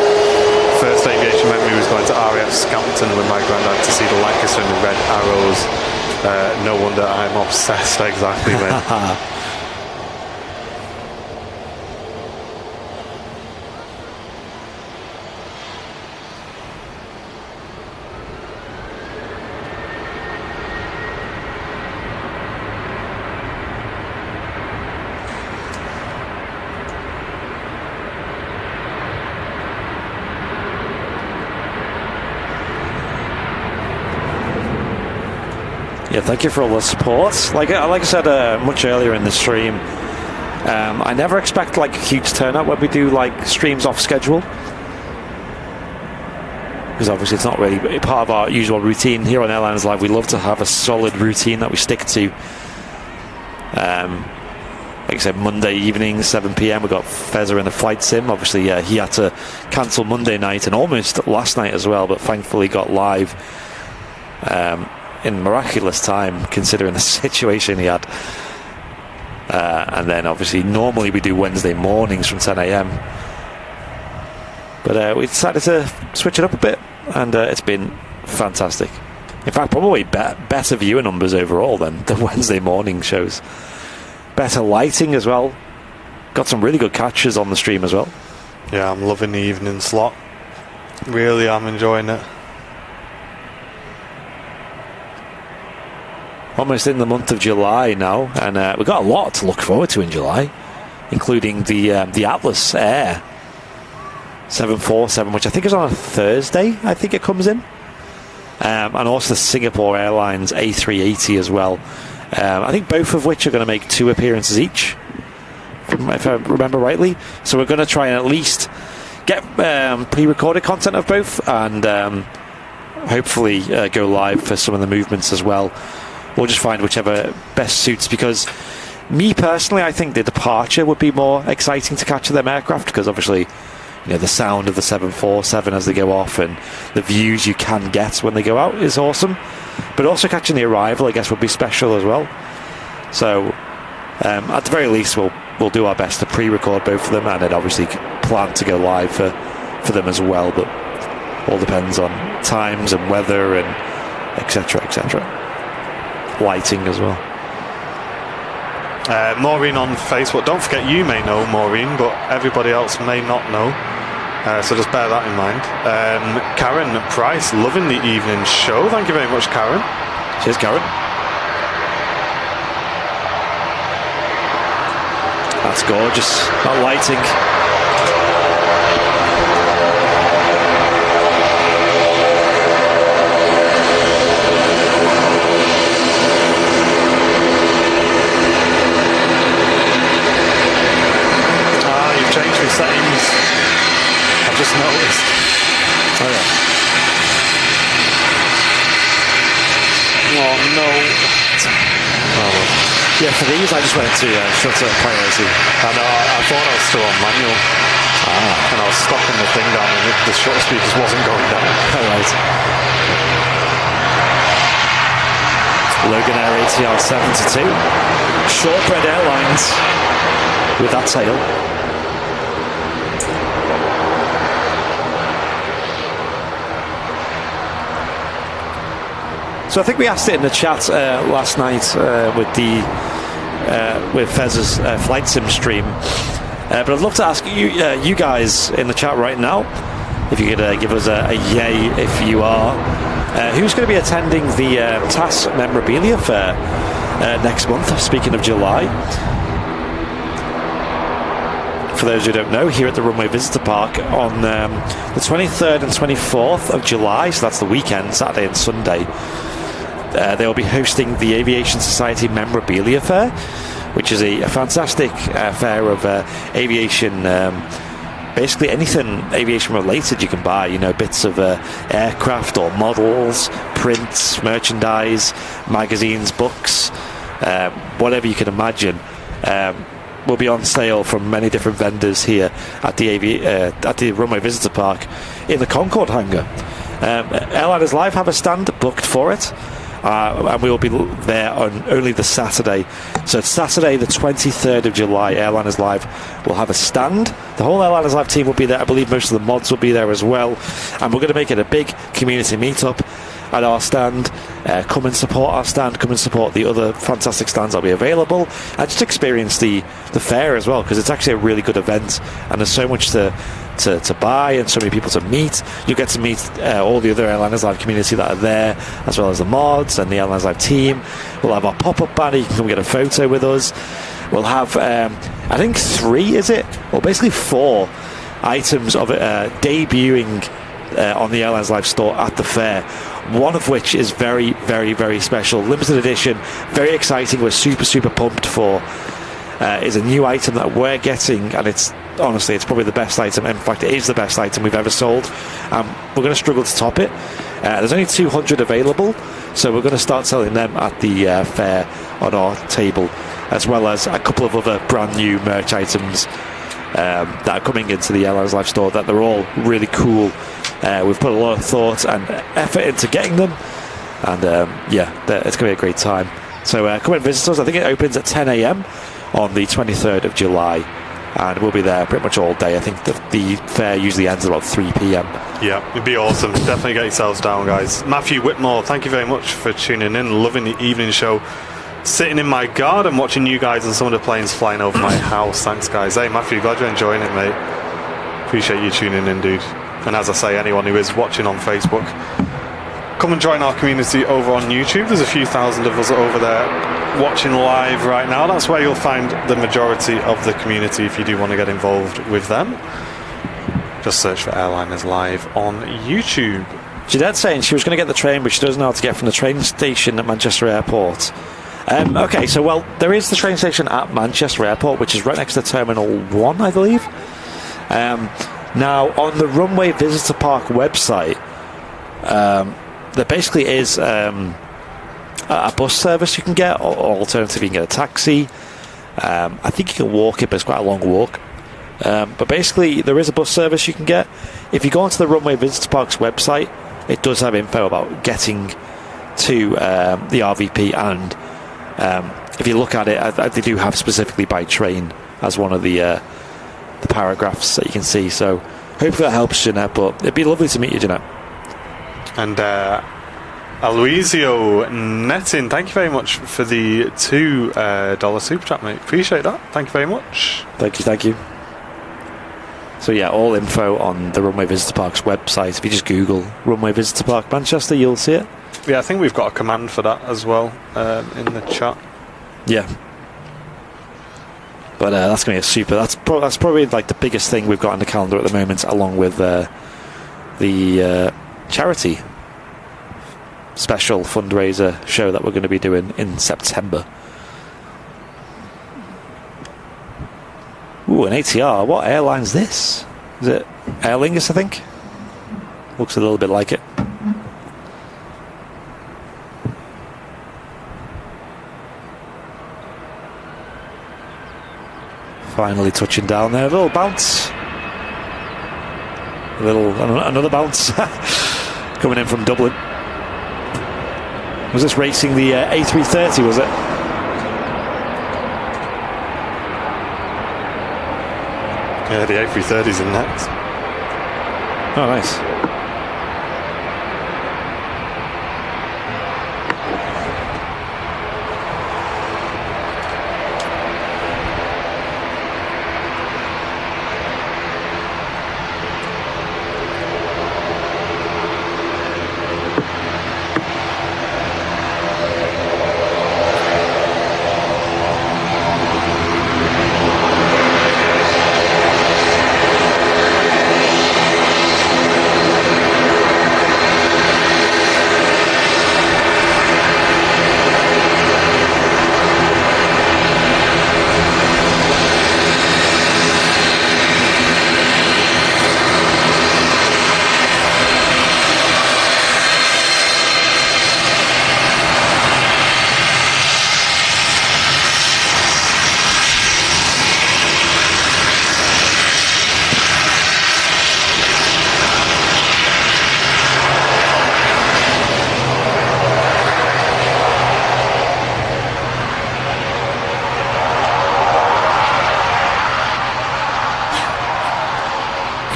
Speaker 1: First aviation memory was going to RAF Scampton with my granddad to see the Lancaster and the Red Arrows. No wonder I'm obsessed, exactly, mate.
Speaker 2: Yeah, thank you for all the support. Like I said much earlier in the stream, I never expect like a huge turnout when we do like streams off schedule, because obviously it's not really part of our usual routine here on Airliners Live. We love to have a solid routine that we stick to. Like I said, Monday evening 7 p.m. we got Fezzer in the flight sim. Obviously he had to cancel Monday night and almost last night as well, but thankfully got live in miraculous time considering the situation he had. And then obviously normally we do Wednesday mornings from 10 a.m. But we decided to switch it up a bit, and it's been fantastic. In fact, probably better viewer numbers overall than the Wednesday morning shows. Better lighting as well. Got some really good catches on the stream as well.
Speaker 1: Yeah, I'm loving the evening slot. Really, I'm enjoying it.
Speaker 2: Almost in the month of July now, and we've got a lot to look forward to in July, including the Atlas Air 747, which I think is on a Thursday. I think it comes in, and also the Singapore Airlines A380 as well. I think both of which are going to make 2 appearances each, if I remember rightly. So we're going to try and at least get pre-recorded content of both, and hopefully go live for some of the movements as well. We'll just find whichever best suits, because me personally, I think the departure would be more exciting to catch them aircraft, because obviously, you know, the sound of the 747 as they go off and the views you can get when they go out is awesome. But also catching the arrival, I guess, would be special as well. So at the very least, we'll do our best to pre-record both of them, and then obviously plan to go live for them as well. But all depends on times and weather and etc. etc. Lighting as well.
Speaker 1: Maureen on Facebook. Don't forget, you may know Maureen, but everybody else may not know. So just bear that in mind. Karen Price, loving the evening show. Thank you very much, Karen.
Speaker 2: Cheers, Karen. That's gorgeous. That lighting.
Speaker 1: Settings. I've just noticed.
Speaker 2: Oh yeah.
Speaker 1: Oh no.
Speaker 2: Oh, well. Yeah, for these I just went to shutter priority.
Speaker 1: I know, I thought I was still on manual. And I was stopping the thing down and the shutter speed just wasn't going down.
Speaker 2: Alright. Logan Air ATR 72. Shortbread Airlines with that tail. So I think we asked it in the chat last night with Fez's flight sim stream. But I'd love to ask you guys in the chat right now, if you could give us a yay if you are, who's going to be attending the TAS Memorabilia Fair next month, speaking of July. For those who don't know, here at the Runway Visitor Park on the 23rd and 24th of July, so that's the weekend, Saturday and Sunday, they will be hosting the Aviation Society Memorabilia Fair, which is a fantastic fair of aviation, basically anything aviation related you can buy, you know, bits of aircraft or models, prints, merchandise, magazines, books, whatever you can imagine. Will be on sale from many different vendors here at the Runway Visitor Park in the Concorde hangar. Airliners Live have a stand booked for it, and we will be there on only the Saturday. So it's Saturday the 23rd of July. Airliners Live will have a stand. The whole Airliners Live team will be there. I believe most of the mods will be there as well, and we're going to make it a big community meetup at our stand. Come and support our stand, come and support the other fantastic stands that will be available, and just experience the fair as well, because it's actually a really good event and there's so much to buy and so many people to meet. You get to meet all the other Airliners Live community that are there, as well as the mods and the Airliners Live team. We'll have our pop-up banner, you can come get a photo with us. We'll have I think 4 items of debuting on the Airlines Live store at the fair. One of which is very, very, very special, limited edition, very exciting. We're super pumped for. Is a new item that we're getting, and it's honestly, it's probably the best item. In fact, it is the best item we've ever sold. We're going to struggle to top it. There's only 200 available, so we're going to start selling them at the fair on our table, as well as a couple of other brand new merch items that are coming into the Airlines Live store. That they're all really cool. We've put a lot of thought and effort into getting them, and it's going to be a great time. So come and visit us. I think it opens at 10 a.m. on the 23rd of July, and we'll be there pretty much all day. I think the fair usually ends at about 3 p.m.
Speaker 1: Yeah, it'd be awesome. Definitely get yourselves down, guys. Matthew Whitmore, thank you very much for tuning in. Loving the evening show. Sitting in my garden watching you guys and some of the planes flying over my house. Thanks, guys. Hey, Matthew, glad you're enjoying it, mate. Appreciate you tuning in, dude. And as I say, anyone who is watching on Facebook, come and join our community over on YouTube. There's a few thousand of us over there watching live right now. That's where you'll find the majority of the community if you do want to get involved with them. Just search for Airliners Live on YouTube.
Speaker 2: Jeanette's saying she was going to get the train, but she doesn't know how to get from the train station at Manchester Airport. Okay, so, well, there is the train station at Manchester Airport, which is right next to Terminal 1, I believe. Now, on the Runway Visitor Park website, there basically is a bus service you can get, or alternatively you can get a taxi. I think you can walk it, but it's quite a long walk. But basically, there is a bus service you can get. If you go onto the Runway Visitor Park's website, it does have info about getting to the RVP, and if you look at it, they do have specifically by train as one of the paragraphs that you can see. So hopefully that helps, Jeanette, but it'd be lovely to meet you, Jeanette.
Speaker 1: And Aloisio Nettin, thank you very much for the $2 super chat, mate. Appreciate that. Thank you very much.
Speaker 2: Thank you. So yeah, all info on the Runway Visitor Park's website. If you just Google Runway Visitor Park Manchester, you'll see it.
Speaker 1: Yeah, I think we've got a command for that as well in the chat.
Speaker 2: Yeah. But that's going to be a super. That's probably like the biggest thing we've got on the calendar at the moment, along with the charity special fundraiser show that we're going to be doing in September. Ooh, an ATR. What airline's this? Is it Aer Lingus, I think? Looks a little bit like it. Finally touching down there. A little bounce. Another bounce. Coming in from Dublin. Was this racing the A380, was it?
Speaker 1: Yeah, the A330's in next.
Speaker 2: Oh, nice.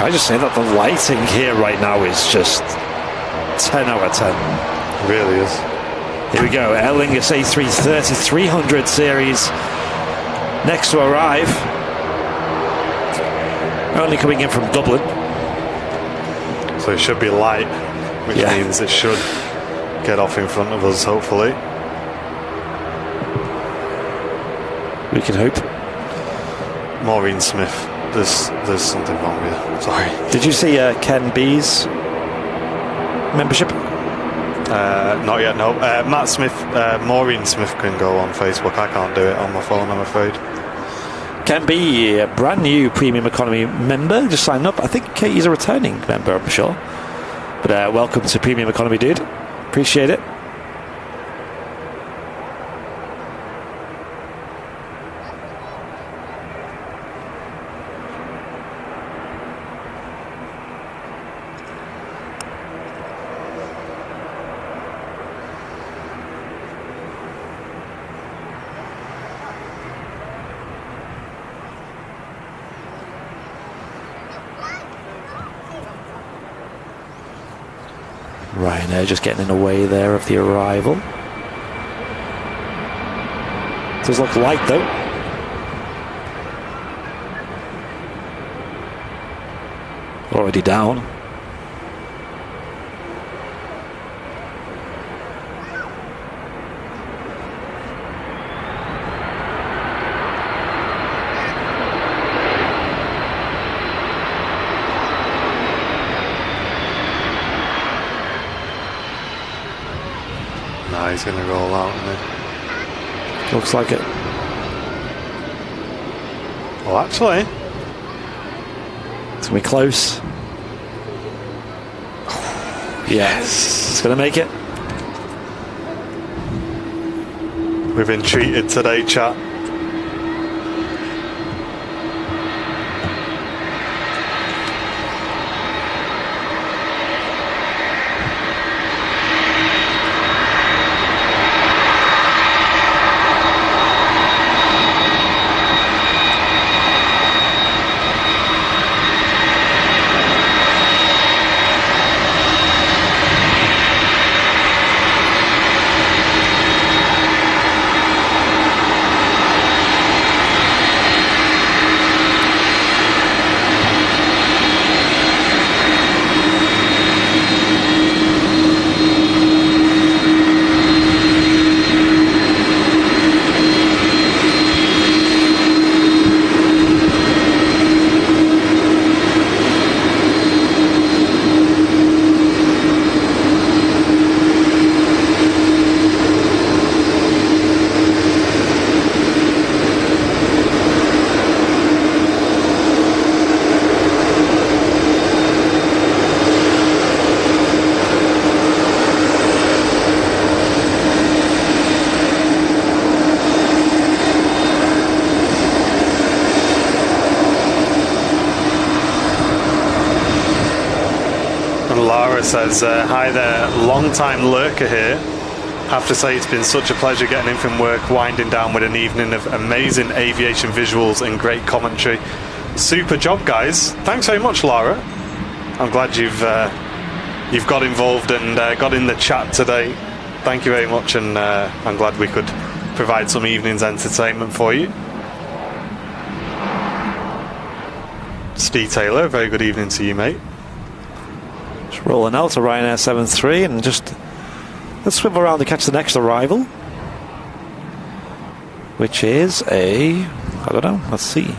Speaker 2: Can I just say that the lighting here right now is just 10 out of 10.
Speaker 1: It really is.
Speaker 2: Here we go, Aer Lingus A330 300 series next to arrive. Only coming in from Dublin.
Speaker 1: So it should be light, which means it should get off in front of us, hopefully.
Speaker 2: We can hope.
Speaker 1: Maureen Smith, there's something wrong here. Sorry.
Speaker 2: Did you see Ken B's membership?
Speaker 1: Not yet, no. Matt Smith, Maureen Smith can go on Facebook. I can't do it on my phone, I'm afraid.
Speaker 2: Ken B, a brand new Premium Economy member, just signed up. I think he's a returning member, I'm sure. But welcome to Premium Economy, dude. Appreciate it. Ryanair just getting in the way there of the arrival. Does look light though. Already down.
Speaker 1: He's going to roll out, isn't he?
Speaker 2: Looks like it.
Speaker 1: Well, actually,
Speaker 2: it's going to be close. Yes, it's going to make it.
Speaker 1: We've been treated today, chat. Says, hi there, long time lurker here. Have to say it's been such a pleasure getting in from work, winding down with an evening of amazing aviation visuals and great commentary. Super job, guys. Thanks very much, Lara. I'm glad you've got involved and got in the chat today. Thank you very much, and I'm glad we could provide some evening's entertainment for you. Steve Taylor, very good evening to you, mate.
Speaker 2: Rolling out to Ryanair 7-3 and just let's swim around to catch the next arrival, which is I don't know, let's see.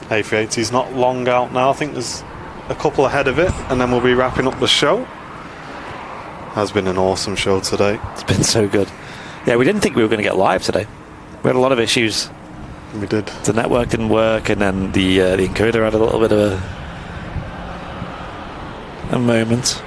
Speaker 1: A380 is not long out now. I think there's a couple ahead of it, and then we'll be wrapping up the show. Has been an awesome show today.
Speaker 2: It's been so good. Yeah, we didn't think we were going to get live today. We had a lot of issues.
Speaker 1: We did.
Speaker 2: The network didn't work, and then the encoder had a little bit of a moment.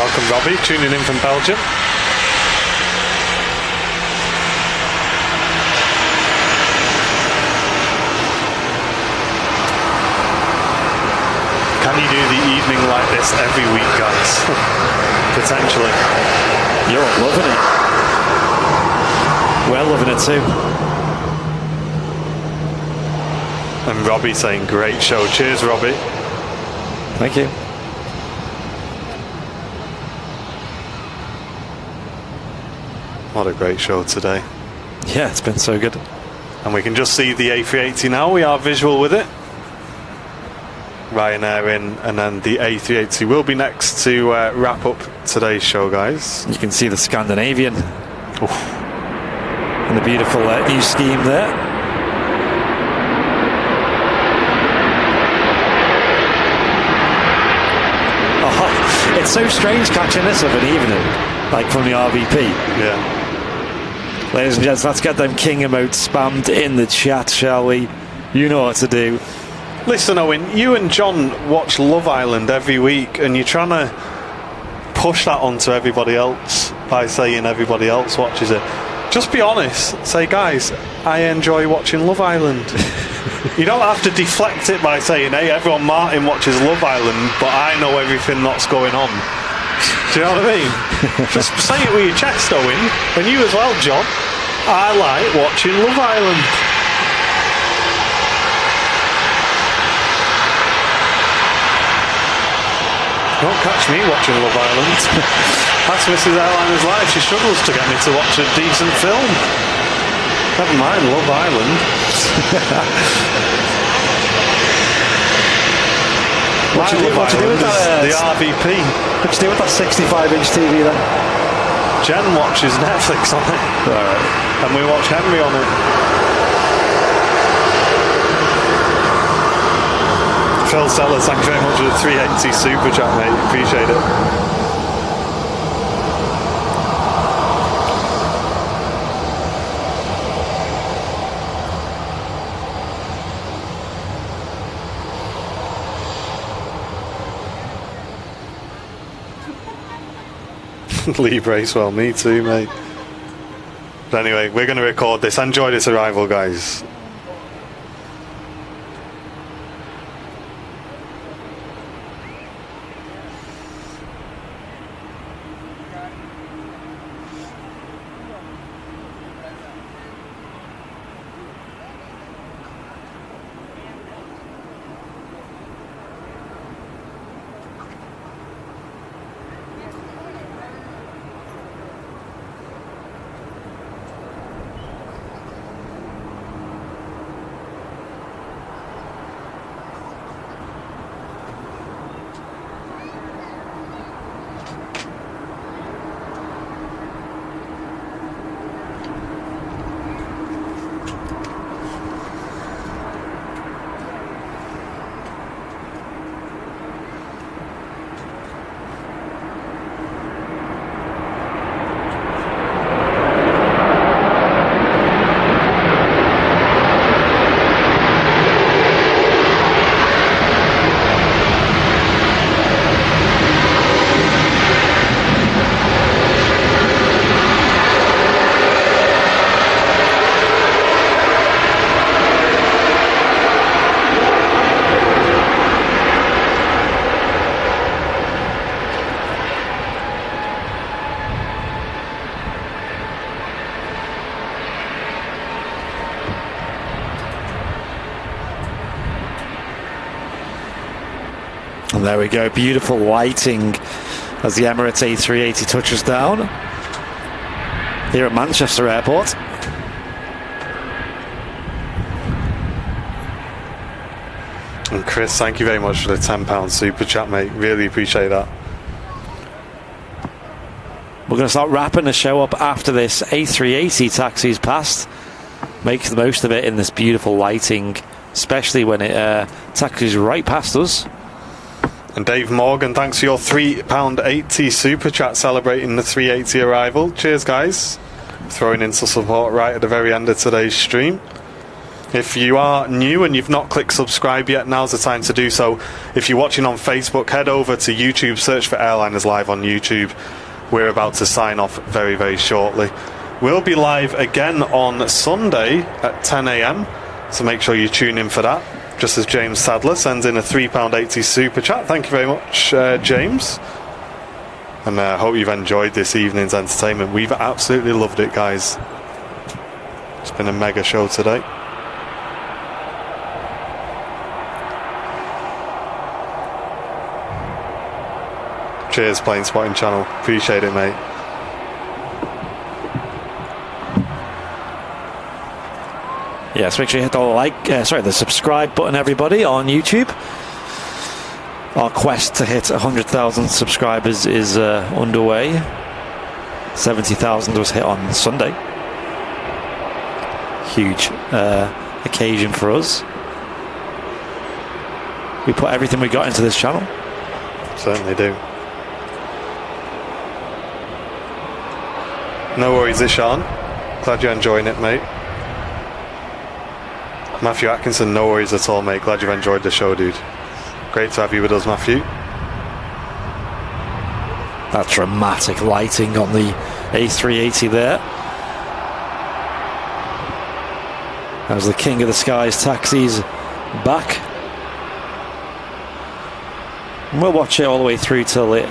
Speaker 1: Welcome, Robbie, tuning in from Belgium. Can you do the evening like this every week, guys? Potentially.
Speaker 2: You're loving it. We're loving it too.
Speaker 1: And Robbie saying, great show. Cheers, Robbie.
Speaker 2: Thank you.
Speaker 1: What a great show today.
Speaker 2: Yeah, it's been so good.
Speaker 1: And we can just see the A380 now. We are visual with it. Ryanair in, and then the A380 will be next to wrap up today's show, guys.
Speaker 2: You can see the Scandinavian.
Speaker 1: Oof.
Speaker 2: And the beautiful new scheme there. Oh, it's so strange catching this of an evening, like from the RVP.
Speaker 1: Yeah.
Speaker 2: Ladies and gents, let's get them king emotes spammed in the chat, shall we? You know what to do.
Speaker 1: Listen, Owen, you and John watch Love Island every week, and you're trying to push that onto everybody else by saying everybody else watches it. Just be honest. Say, guys, I enjoy watching Love Island. You don't have to deflect it by saying, hey, everyone Martin watches Love Island, but I know everything that's going on. Do you know what I mean? Just say it with your chest, Owen. And you as well, John. I like watching Love Island. Don't catch me watching Love Island. That's Mrs. Airliner's life. She struggles to get me to watch a decent film. Never mind Love Island.
Speaker 2: What you do with that?
Speaker 1: The RVP.
Speaker 2: What you do with that 65-inch TV then?
Speaker 1: Jen watches Netflix on it.
Speaker 2: Right.
Speaker 1: And we watch Henry on it. Phil Sellers, thank you very much for the 380 super chat, mate. Appreciate it. Lee Bracewell, me too, mate. But anyway, we're going to record this. Enjoy this arrival, guys.
Speaker 2: And there we go, beautiful lighting as the Emirates A380 touches down here at Manchester Airport.
Speaker 1: And Chris, thank you very much for the £10 super chat, mate. Really appreciate that.
Speaker 2: We're going to start wrapping the show up after this A380 taxis past. Make the most of it in this beautiful lighting, especially when it taxis right past us.
Speaker 1: And Dave Morgan, thanks for your £3.80 super chat celebrating the 380 arrival. Cheers, guys. Throwing in some support right at the very end of today's stream. If you are new and you've not clicked subscribe yet, now's the time to do so. If you're watching on Facebook, head over to YouTube, search for Airliners Live on YouTube. We're about to sign off very, very shortly. We'll be live again on Sunday at 10 a.m, so make sure you tune in for that. Just as James Sadler sends in a £3.80 super chat. Thank you very much, James. And I hope you've enjoyed this evening's entertainment. We've absolutely loved it, guys. It's been a mega show today. Cheers, Plane Spotting Channel. Appreciate it, mate.
Speaker 2: Yes, make sure you hit the subscribe button, everybody, on YouTube. Our quest to hit 100,000 subscribers is underway. 70,000 was hit on Sunday. Huge occasion for us. We put everything we got into this channel.
Speaker 1: Certainly do. No worries, Ishan. Glad you're enjoying it, mate. Matthew Atkinson, no worries at all, mate. Glad you've enjoyed the show, dude. Great to have you with us, Matthew.
Speaker 2: That dramatic lighting on the A380 there. As the King of the Skies taxis back. And we'll watch it all the way through till it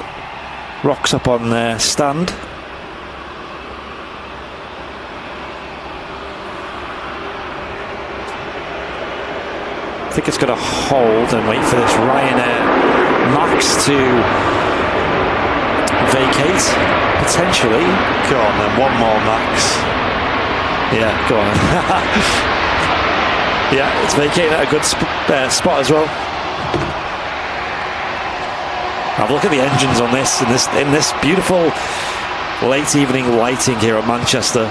Speaker 2: rocks up on their stand. I think it's going to hold and wait for this Ryanair Max to vacate, potentially.
Speaker 1: Go on then, one more Max.
Speaker 2: Yeah, go on. Yeah, it's vacating at a good spot as well. Have a look at the engines on this in this beautiful late evening lighting here at Manchester.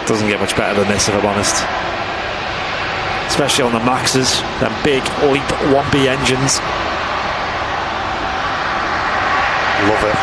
Speaker 2: Doesn't get much better than this, if I'm honest. Especially on the Maxes, them big LEAP 1B engines.
Speaker 1: Love it.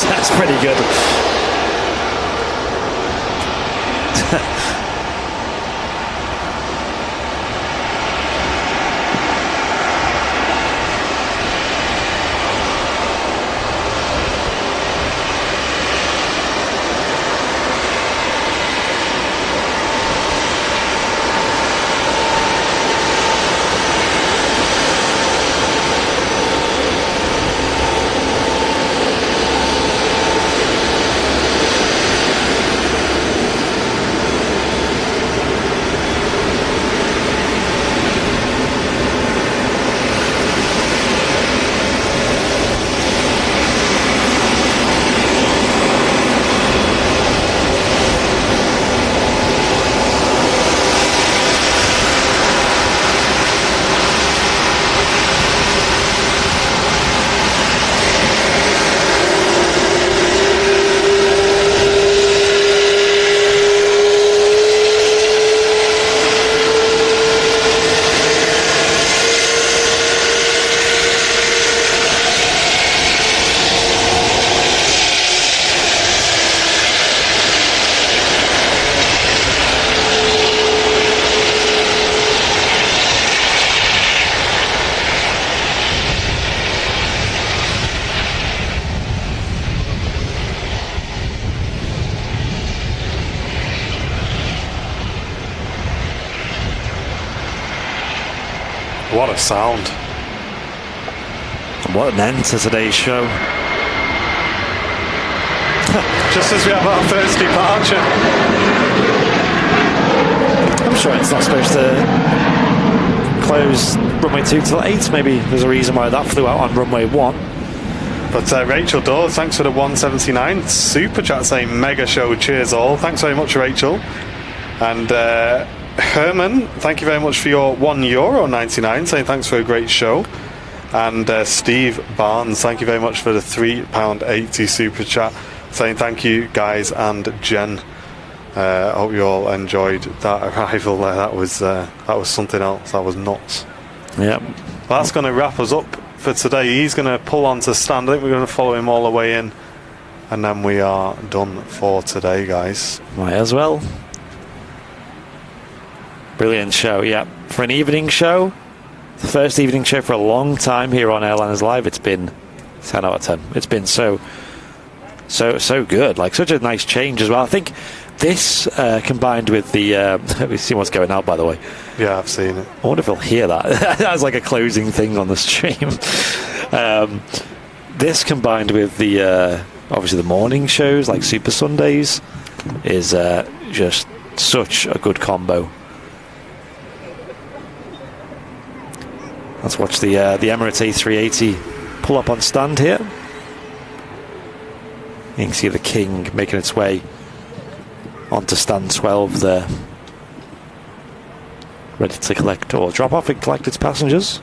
Speaker 2: That's pretty good.
Speaker 1: What a sound.
Speaker 2: And what an end to today's show.
Speaker 1: Just as we have our first departure.
Speaker 2: sure it's not supposed to close runway 2 till 8. Maybe there's a reason why that flew out on runway 1.
Speaker 1: But Rachel Dawes, thanks for the 179 super chat saying mega show, cheers all. Thanks very much, Rachel. And Herman, thank you very much for your €1.99 saying thanks for a great show. And Steve Barnes, thank you very much for the £3.80 super chat saying thank you guys and Jen. I hope you all enjoyed that arrival there. That was something else. That was nuts.
Speaker 2: Yep.
Speaker 1: Well, that's going to wrap us up for today. He's going to pull on to stand. I think we're going to follow him all the way in, and then we are done for today, guys.
Speaker 2: Might as well. Brilliant show, yeah. For an evening show, the first evening show for a long time here on Airliners Live, it's been 10 out of 10. It's been so good. Like, such a nice change as well. I think this combined with the we've seen what's going out, by the way.
Speaker 1: Yeah, I've seen it.
Speaker 2: I wonder if they'll hear that. That's like a closing thing on the stream. This combined with the obviously the morning shows like Super Sundays is just such a good combo. Let's watch the Emirates A380 pull up on stand here. You can see the King making its way onto stand 12 there, ready to collect or drop off and collect its passengers.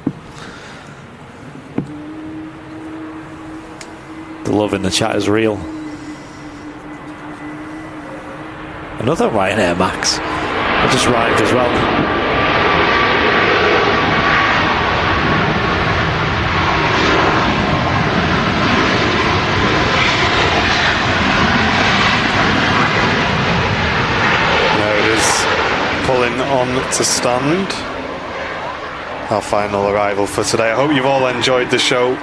Speaker 2: The love in the chat is real. Another Ryanair Max that just arrived as well.
Speaker 1: Pulling on to stand. Our final arrival for today. I hope you've all enjoyed the show.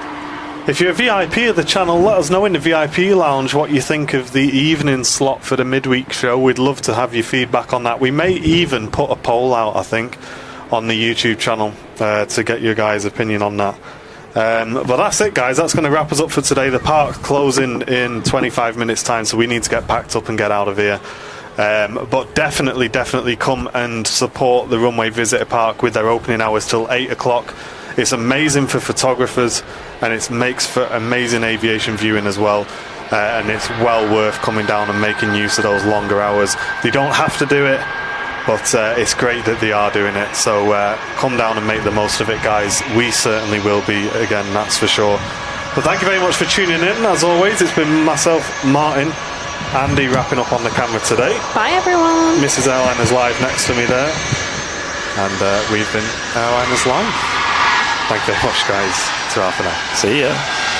Speaker 1: If you're a VIP of the channel, let us know in the VIP lounge what you think of the evening slot for the midweek show. We'd love to have your feedback on that. We may even put a poll out, I think, on the YouTube channel to get your guys' opinion on that. But that's it, guys. That's going to wrap us up for today. The park's closing in 25 minutes time, so we need to get packed up and get out of here. But definitely come and support the Runway Visitor Park with their opening hours till 8 o'clock. It's amazing for photographers, and it makes for amazing aviation viewing as well. And it's well worth coming down and making use of those longer hours. They don't have to do it, but it's great that they are doing it. So come down and make the most of it, guys. We certainly will be, again, that's for sure. But thank you very much for tuning in. As always, it's been myself, Martin, Andy wrapping up on the camera today.
Speaker 3: Bye, everyone.
Speaker 1: Mrs. Airliners Live next to me there. And we've been Airliners Live. Thank you very much, guys. Ta-ra for now.
Speaker 2: See ya.